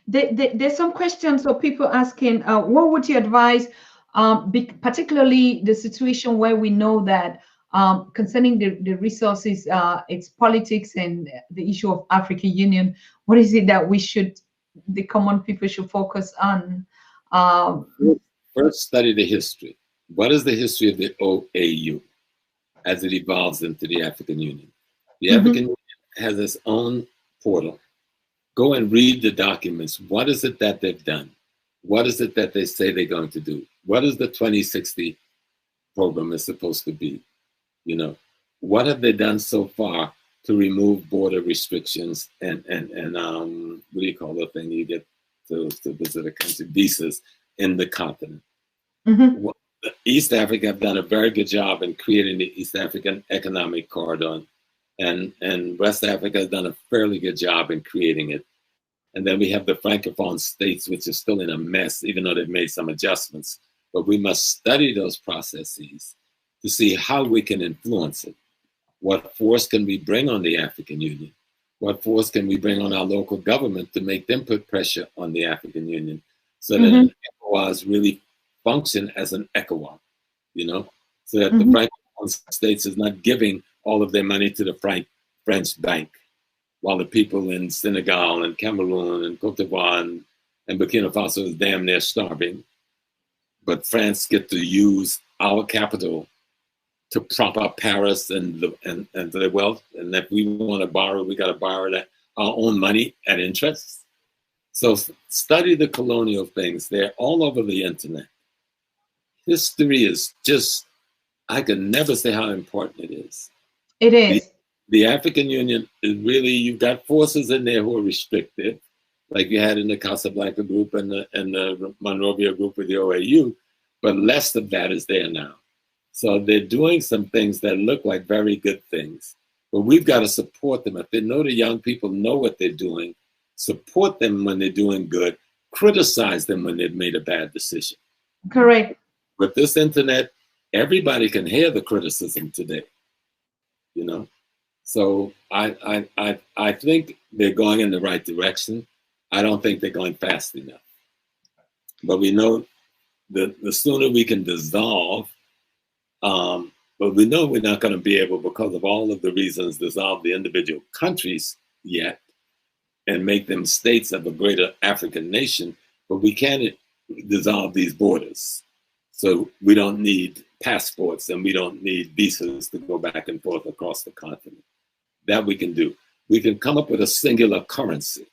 There's some questions of people asking, what would you advise, particularly the situation where we know that concerning the resources, its politics and the issue of African Union, what is it that the common people should focus on? First, study the history. What is the history of the OAU as it evolves into the African Union? The African Union has its own portal. Go and read the documents. What is it that they've done? What is it that they say they're going to do? What is the 2060 program is supposed to be? You know, what have they done so far to remove border restrictions and what do you call the thing you get to visit a country, visas in the continent? Mm-hmm. East Africa have done a very good job in creating the East African Economic Corridor, and West Africa has done a fairly good job in creating it. And then we have the Francophone states, which are still in a mess, even though they've made some adjustments. But we must study those processes to see how we can influence it. What force can we bring on the African Union? What force can we bring on our local government to make them put pressure on the African Union so that an ECOWAS really function as an ECOWAS, you know, so that the Francophone states is not giving all of their money to the French bank, while the people in Senegal and Cameroon and Cote d'Ivoire and Burkina Faso is damn near starving. But France get to use our capital to prop up Paris and the wealth. And if we want to borrow, we got to borrow that our own money at interest. So study the colonial things. They're all over the internet. History is just, I can never say how important it is. It is. The African Union is really, you've got forces in there who are restricted, like you had in the Casablanca group and the Monrovia group with the OAU, but less of that is there now. So they're doing some things that look like very good things, but we've got to support them. If they know the young people know what they're doing, support them when they're doing good, criticize them when they've made a bad decision. Correct. With this internet, everybody can hear the criticism today, you know? So I think they're going in the right direction. I don't think they're going fast enough. But we know the sooner we can dissolve, but we know we're not going to be able, because of all of the reasons, dissolve the individual countries yet and make them states of a greater African nation, but we can dissolve these borders. So we don't need passports and we don't need visas to go back and forth across the continent. That we can do. We can come up with a singular currency.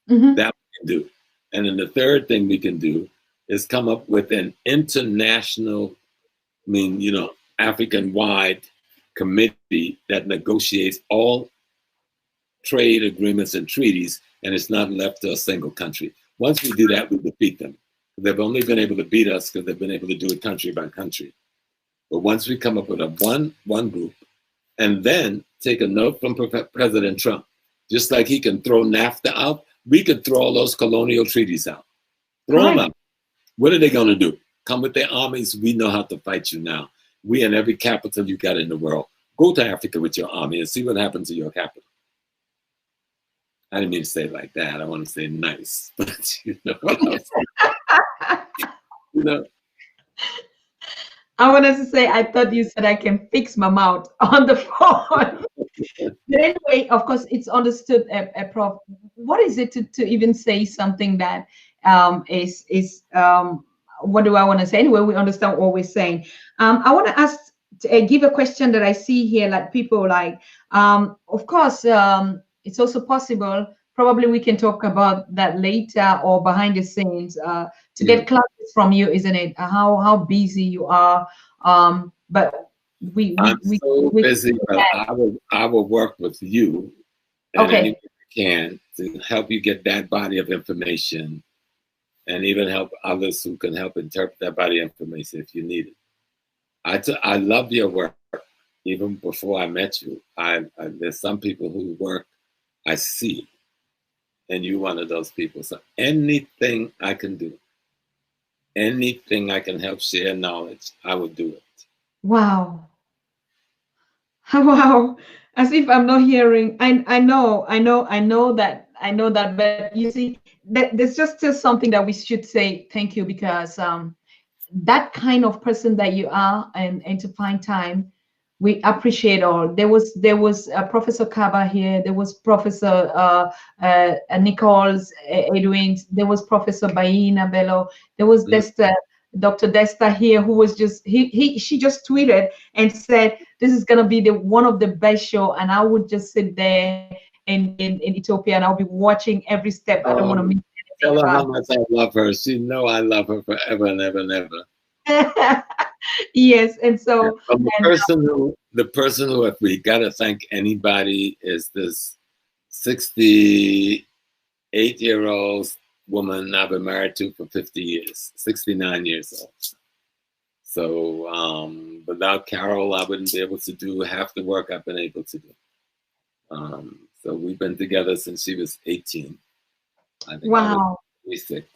That we can do. And then the third thing we can do is come up with an international, African-wide committee that negotiates all trade agreements and treaties, and it's not left to a single country. Once we do that, we defeat them. They've only been able to beat us because they've been able to do it country by country. But once we come up with a one group, and then take a note from President Trump, just like he can throw NAFTA out, we could throw all those colonial treaties out. Throw them out. What are they going to do? Come with their armies? We know how to fight you now. We in every capital you got in the world. Go to Africa with your army and see what happens to your capital. I didn't mean to say it like that. I want to say nice, but you know what I'm saying. You know. I wanted to say, I thought you said I can fix my mouth on the phone. But anyway, of course, it's understood, Prof. What is it to even say something that is what do I want to say? Anyway, we understand what we're saying. I want to ask, give a question that I see here, like people like, of course, it's also possible, probably we can talk about that later or behind the scenes, to get classes from you, isn't it? How busy you are. But I'm so busy, but I will work with you and anyone I can to help you get that body of information, and even help others who can help interpret that body of information if you need it. I love your work. Even before I met you, there's some people who work I see, and you're one of those people. So anything I can do, anything I can help share knowledge, I will do it. Wow. Wow. As if I'm not hearing. I know that, but you see, there's just still something that we should say thank you, because that kind of person that you are, and to find time, we appreciate all. There was Professor Kaba here. There was Professor Nichols Edwin. There was Professor Baina Bello. There was Dr. Desta here, who was she just tweeted and said this is gonna be one of the best show, and I would just sit there in Ethiopia and I'll be watching every step. I don't want to miss tell her how much I love her. She know I love her forever and ever and ever. Yes, and so From the person who, if we gotta thank anybody, is this 68-year-old woman I've been married to for 50 years, 69 years old. So without Carol, I wouldn't be able to do half the work I've been able to do. So we've been together since she was 18. I think I was 26.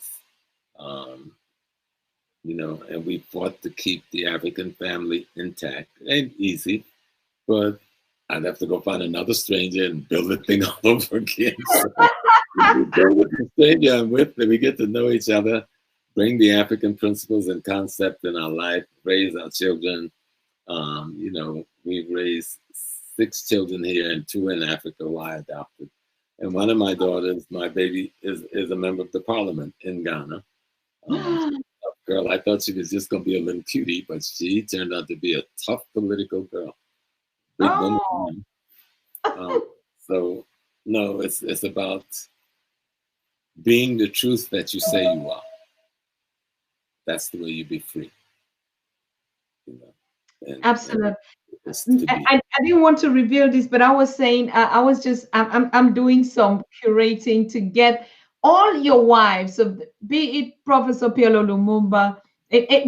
You know, and we fought to keep the African family intact. It ain't easy, but I'd have to go find another stranger and build the thing all over again. So we go with the stranger I'm with, and we get to know each other, bring the African principles and concepts in our life, raise our children. You know, we've raised 6 children here and 2 in Africa who I adopted. And one of my daughters, my baby, is a member of the parliament in Ghana. Girl, I thought she was just going to be a little cutie, but she turned out to be a tough political girl. Big woman. So, no, it's about being the truth that you say you are. That's the way you be free. You know? Absolutely. I didn't want to reveal this, but I was saying I'm doing some curating to get all your wives, so be it Professor Pielo Lumumba,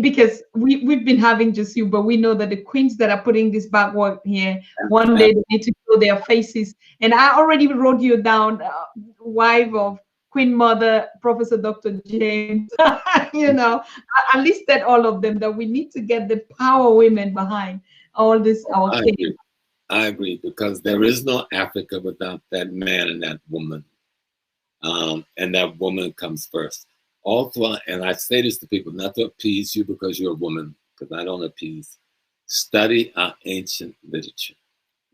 because we've been having just you, but we know that the queens that are putting this backward here, one day they need to show their faces. And I already wrote you down, wife of Queen Mother, Professor Dr. James. You know, I listed all of them, that we need to get the power women behind all this. I agree, because there is no Africa without that man and that woman. And that woman comes first. All throughout, and I say this to people, not to appease you because you're a woman, because I don't appease. Study our ancient literature.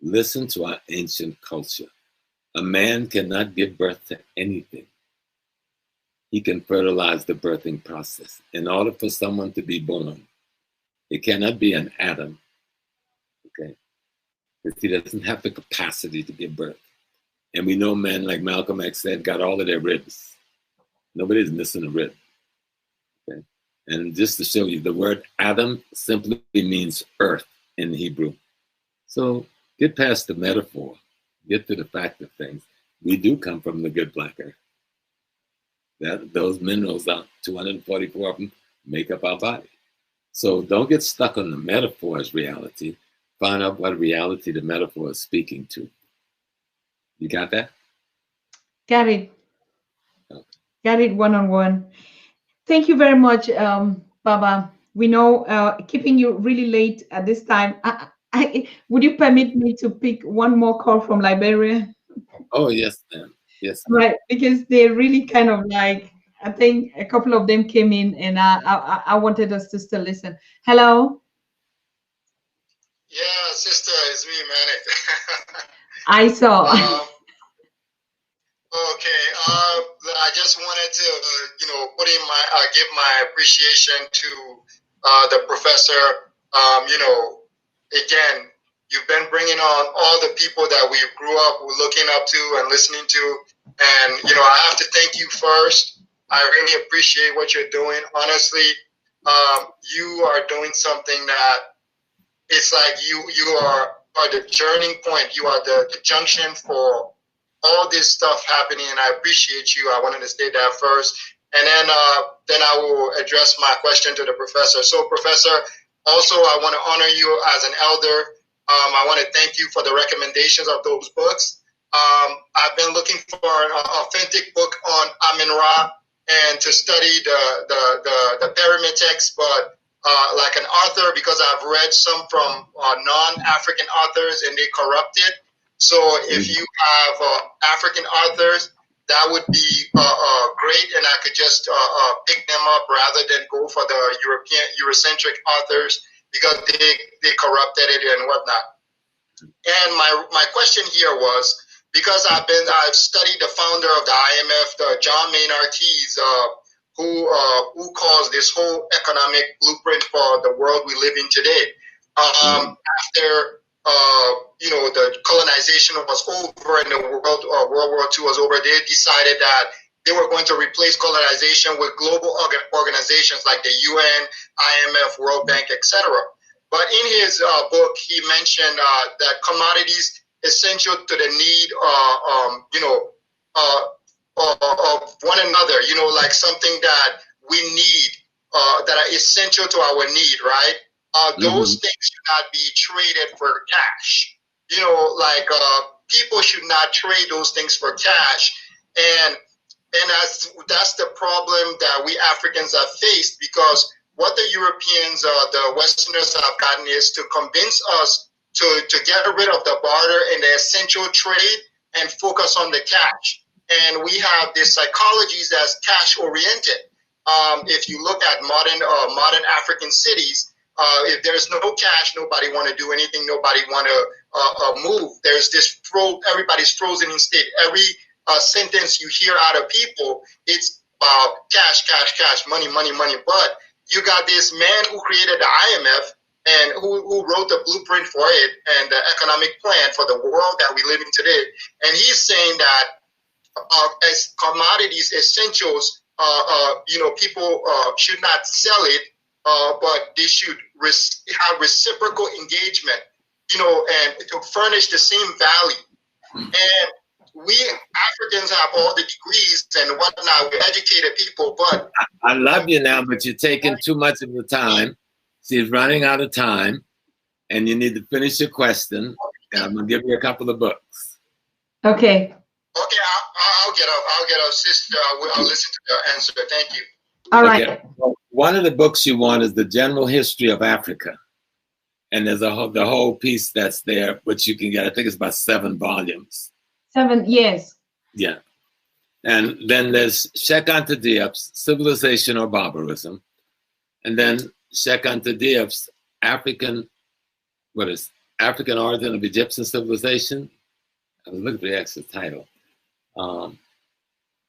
Listen to our ancient culture. A man cannot give birth to anything. He can fertilize the birthing process. In order for someone to be born, it cannot be an Adam, okay? Because he doesn't have the capacity to give birth. And we know men, like Malcolm X said, got all of their ribs. Nobody's missing a rib. Okay? And just to show you, the word Adam simply means earth in Hebrew. So get past the metaphor. Get to the fact of things. We do come from the good black earth. Those minerals, 244 of them, make up our body. So don't get stuck on the metaphor as reality. Find out what reality the metaphor is speaking to. You got that? Got it. Okay. Got it one-on-one. Thank you very much, Baba. We know keeping you really late at this time. Would you permit me to pick one more call from Liberia? Oh, yes, ma'am. Yes, ma'am. Right, because they're really kind of like, I think a couple of them came in, and I wanted us to still listen. Hello? Yeah, sister, it's me, Manic. I saw. Okay, I just wanted to, put in give my appreciation to the professor. Again, you've been bringing on all the people that we grew up looking up to and listening to, and I have to thank you first. I really appreciate what you're doing. Honestly, you are doing something that it's like you are the turning point. You are the junction for all this stuff happening, and I appreciate you. I wanted to state that first, and then I will address my question to the professor. So, Professor, also I want to honor you as an elder. I want to thank you for the recommendations of those books. I've been looking for an authentic book on Amin-Ra and to study the pyramid text, but like an author, because I've read some from non-African authors and they corrupted. So if you have African authors, that would be great, and I could just pick them up rather than go for the Eurocentric authors, because they corrupted it and whatnot. And my question here was, because I've studied the founder of the IMF, John Maynard Keynes, who caused this whole economic blueprint for the world we live in today. After the colonization was over and the World War II was over, they decided that they were going to replace colonization with global organizations like the UN, IMF, World Bank, etc. But in his book, he mentioned that commodities essential to the need, of one another. Like something that we need, that are essential to our need, right? Those things should not be traded for cash. People should not trade those things for cash, and that's the problem that we Africans have faced, because what the Europeans, the Westerners have gotten is to convince us to get rid of the barter and the essential trade and focus on the cash. And we have this psychology that's cash oriented. If you look at modern African cities, if there's no cash, nobody want to do anything. Nobody want to move. There's this everybody's frozen in state. Every sentence you hear out of people, it's cash, cash, cash, money, money, money. But you got this man who created the IMF and who wrote the blueprint for it and the economic plan for the world that we live in today. And he's saying that as commodities, essentials, people should not sell it, but they should have reciprocal engagement, and to furnish the same value. And we Africans have all the degrees and whatnot. We're educated people, but I love you now, but you're taking too much of the time. She's running out of time, and you need to finish your question. And I'm gonna give you a couple of books. Okay. Okay, I'll get up, sister. I'll listen to the answer. Thank you. All right. Okay. Well, one of the books you want is the General History of Africa, and there's the whole piece that's there, which you can get. I think it's about 7 volumes. 7 years. Yeah, and then there's Cheikh Anta Diop's Civilization or Barbarism, and then Cheikh Anta Diop's African Origin of Egyptian Civilization. I was looking for the actual title.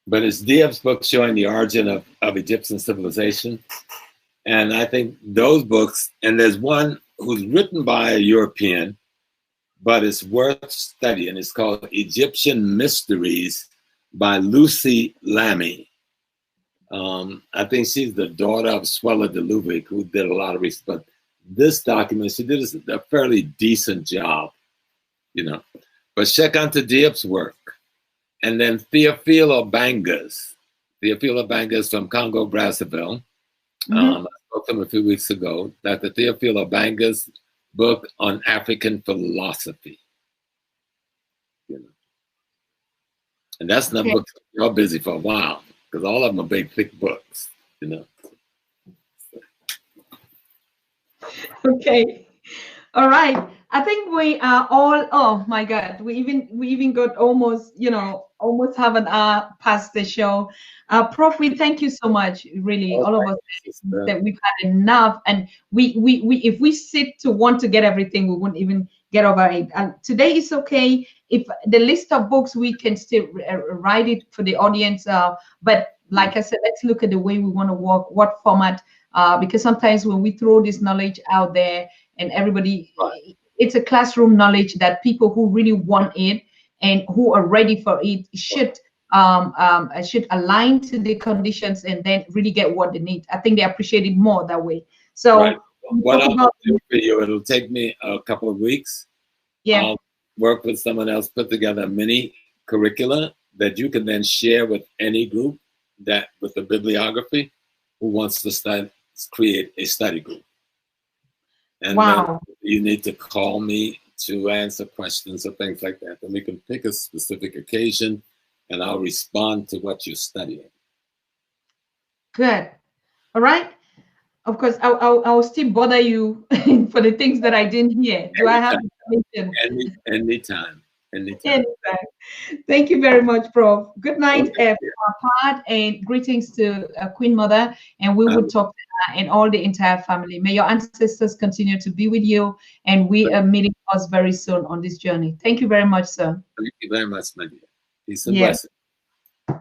But it's Diop's book showing the origin of Egyptian civilization. And I think those books, and there's one who's written by a European, but it's worth studying. It's called Egyptian Mysteries by Lucy Lamy. I think she's the daughter of Swella de Lubeck, who did a lot of research. But this document, she did a fairly decent job, But Cheikh Anta Diop's work. And then Theophile Banga's from Congo, Brazzaville. I spoke to him a few weeks ago. Dr. Theophile Banga's book on African philosophy. And that's another book you're busy for a while, because all of them are big, thick books, Okay. All right. I think we are all, oh my God, we even got almost have an hour past the show. Prof, we thank you so much, really, all of us, that we've had enough. And we if we sit to want to get everything, we wouldn't even get over it. And today is okay. If the list of books, we can still write it for the audience. But like I said, let's look at the way we want to work, what format, because sometimes when we throw this knowledge out there and everybody, it's a classroom knowledge that people who really want it and who are ready for it should align to the conditions and then really get what they need. I think they appreciate it more that way. So what I'll do for you, it'll take me a couple of weeks. Yeah. I'll work with someone else, put together a mini curricula that you can then share with any group that with the bibliography who wants to create a study group. And wow. You need to call me to answer questions or things like that. Then we can pick a specific occasion and I'll respond to what you're studying. Good. All right. Of course, I'll still bother you for the things that I didn't hear. Do I have information? Anytime. Thank you very much, Prof. Good night, Pat, and greetings to Queen Mother. And we will talk to her and all the entire family. May your ancestors continue to be with you. And we are meeting us very soon on this journey. Thank you very much, sir. Thank you very much, my dear. Peace and blessings.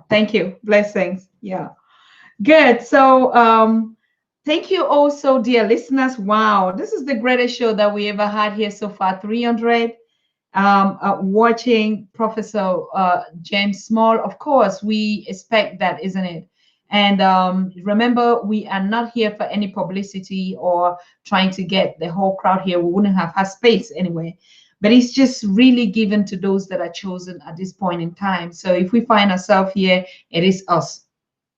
Thank you. Blessings. Yeah. Good. So, thank you also, dear listeners. Wow, this is the greatest show that we ever had here so far. 300. watching Professor James Small, of course, we expect that, isn't it? And remember, we are not here for any publicity or trying to get the whole crowd here. We wouldn't have had space anyway. But it's just really given to those that are chosen at this point in time. So if we find ourselves here, it is us.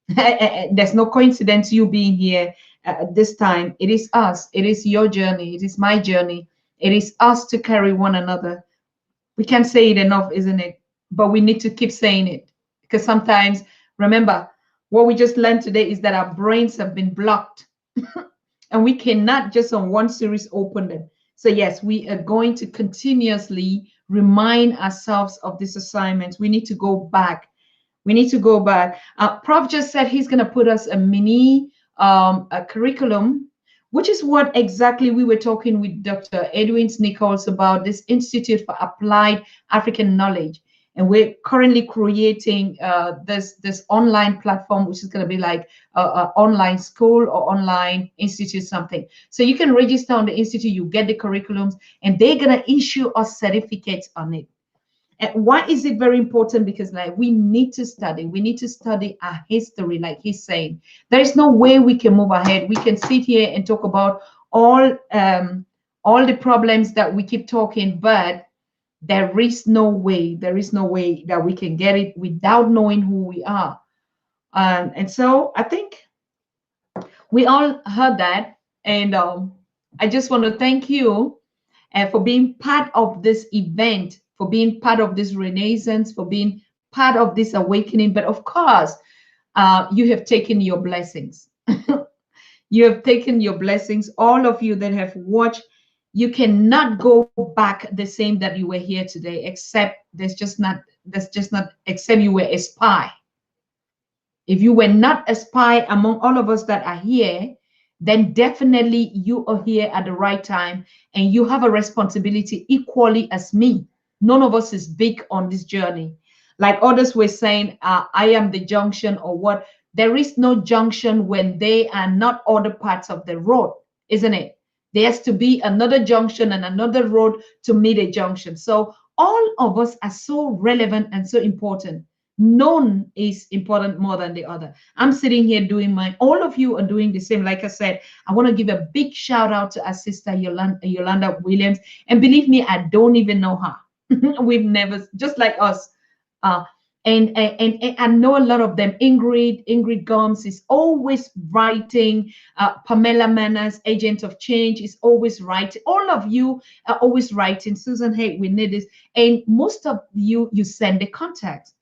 There's no coincidence you being here at this time. It is us. It is your journey. It is my journey. It is us to carry one another. We can't say it enough, isn't it? But we need to keep saying it, because sometimes, remember, what we just learned today is that our brains have been blocked and we cannot just on one series open them. So yes, we are going to continuously remind ourselves of this assignment. We need to go back. We need to go back. Prof just said he's going to put us a mini a curriculum, which is what exactly we were talking with Dr. Edwin Nichols about, this Institute for Applied African Knowledge. And we're currently creating this online platform, which is going to be like an online school or online institute, something. So you can register on the institute, you get the curriculums, and they're going to issue us certificates on it. And why is it very important? Because like we need to study our history, like he's saying. There is no way we can move ahead. We can sit here and talk about all the problems that we keep talking, but there is no way that we can get it without knowing who we are. And so I think we all heard that. And I just want to thank you for being part of this event, for being part of this renaissance, for being part of this awakening. But of course, you have taken your blessings. You have taken your blessings. All of you that have watched, you cannot go back the same that you were here today, except except you were a spy. If you were not a spy among all of us that are here, then definitely you are here at the right time, and you have a responsibility equally as me. None of us is big on this journey. Like others were saying, I am the junction or what. There is no junction when they are not other parts of the road, isn't it? There has to be another junction and another road to meet a junction. So all of us are so relevant and so important. None is important more than the other. I'm sitting here doing mine. All of you are doing the same. Like I said, I want to give a big shout out to our sister Yolanda Williams. And believe me, I don't even know her. We've never, just like us. And I know a lot of them. Ingrid Gomes is always writing. Pamela Manners, Agent of Change, is always writing. All of you are always writing. Susan, hey, we need this. And most of you send the contacts.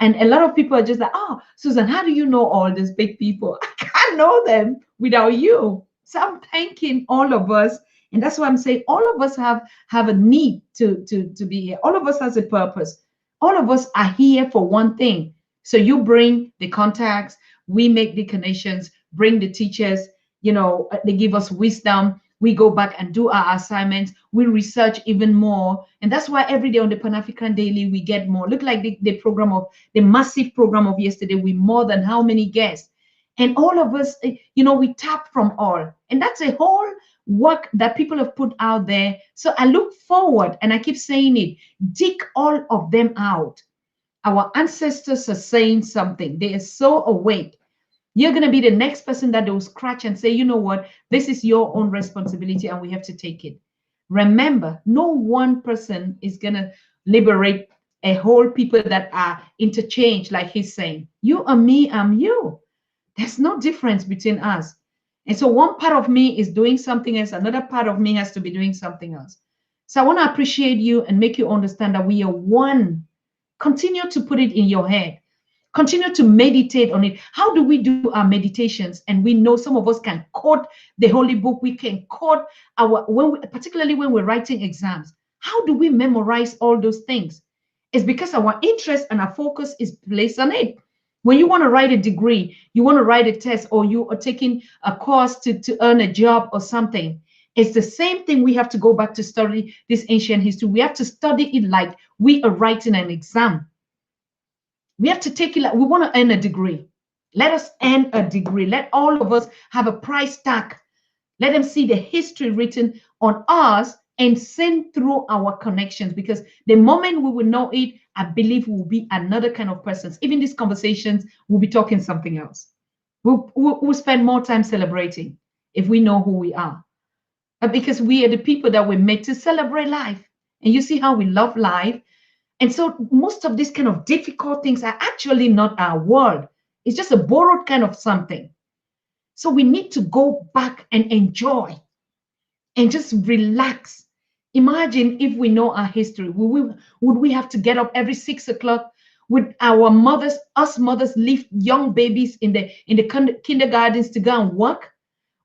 And a lot of people are just like, oh, Susan, how do you know all these big people? I can't know them without you. So I'm thanking all of us. And that's why I'm saying all of us have a need to be here. All of us has a purpose. All of us are here for one thing. So you bring the contacts, we make the connections, bring the teachers, they give us wisdom. We go back and do our assignments. We research even more. And that's why every day on the Pan-African Daily, we get more. Look like the massive program of yesterday with more than how many guests. And all of us, we tap from all. And that's a whole work that people have put out there. So I look forward, and I keep saying it, dig all of them out. Our ancestors are saying something. They are so awake. You're going to be the next person that will scratch and say, you know what, this is your own responsibility and we have to take it. Remember, no one person is going to liberate a whole people that are interchanged, like he's saying. You are me, I'm you. There's no difference between us. And so one part of me is doing something else. Another part of me has to be doing something else. So I want to appreciate you and make you understand that we are one. Continue to put it in your head. Continue to meditate on it. How do we do our meditations? And we know some of us can quote the Holy Book. We can quote particularly when we're writing exams. How do we memorize all those things? It's because our interest and our focus is placed on it. When you want to write a degree, you want to write a test, or you are taking a course to earn a job or something, it's the same thing. We have to go back to study this ancient history. We have to study it like we are writing an exam. We have to take it like we want to earn a degree. Let us earn a degree. Let all of us have a price tag. Let them see the history written on us, and send through our connections, because the moment we will know it, I believe we'll be another kind of persons. Even these conversations, we'll be talking something else. We'll spend more time celebrating if we know who we are. Because we are the people that were made to celebrate life. And you see how we love life. And so most of these kind of difficult things are actually not our world. It's just a borrowed kind of something. So we need to go back and enjoy and just relax. Imagine if we know our history. Would we have to get up every 6 o'clock? Would our mothers, us mothers, leave young babies in the kindergartens to go and work?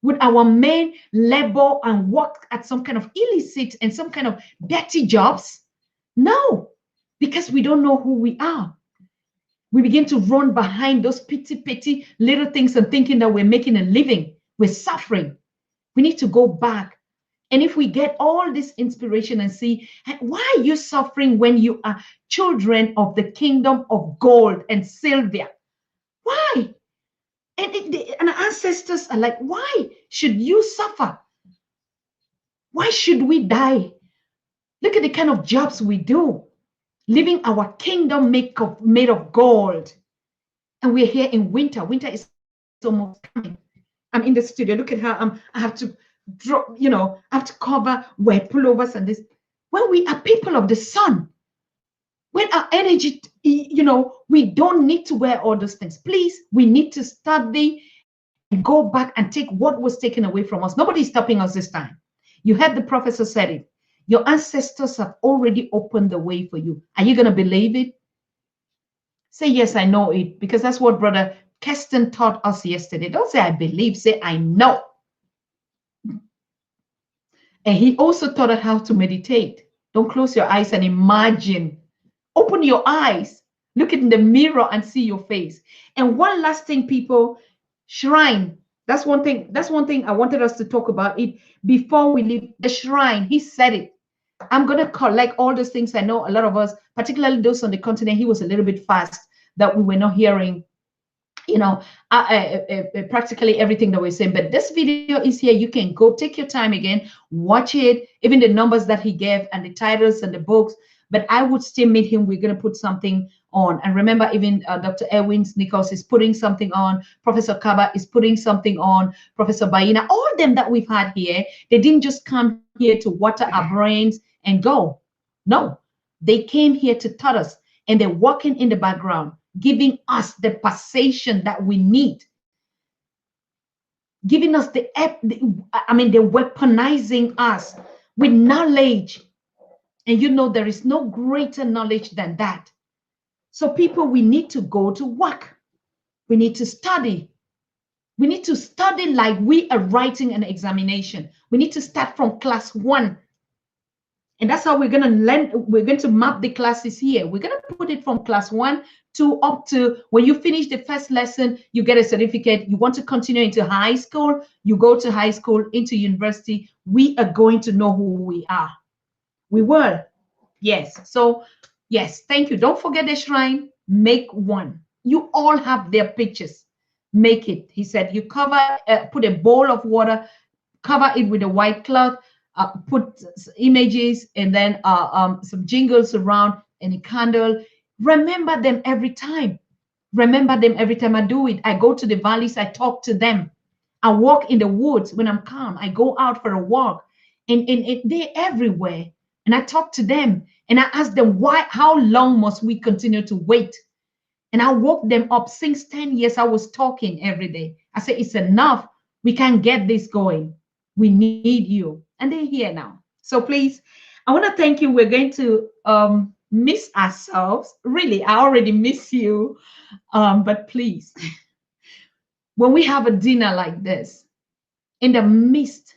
Would our men labor and work at some kind of illicit and some kind of dirty jobs? No, because we don't know who we are. We begin to run behind those petty little things and thinking that we're making a living. We're suffering. We need to go back. And if we get all this inspiration and see, why are you suffering when you are children of the kingdom of gold and silver? Why? And ancestors are like, why should you suffer? Why should we die? Look at the kind of jobs we do, living our kingdom made of gold. And we're here in winter. Winter is almost coming. I'm in the studio. Look at how I have to drop, I have to cover, wear pullovers and this. When we are people of the sun, when our energy, we don't need to wear all those things. Please, we need to study and go back and take what was taken away from us. Nobody's stopping us this time. You heard the professor said it. Your ancestors have already opened the way for you. Are you going to believe it? Say, yes, I know it, because that's what Brother Keston taught us yesterday. Don't say, I believe, say, I know. And he also taught us how to meditate. Don't close your eyes and imagine. Open your eyes. Look in the mirror and see your face. And one last thing, people, shrine. That's one thing I wanted us to talk about it before we leave. The shrine. He said it. I'm going to collect all those things. I know a lot of us, particularly those on the continent, he was a little bit fast that we were not hearing, practically everything that we're saying. But this video is here. You can go take your time again, watch it, even the numbers that he gave and the titles and the books. But I would still meet him. We're going to put something on. And remember, even Dr. Erwin Nichols is putting something on. Professor Kaba is putting something on. Professor Baina, all of them that we've had here, they didn't just come here to water our brains and go. No, they came here to taught us. And they're working in the background, giving us the passation that we need. Giving us they're weaponizing us with knowledge. And there is no greater knowledge than that. So people, we need to go to work. We need to study. We need to study like we are writing an examination. We need to start from class 1. And that's how we're going to learn. We're going to map the classes here. We're going to put it from class 1 to up to when you finish the first lesson, you get a certificate. You want to continue into high school, you go to high school, into university. We are going to know who we are. We will. Yes. So, yes, thank you. Don't forget the shrine. Make one. You all have their pictures. Make it. He said, you put a bowl of water, cover it with a white cloth, put images and then some jingles around and a candle. Remember them every time. Remember them every time I do it. I go to the valleys. I talk to them. I walk in the woods when I'm calm. I go out for a walk and they're everywhere. And I talk to them and I ask them, how long must we continue to wait? And I woke them up. Since 10 years, I was talking every day. I said, it's enough. We can't get this going. We need you. And they're here now. So please, I want to thank you. We're going to miss ourselves. Really, I already miss you. But please, when we have a dinner like this, in the midst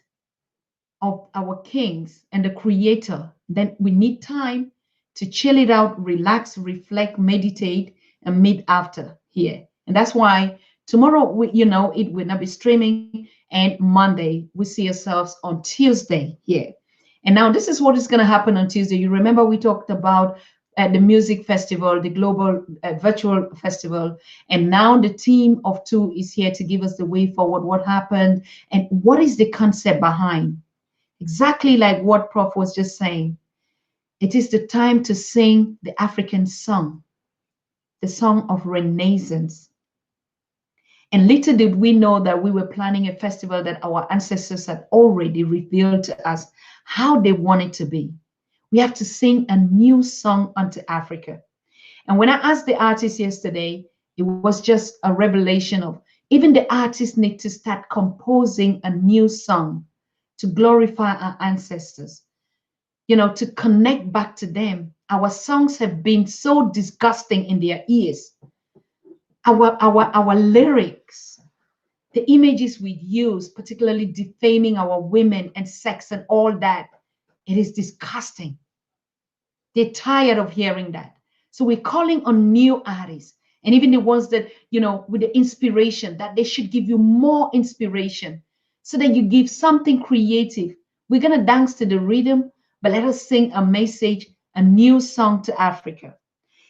of our kings and the creator, then we need time to chill it out, relax, reflect, meditate, and meet after here. And that's why tomorrow, it will not be streaming. And Monday, we see ourselves on Tuesday here. And now this is what is going to happen on Tuesday. You remember we talked about the music festival, the global virtual festival. And now the team of 2 is here to give us the way forward, what happened, and what is the concept behind. Exactly like what Prof was just saying. It is the time to sing the African song, the song of Renaissance. And little did we know that we were planning a festival that our ancestors had already revealed to us how they want it to be. We have to sing a new song unto Africa. And when I asked the artist yesterday, it was just a revelation of even the artists need to start composing a new song to glorify our ancestors, to connect back to them. Our songs have been so disgusting in their ears. Our lyrics, the images we use, particularly defaming our women and sex and all that, it is disgusting. They're tired of hearing that. So we're calling on new artists, and even the ones that, with the inspiration, that they should give you more inspiration so that you give something creative. We're going to dance to the rhythm, but let us sing a message, a new song to Africa.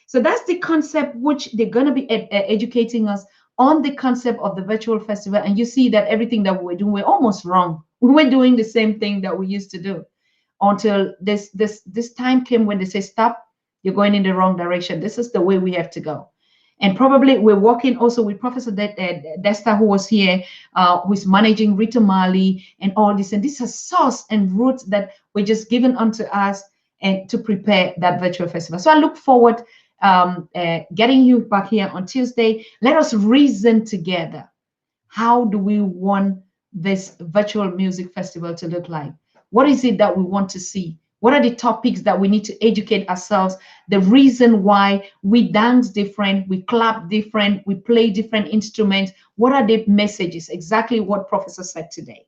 So that's the concept which they're going to be educating us on, the concept of the virtual festival. And you see that everything that we're doing, we're almost wrong. We were doing the same thing that we used to do until this time came when they say, stop, you're going in the wrong direction. This is the way we have to go. And probably we're working also with Professor Desta, who was here, who's managing Rita Mali and all this. And this is source and roots that were just given unto us and to prepare that virtual festival. So I look forward getting you back here on Tuesday. Let us reason together. How do we want this virtual music festival to look like? What is it that we want to see? What are the topics that we need to educate ourselves? The reason why we dance different, we clap different, we play different instruments. What are the messages? Exactly what Professor said today.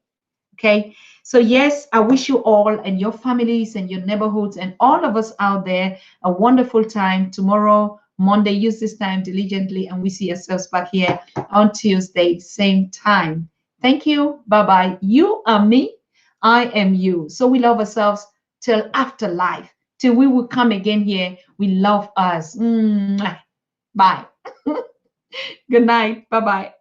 Okay, so yes, I wish you all and your families and your neighborhoods and all of us out there a wonderful time. Tomorrow, Monday, use this time diligently, and we see ourselves back here on Tuesday, same time. Thank you. Bye-bye. You are me. I am you. So we love ourselves till after life, till we will come again here. We love us. Bye. Good night. Bye-bye.